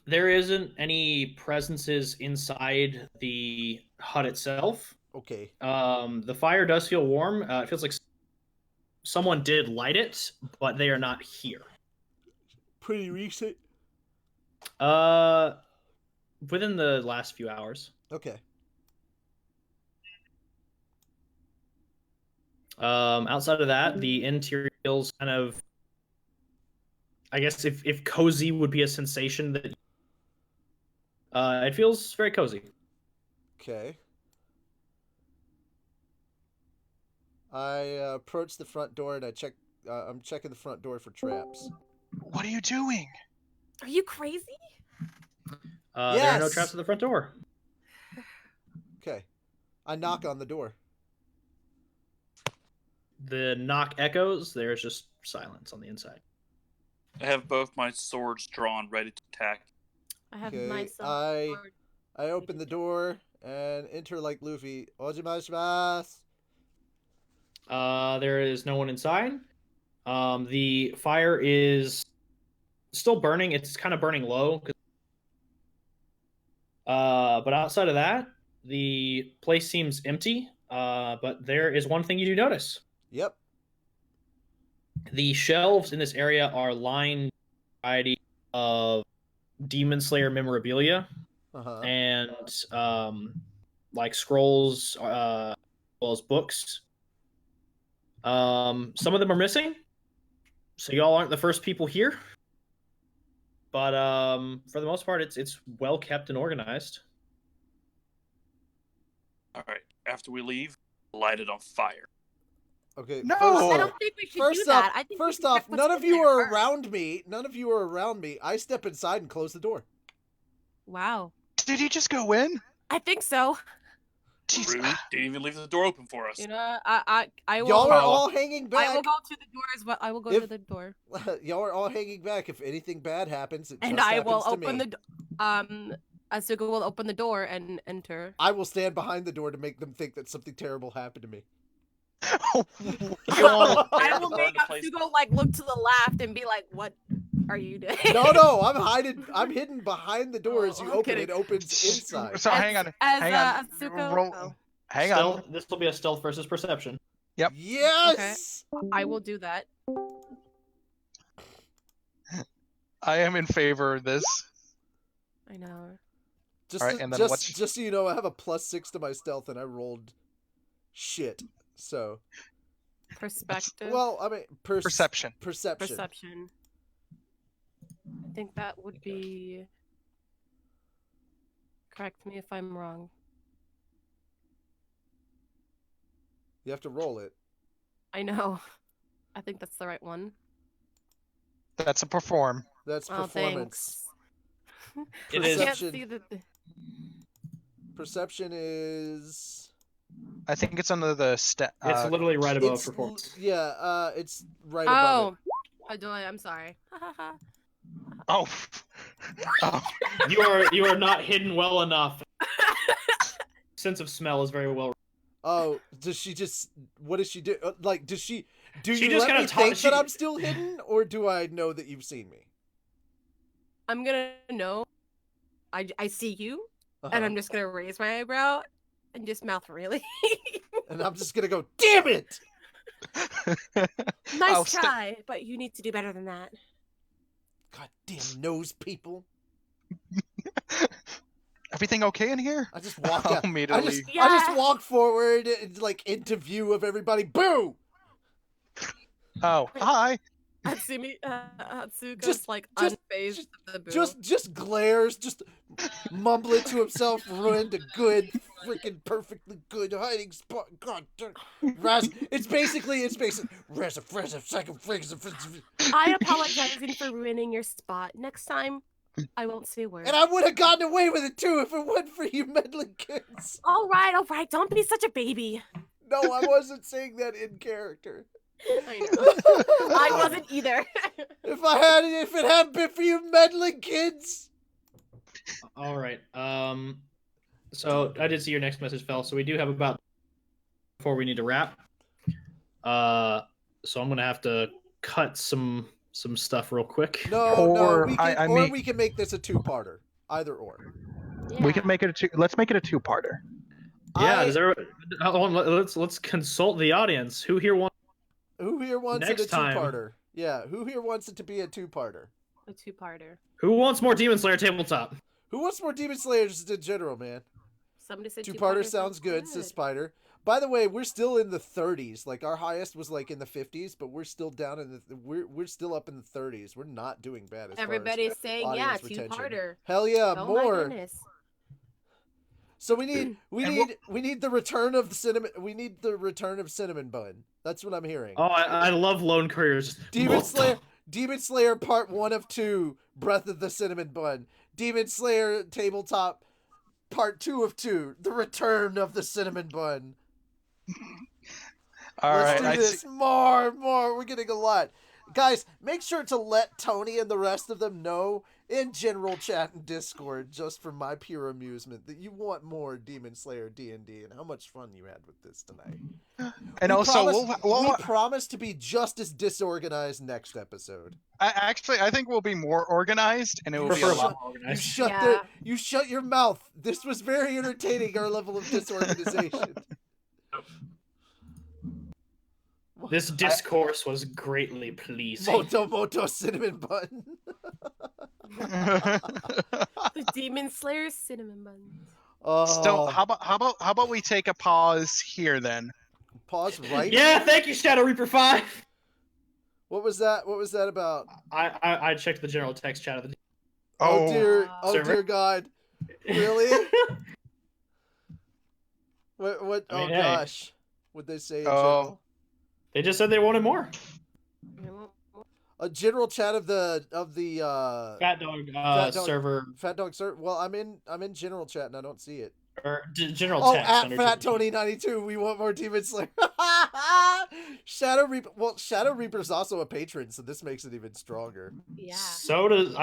There isn't any presences inside the hut itself. Okay. The fire does feel warm. It feels like someone did light it, but they are not here. Pretty recent. Within the last few hours. Okay. Outside of that, the interior feels kind of. I guess if cozy would be a sensation that. It feels very cozy. Okay. I approach the front door and I check. I'm checking the front door for traps. What are you doing? Are you crazy? There are no traps at the front door. Okay. I knock on the door. The knock echoes. There's just silence on the inside. I have both my swords drawn, ready to attack. I have Okay, myself. I open the door and enter like Luffy. Ojimashimasu. There is no one inside. The fire is still burning. It's kind of burning low. But outside of that, the place seems empty. But there is one thing you do notice. Yep. The shelves in this area are lined with a variety of Demon Slayer memorabilia and like scrolls, as well as books. Some of them are missing, so y'all aren't the first people here. But for the most part, it's well kept and organized. All right. After we leave, light it on fire. Okay. No! I don't think we should do that. I think we first should check off, what's none in of you there are first. around me. None of you are around me. I step inside and close the door. Wow. Did he just go in? I think so. Rude. Didn't even leave the door open for us. You know, I will. Y'all are all hanging back. I will go to the door as well. I will go to the door. Y'all are all hanging back. If anything bad happens, it And just I will happens to open me. the Atsuko will open the door and enter. I will stand behind the door to make them think that something terrible happened to me. I will make Atsuko like look to the left and be like, "What are you doing?" No, I'm hidden behind the door as you I'm open kidding. it. Opens inside. So hang on. As Atsuko. Atsuko. Hang stealth, on. This will be a stealth versus perception. Yep. Yes. Okay. I will do that. I am in favor of this. I know. Just, All right, and then just so you know, I have a +6 to my stealth, and I rolled shit. So. Perspective. Well, I mean, perception. Perception. I think that would be. Correct me if I'm wrong. You have to roll it. I know. I think that's the right one. That's a perform. That's Oh, performance. It I is. can't see the. Perception is. I think it's under the It's literally right above It's performance. yeah, it's right above it. I'm sorry. Oh. You are not hidden well enough. Sense of smell is very well. Oh, does she just? What does she do? Like, does she? Do She you just let kinda me ta- think she- that I'm still hidden, or do I know that you've seen me? I'm gonna know. I see you, and Uh-huh. I'm just gonna raise my eyebrow and just mouth really. And I'm just gonna go, damn it! Nice I'll st- try, but you need to do better than that. Goddamn nose people. Everything okay in here? I just walk I'll out. I immediately. just Yeah. walk forward, like into view of everybody. Boo! Oh, hi. Atsuko's Just- like just- unfazed of the boo. Just glares, just mumbling to himself, ruined a good, freaking perfectly good hiding spot. God damn. It's basically I apologizing for ruining your spot. Next time, I won't say a word. and I would have gotten away with it too if it wasn't for you meddling kids. All right. Don't be such a baby. No, I wasn't saying that in character. I know. I wasn't either. If it hadn't been for you meddling kids. All right. So I did see your next message, Fel. So we do have about before we need to wrap. So I'm gonna have to cut some stuff real quick. Or, We can make this a two-parter. Either or. We can make it a two. Let's make it a two-parter. Yeah. I- Does everyone, hold on, let's consult the audience. Who here wants? Who here wants it Next a time. two-parter? Yeah, who here wants it to be a two-parter? A two-parter. Who wants more Demon Slayer Tabletop? Who wants more Demon Slayers in general, man? Somebody said Two-parter sounds good, says Spider. By the way, we're still in the 30s. Like, our highest was like in the 50s, but we're still down in the we're still up in the 30s. We're not doing bad as Everybody's far as saying yeah, audience retention. two-parter. Hell yeah, Oh more. my goodness. So we need the return of the cinnamon. We need the return of Cinnamon Bun. That's what I'm hearing. Oh, I love Lone Couriers. Demon Slayer Part 1 of 2, Breath of the Cinnamon Bun. Demon Slayer Tabletop Part 2 of 2, The Return of the Cinnamon Bun. Let's do this. More. We're getting a lot. Guys, make sure to let Tony and the rest of them know in general chat and Discord, just for my pure amusement, that you want more Demon Slayer D&D and how much fun you had with this tonight. And we also, we promise to be just as disorganized next episode. I think we'll be more organized, and it will be a lot more organized. You shut your mouth. This was very entertaining, our level of disorganization. This discourse was greatly pleasing. Moto Cinnamon Bun. The Demon Slayer cinnamon buns. Still, how about we take a pause here then? Pause right. Yeah, thank you, Shadow Reaper 5. What was that? What was that about? I checked the general text chat of the. Oh dear! Wow. Oh Server. dear God! Really? What? I mean, Oh hey. gosh! What'd they say? In general? They just said they wanted more. A general chat of the FhatDog server FhatDog server. Well, I'm in general chat and I don't see it. or general Oh, text. at under Fat general- Tony 92. We want more Demon Slayer. Shadow Reaper. Well, Shadow Reaper's also a patron, so this makes it even stronger. Yeah. So does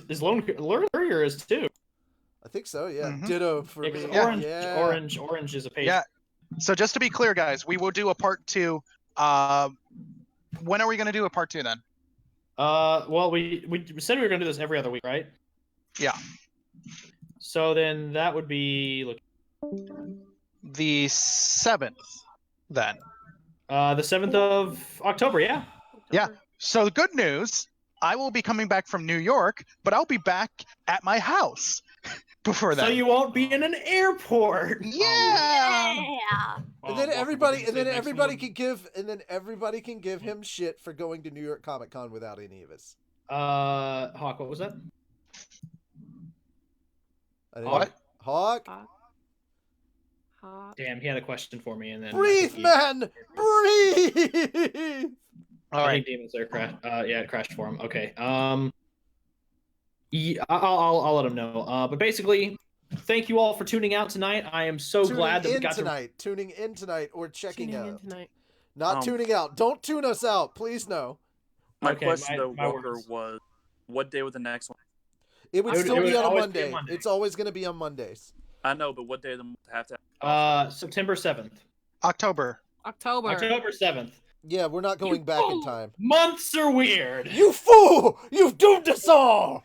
is Lone Courier is too. I think so. Yeah. Mhm. Ditto for me. Orange, Yeah. orange is a patron. Yeah. So just to be clear, guys, we will do a part 2. When are we going to do a part 2 then? Well, we said we were gonna do this every other week, right? Yeah. So then that would be The 7th then. the 7th of October. Yeah. Yeah. So the good news, I will be coming back from New York, but I'll be back at my house before that. So you won't be in an airport. Yeah. Yeah. And then everybody can give him shit for going to New York Comic Con without any of us. Hawk, what was that? I think- What? Hawk? Damn, he had a question for me, and then Breathe, man! Breathe! I think Demon Slayer crashed. Yeah, it crashed for him. Okay. Yeah, I'll let him know. But basically, thank you all for tuning out tonight. I am so glad that we got Tuning in tonight or checking Tuning in out. tonight. Not tuning out. Don't tune us out. Please no. My Okay, question my though, Walker, words. was what day would the next one? It would It would- still it be would on a always be Monday. a Monday. It's always going to be on Mondays. I know, but what day of the month have to? September 7th. October. October. October 7th. Yeah, we're not going back in time. Months are weird. You fool! You've doomed us all!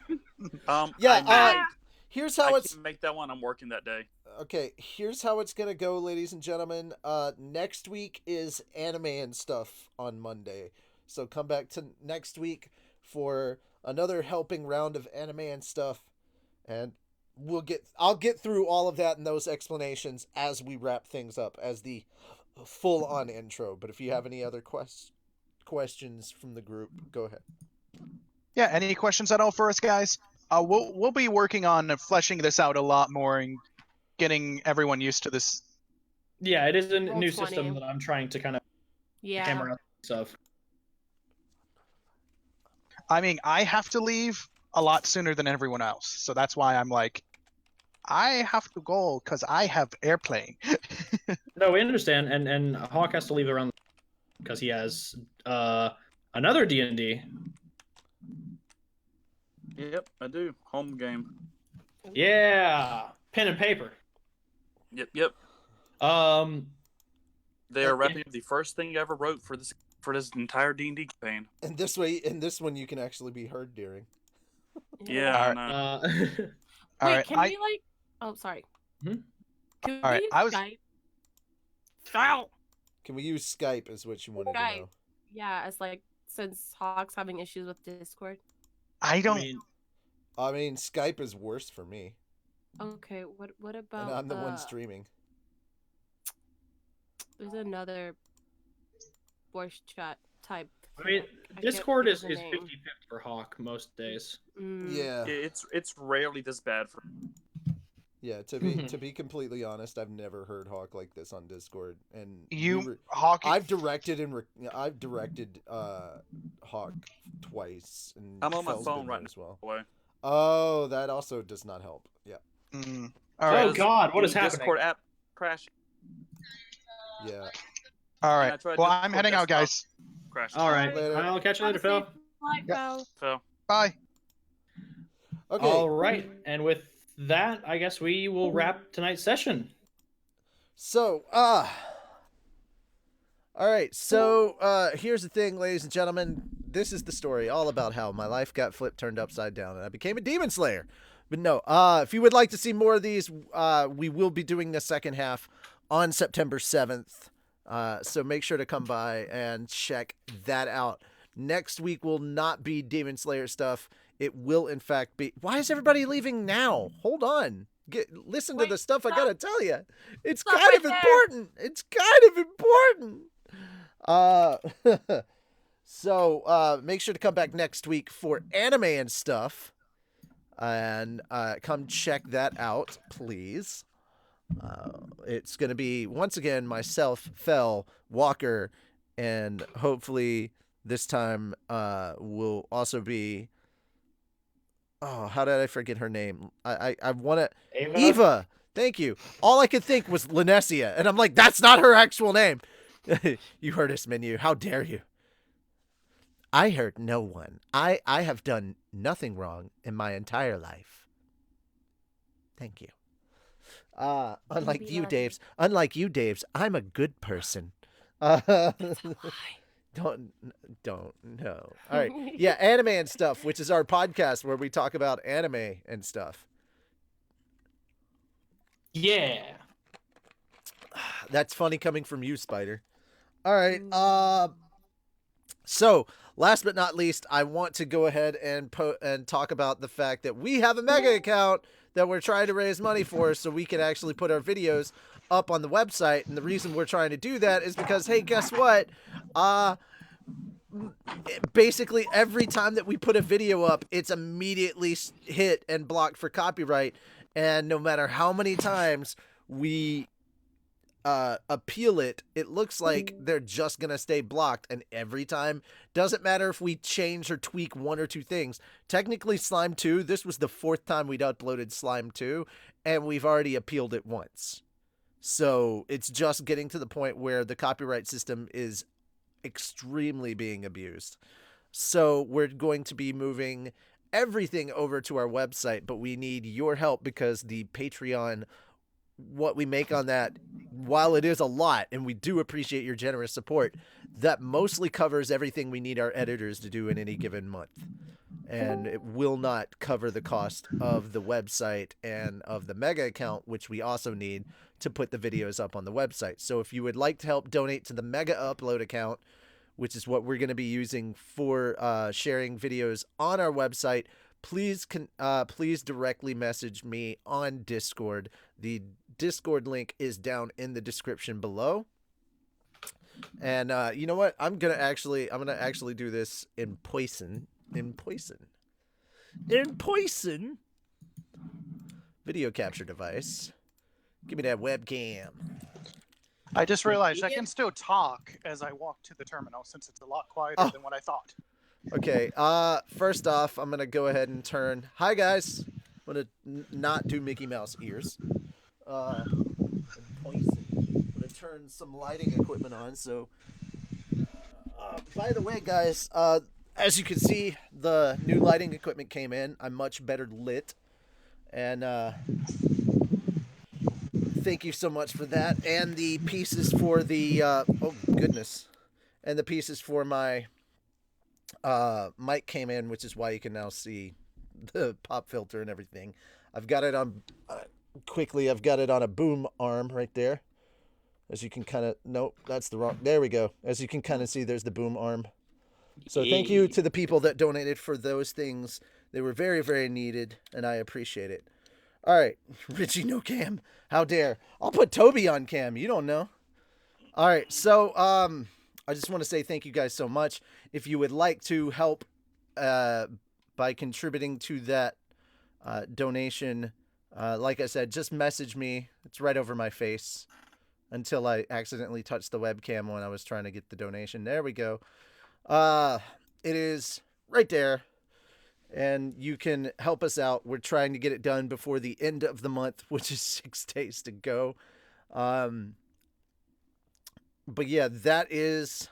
Yeah, I here's how it's... can make that one. I'm working that day. Okay, here's how it's gonna go, ladies and gentlemen. Next week is anime and stuff on Monday. So come back to next week for another helping round of anime and stuff. And I'll get through all of that and those explanations as we wrap things up as the full-on intro. But if you have any other questions from the group, go ahead. Yeah, any questions at all for us, guys? We'll be working on fleshing this out a lot more and getting everyone used to this. Yeah, it is a Roll new 20. system that I'm trying to kind of hammer out stuff. I mean, I have to leave a lot sooner than everyone else, so that's why I'm like, I have to go because I have airplane. No, we understand, and Hawk has to leave around because he has another D&D. Yep, I do. Home game. Yeah, pen and paper. Yep. They are wrapping up the first thing you ever wrote for this entire D&D campaign. And this way, in this one, you can actually be heard during. Yeah. All I know. All Wait, right, can we like? Oh, sorry. Hmm? Can All we right, use I was- Skype? Ow! Can we use Skype? Is what you wanted to Skype. know. Yeah, as like since Hawk's having issues with Discord. I don't. I mean, Skype is worse for me, Okay, what about? and I'm the one streaming. There's another voice chat type. I mean, thing. I can't Discord think is of the 50-50 name. for Hawk most days. Yeah. It's rarely this bad for. Yeah, to be completely honest, I've never heard Hawk like this on Discord, and Hawk. I've directed Hawk twice, and I'm on my Fel's phone been there right as well. Away. Oh, that also does not help. Yeah. All right. Oh God, what is The happening? Discord app crashing. Yeah. All And I right. tried Well, Discord I'm heading out, desktop. guys. Crashed. All right, Later. I'll catch you later, Have a Phil. safe flight, Phil. So. Bye. Okay. All right, and with that, I guess we will wrap tonight's session. So, all right. So, here's the thing, ladies and gentlemen. This is the story all about how my life got turned upside down, and I became a demon slayer. But no, if you would like to see more of these, we will be doing the second half on September 7th. So make sure to come by and check that out. Next week will not be Demon Slayer stuff. It will, in fact, be... Why is everybody leaving now? Hold on. Listen to the stuff I gotta tell you. It's kind of important. It's kind of important. So, make sure to come back next week for anime and stuff. And come check that out, please. It's going to be, once again, myself, Fel, Walker, and hopefully this time will also be... Oh, how did I forget her name? I want to... Eva! Thank you. All I could think was Linesia, and I'm like, that's not her actual name. You heard us, Menu. How dare you? I hurt no one. I have done nothing wrong in my entire life. Thank you. Unlike you, Daves, I'm a good person. Don't no. All right. Yeah, anime and stuff, which is our podcast where we talk about anime and stuff. Yeah. That's funny coming from you, Spider. All right. So, last but not least, I want to go ahead and talk about the fact that we have a mega account that we're trying to raise money for so we can actually put our videos up on the website. And the reason we're trying to do that is because, hey, guess what? Basically every time that we put a video up, it's immediately hit and blocked for copyright. And no matter how many times we appeal it, it looks like they're just gonna stay blocked, and every time, doesn't matter if we change or tweak one or two things. Technically, Slime 2, this was the 4th time we'd uploaded Slime 2, and we've already appealed it once. So it's just getting to the point where the copyright system is extremely being abused. So we're going to be moving everything over to our website, but we need your help because the Patreon what we make on that, while it is a lot, and we do appreciate your generous support, that mostly covers everything we need our editors to do in any given month. And it will not cover the cost of the website and of the Mega account, which we also need to put the videos up on the website. So if you would like to help donate to the Mega Upload account, which is what we're going to be using for sharing videos on our website, please directly message me on Discord. The Discord link is down in the description below. And you know what? I'm gonna actually do this in poison. Video capture device. Give me that webcam. I just realized I can still talk as I walk to the terminal since it's a lot quieter than what I thought. Okay, first off, I'm gonna go ahead and turn. Hi guys. I'm gonna not do Mickey Mouse ears. I'm gonna turn some lighting equipment on. So, by the way, guys, as you can see, the new lighting equipment came in. I'm much better lit, and thank you so much for that. And the pieces for the oh goodness, and the pieces for my mic came in, which is why you can now see the pop filter and everything. I've got it on quickly. I've got it on a boom arm right there. As you can kind of, nope, that's the wrong. There we go. As you can kind of see, there's the boom arm. So thank you to the people that donated for those things. They were very, very needed, and I appreciate it. All right, Richie, no cam. How dare? I'll put Toby on cam. You don't know. All right, so I just want to say thank you guys so much. If you would like to help by contributing to that donation, like I said, just message me. It's right over my face until I accidentally touched the webcam when I was trying to get the donation. There we go. It is right there. And you can help us out. We're trying to get it done before the end of the month, which is 6 days to go. But yeah, that is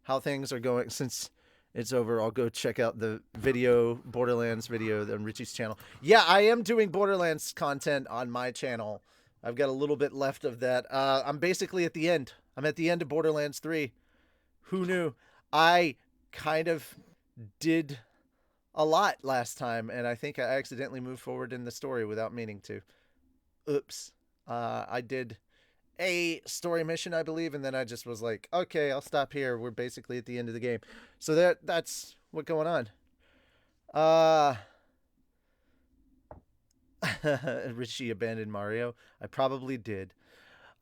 how things are going. Since it's over, I'll go check out the video, Borderlands video on Richie's channel. Yeah, I am doing Borderlands content on my channel. I've got a little bit left of that. I'm basically at the end. I'm at the end of Borderlands 3. Who knew? I kind of did a lot last time, and I think I accidentally moved forward in the story without meaning to. Oops. I did a story mission, I believe, and then I just was like, okay, I'll stop here. We're basically at the end of the game. So that's what's going on. Richie abandoned Mario. I probably did.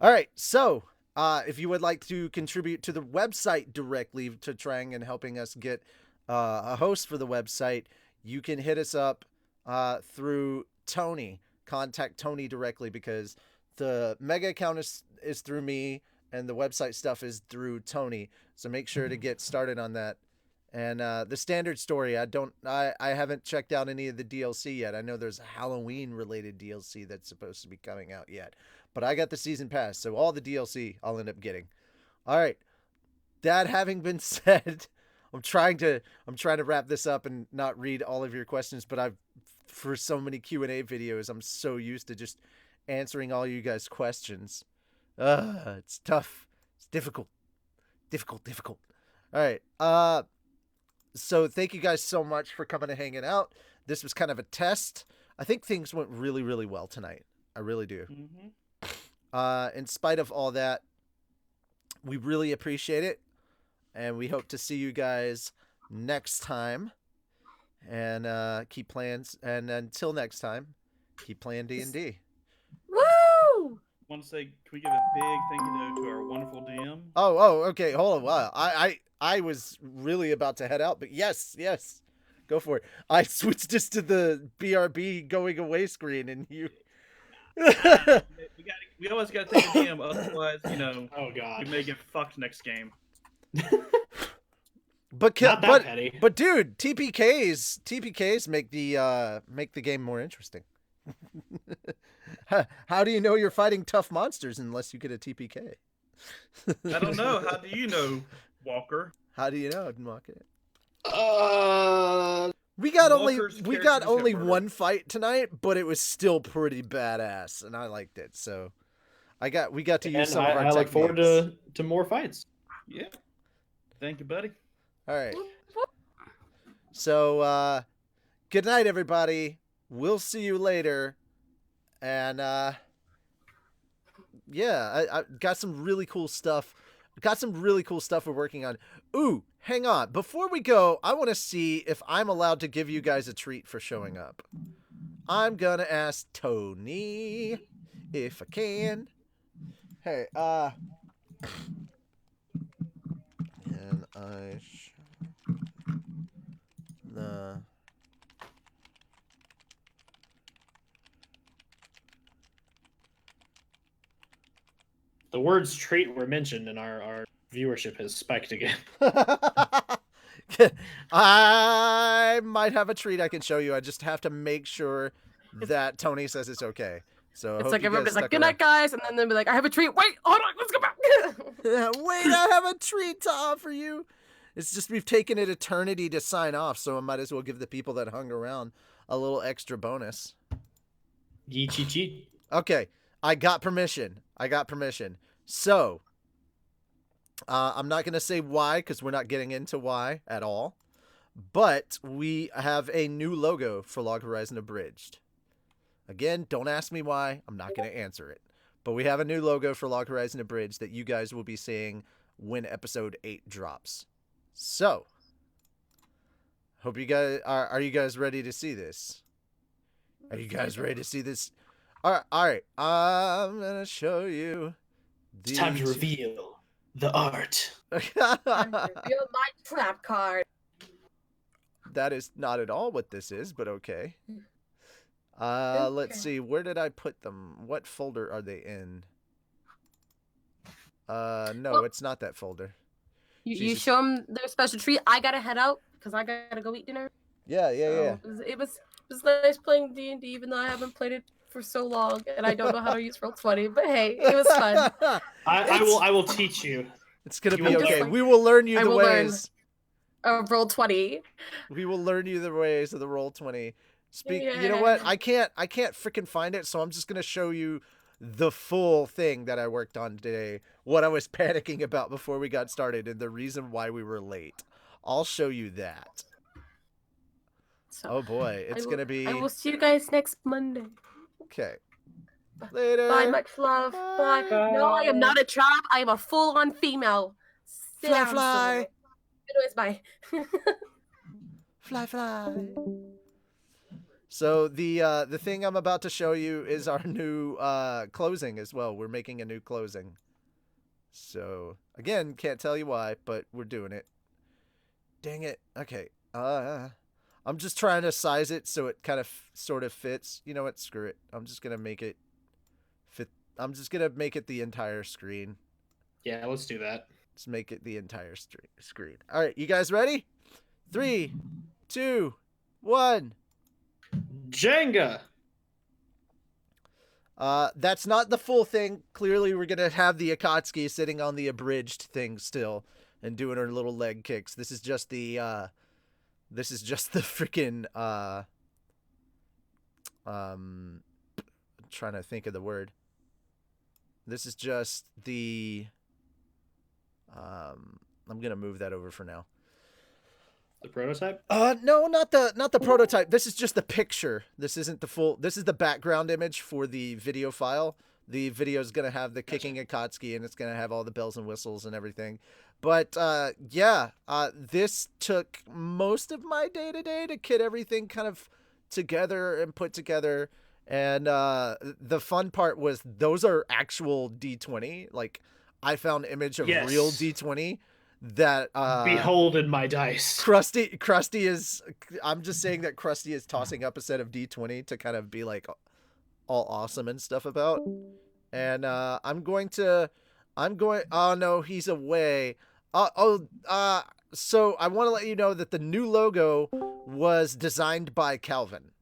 All right, so if you would like to contribute to the website directly to trying and helping us get a host for the website, you can hit us up through Tony. Contact Tony directly, because the Mega account is through me and the website stuff is through Tony. So make sure to get started on that. And the standard story, I haven't checked out any of the DLC yet. I know there's a Halloween related DLC that's supposed to be coming out yet, but I got the season pass, so all the DLC I'll end up getting. All right. That having been said, I'm trying to wrap this up and not read all of your questions, but for so many Q&A videos, I'm so used to just answering all you guys' questions. It's tough. It's difficult. Difficult. All right. So thank you guys so much for coming and hanging out. This was kind of a test. I think things went really, really well tonight. I really do. Mm-hmm. In spite of all that, we really appreciate it. And we hope to see you guys next time. And keep playing. And until next time, keep playing D&D. Woo! I want to say, can we give a big thank you to our wonderful DM? Oh, okay. Hold on. Wow. I was really about to head out, but yes. Go for it. I switched just to the BRB going away screen, and you... we always got to take a DM, otherwise, oh god, we may get fucked next game. But petty. But dude, TPKs make the game more interesting. How do you know you're fighting tough monsters unless you get a TPK? I don't know. How do you know, Walker? How do you know, Walker? We got only one fight tonight, but it was still pretty badass, and I liked it. So We got to use And some of our I look forward techniques. to more fights. Yeah. Thank you, buddy. All right. So, good night, everybody. We'll see you later. And, yeah, I got some really cool stuff. Got some really cool stuff we're working on. Ooh, hang on. Before we go, I want to see if I'm allowed to give you guys a treat for showing up. I'm going to ask Tony if I can. Hey, can I the The words treat were mentioned, and our viewership has spiked again. I might have a treat I can show you. I just have to make sure that Tony says it's okay. So I It's hope like you guys everybody's like, stuck "Good night, guys," and then they'll be like, "I have a treat. Wait, hold on, let's go back." around. Wait, I have a treat to offer you. It's just we've taken an eternity to sign off, so I might as well give the people that hung around a little extra bonus. Yee cheat cheat. Okay, I got permission. So, I'm not going to say why because we're not getting into why at all. But we have a new logo for Log Horizon Abridged. Again, don't ask me why. I'm not going to answer it. But we have a new logo for Log Horizon Abridged that you guys will be seeing when episode 8 drops. So, hope you guys are you guys ready to see this? Are you guys ready to see this? All right. I'm going to show you. It's time to reveal the art. Reveal my trap card. That is not at all what this is, but okay. Let's see. Where did I put them? What folder are they in? No, it's not that folder. You show them their special treat. I gotta head out because I gotta go eat dinner. Yeah. It was nice playing D&D, even though I haven't played it for so long and I don't know how to use Roll20. But hey, it was fun. I will teach you. It's gonna You be will okay. learn. We will learn you I the will ways. Roll20. We will learn you the ways of the Roll20. You know Yeah. what? I can't freaking find it, so I'm just gonna show you the full thing that I worked on today. What I was panicking about before we got started, and the reason why we were late. I'll show you that. So, Oh boy, it's gonna be. I will see you guys next Monday. Okay. Later. Bye, much love. Bye. No, I am not a trap. I am a full-on female. Sit Fly, down fly. somewhere. Anyways, bye. Fly. So the thing I'm about to show you is our new closing as well. We're making a new closing. So again, can't tell you why, but we're doing it. Dang it. Okay. I'm just trying to size it so it kind of sort of fits. You know what? Screw it. I'm just gonna make it fit. I'm just gonna make it the entire screen. Yeah, let's do that. Let's make it the entire screen. All right, you guys ready? 3, 2, 1. Jenga. That's not the full thing. Clearly, we're gonna have the Akatsuki sitting on the abridged thing still and doing her little leg kicks. This is just the freaking I'm trying to think of the word. This is just the I'm gonna move that over for now. The prototype? No, not the prototype. This is just the picture. This isn't the full. This is the background image for the video file. The video is gonna have the kicking Akatsuki, and it's gonna have all the bells and whistles and everything. But yeah, this took most of my day today to get everything kind of together and put together. And the fun part was those are actual D20. Like I found image of real D20. That behold in my dice. Krusty is. I'm just saying that Krusty is tossing up a set of D20 to kind of be like all awesome and stuff about. And I'm going. Oh no, he's away. So I want to let you know that the new logo was designed by Calvin.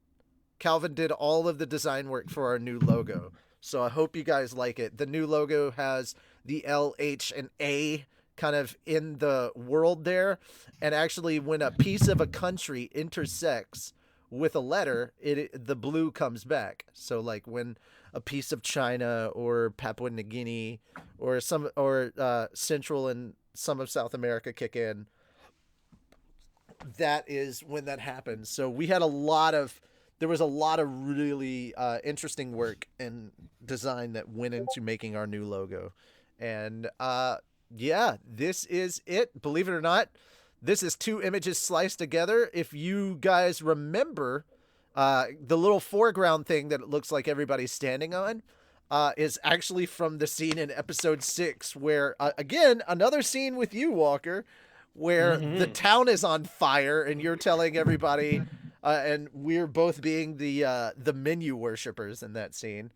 Calvin did all of the design work for our new logo. So I hope you guys like it. The new logo has the L, H, and A kind of in the world there, and actually when a piece of a country intersects with a letter, the blue comes back. So like when a piece of China or Papua New Guinea or Central and some of South America kick in, that is when that happens. So we had there was a lot of really interesting work and design that went into making our new logo. And yeah, this is it. Believe it or not, this is 2 images sliced together. If you guys remember, the little foreground thing that it looks like everybody's standing on is actually from the scene in episode 6 where, again, another scene with you, Walker, where the town is on fire and you're telling everybody, and we're both being the menu worshippers in that scene.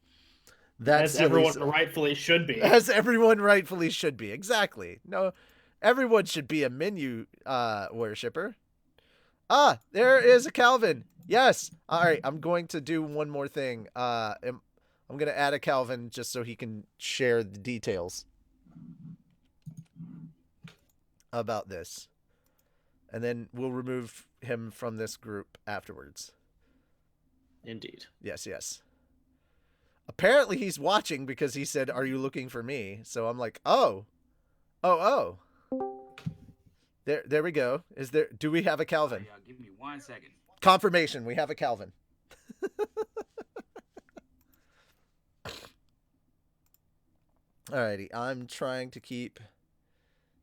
That's as everyone rightfully should be. As everyone rightfully should be. Exactly. No, everyone should be a menu worshipper. Ah, there is a Calvin. Yes. All right, I'm going to do one more thing. I'm going to add a Calvin just so he can share the details about this. And then we'll remove him from this group afterwards. Indeed. Yes. Apparently he's watching because he said, "Are you looking for me?" So I'm like, oh. There we go. Do we have a Calvin? Yeah, give me 1 second. Confirmation, we have a Calvin. Alrighty, I'm trying to keep...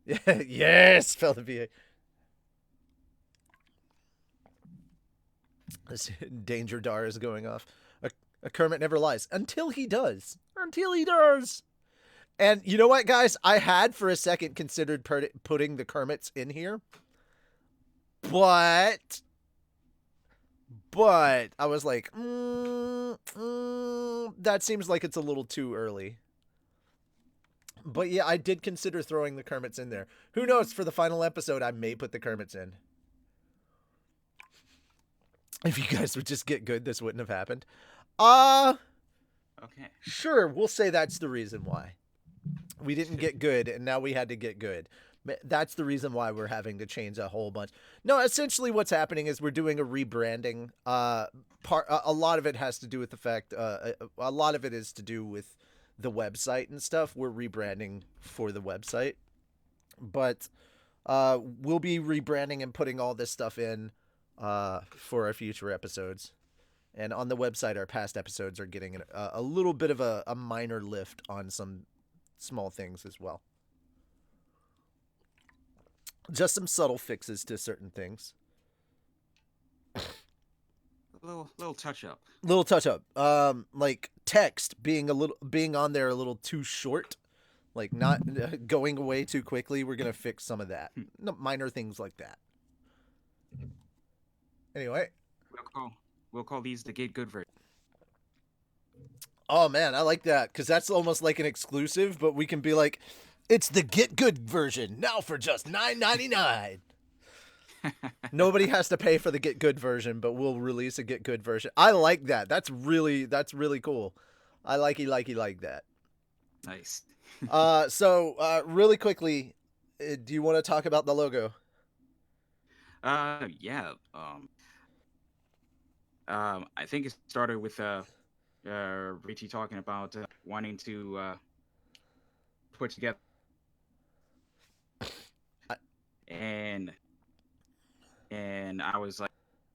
Yes, FelTheVA. This danger dar is going off. A Kermit never lies. Until he does. And you know what, guys? I had for a second considered putting the Kermits in here. But I was like, that seems like it's a little too early. But yeah, I did consider throwing the Kermits in there. Who knows? For the final episode, I may put the Kermits in. If you guys would just get good, this wouldn't have happened. Okay. Sure, we'll say that's the reason why. We didn't get good, and now we had to get good. That's the reason why we're having to change a whole bunch. No, essentially what's happening is we're doing a rebranding. A lot of it has to do with the fact, a lot of it is to do with the website and stuff. We're rebranding for the website. But we'll be rebranding and putting all this stuff in for our future episodes. And on the website, our past episodes are getting a little bit of a minor lift on some small things as well. Just some subtle fixes to certain things. A little touch up. Little touch up. Like text being on there a little too short, like not going away too quickly. We're gonna fix some of that. No, minor things like that. Anyway, we'll call these the Get Good version. Oh man, I like that because that's almost like an exclusive, but we can be like, it's the Get Good version now for just $9.99. Nobody has to pay for the Get Good version, but we'll release a Get Good version. I like that. That's really cool. I like that. Nice. So really quickly, do you want to talk about the logo? Yeah. I think it started with Richie talking about wanting to put together, and I was like,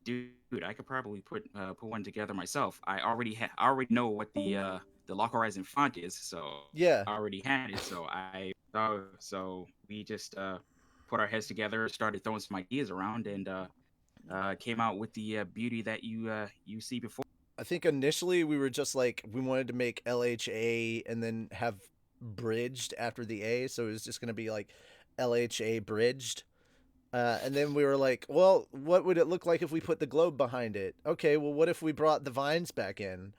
dude, I could probably put one together myself. I already know what the Lock Horizon font is, so yeah, I already had it. So we just put our heads together, started throwing some ideas around, and came out with the beauty that you see before. I think initially we were just like, we wanted to make LHA and then have bridged after the A, so it was just going to be like LHA bridged. And then we were like, well, what would it look like if we put the globe behind it? Okay, well, what if we brought the vines back in?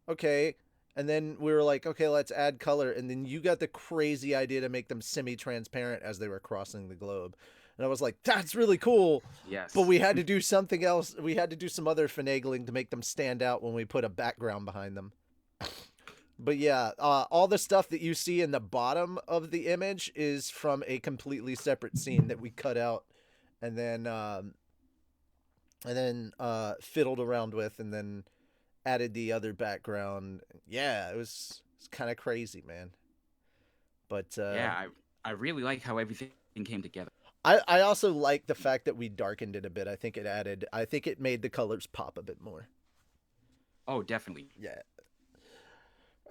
Okay, and then we were like, okay, let's add color. And then you got the crazy idea to make them semi-transparent as they were crossing the globe. And I was like, that's really cool. Yes. But we had to do something else. We had to do some other finagling to make them stand out when we put a background behind them. But yeah, all the stuff that you see in the bottom of the image is from a completely separate scene that we cut out and then fiddled around with and then added the other background. Yeah, it's kind of crazy, man. But Yeah, I really like how everything came together. I also like the fact that we darkened it a bit. I think it made the colors pop a bit more. Oh, definitely. Yeah.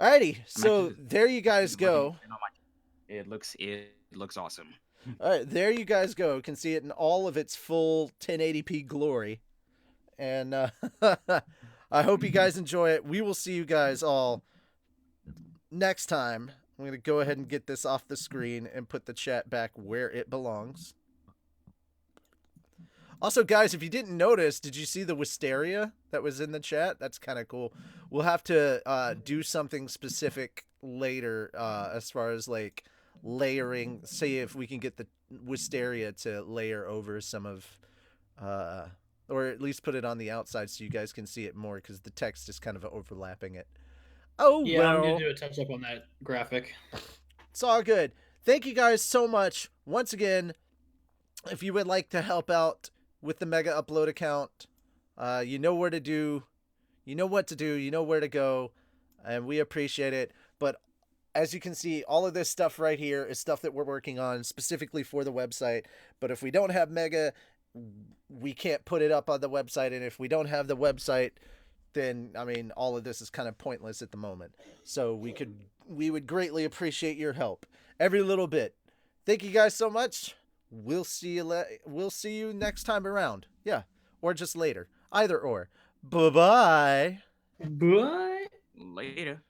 Alrighty, I'm so actually- there you guys looking go. at it looks awesome. All right, there you guys go. You can see it in all of its full 1080p glory. And I hope you guys enjoy it. We will see you guys all next time. I'm going to go ahead and get this off the screen and put the chat back where it belongs. Also, guys, if you didn't notice, did you see the wisteria that was in the chat? That's kind of cool. We'll have to do something specific later as far as like layering. See if we can get the wisteria to layer over some of, or at least put it on the outside so you guys can see it more because the text is kind of overlapping it. Oh, Yeah, well. I'm going to do a touch up on that graphic. It's all good. Thank you guys so much. Once again, if you would like to help out with the Mega Upload account, you know where to do, you know what to do, you know where to go, and we appreciate it. But as you can see, all of this stuff right here is stuff that we're working on specifically for the website. But if we don't have Mega, we can't put it up on the website. And if we don't have the website, then, I mean, all of this is kind of pointless at the moment. So we would greatly appreciate your help. Every little bit. Thank you guys so much. We'll see you next time around. Yeah. Or just later. Either or. Bye-bye. Bye. Later.